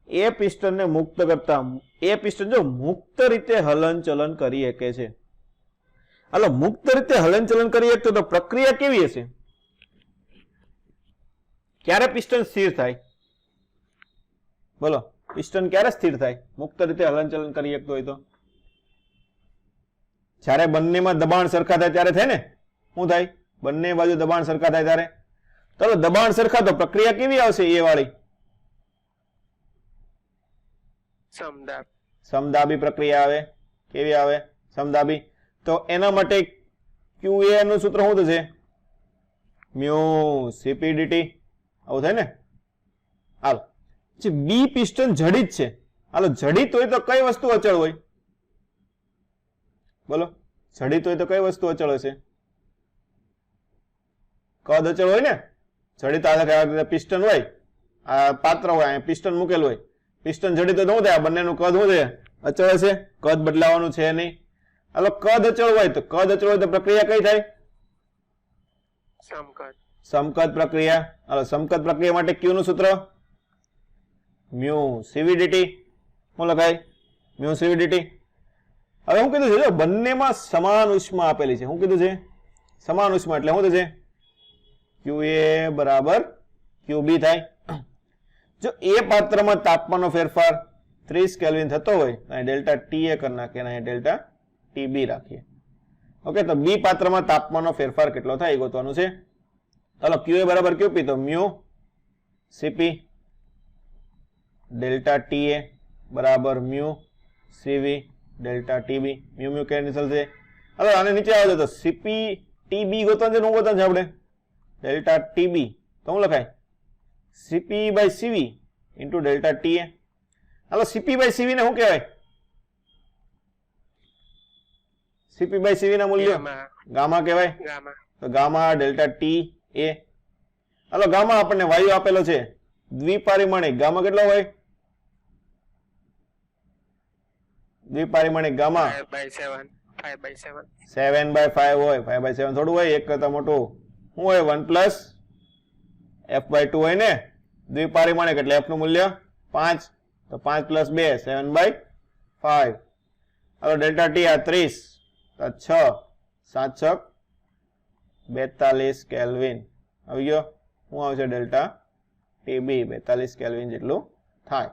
એ પિસ્ટનને મુક્ત કરતા, એ પિસ્ટન જો મુક્ત રીતે હલન ચલન કરી શકે છે. હાલો, મુક્ત રીતે હલન ચલન કરી શકતો તો પ્રક્રિયા કેવી હશે? ક્યારે પિસ્ટન સ્થિર થાય? બોલો, પિસ્ટન ક્યારે સ્થિર થાય? મુક્ત રીતે હલન ચલન કરી શકતો હોય તો જ્યારે બંનેમાં દબાણ સરખા થાય ત્યારે થાય ને. શું થાય? બંને બાજુ દબાણ સરખા થાય ત્યારે. ચાલો, દબાણ સરખા તો પ્રક્રિયા કેવી આવશે? એ વાળી સમદાબી પ્રક્રિયા આવે. કેવી આવે? સમદાબી. તો એના માટે QA નું સૂત્ર શું થશે? મ્યુ સીપી ડીટી આવું થાય ને. હાલો પછી બી પિસ્ટન જડિત છે. હાલો જડિત હોય તો કઈ વસ્તુ અચળ હોય? બોલો, જડિત હોય તો કઈ વસ્તુ અચળ હશે? કદ અચળ હોય ને. જડિત આ પિસ્ટન હોય, આ પાત્ર હોય, અહીંયા પિસ્ટન મૂકેલું હોય. પિસ્ટન જડિત હોય તો શું થાય? આ બંનેનું કદ શું છે? અચળ હશે. કદ બદલાવાનું છે નહીં. હાલો કદ અચળ હોય તો પ્રક્રિયા કઈ થાય? સમકદ. સમકદ પ્રક્રિયા. હાલો સમકદ પ્રક્રિયા માટે ક્યુ નું સૂત્ર મ્યુ સીવી ડીટી. શું લખાય? મ્યુ સીવી ડીટી. હવે શું કીધું છે? જો બંનેમાં સમાન ઉષ્મા આપેલી છે. શું કીધું છે? સમાન ઉષ્મા એટલે શું થશે? QA બરાબર QB થાય. જો એ પાત્રમાં તાપમાનનો ફેરફાર 30 કેલ્વિન થતો હોય તો અહીં ડેલ્ટા TA કરી નાખીએ અને અહીં ડેલ્ટા TB રાખીએ. ઓકે, તો બી પાત્રમાં તાપમાનનો ફેરફાર કેટલો થાય એ ગોતવાનું છે. ચાલો QA બરાબર QP તો મ્યુ CP ડેલ્ટા TA બરાબર mu CV delta TB. Mu mu cancel છે. હવે આને નીચે આવે તો CP TB ગોતવાનું છે. શું ગોતવાનું છે આપણે? ડેલ્ટા TB તો શું લખાય? CP by CV into delta TA. હાલો CP બાય CV ને શું કહેવાય? CP બાય CV ના મૂલ્ય ગામા કહેવાય. તો ગામા ડેલ્ટા TA. હાલો ગામા આપણને વાયુ આપેલો છે દ્વિપારિમાણિક. ગામા કેટલો હોય? દ્વિપારિમાણિક ગામા 7/5 હોય. 5/7 થોડું હોય, એક કરતા મોટું શું હોય? 1 + f/2 હોય ને. દ્વિપારિમાણિક એટલે f નું મૂલ્ય 5, તો 5 + 2 7/5. હવે ડેલ્ટા ટી આ 30, તો 6 7 6 42 કેલ્વિન આવી ગયો. શું આવશે? ડેલ્ટા ટીબી 42 કેલ્વિન જેટલું થાય.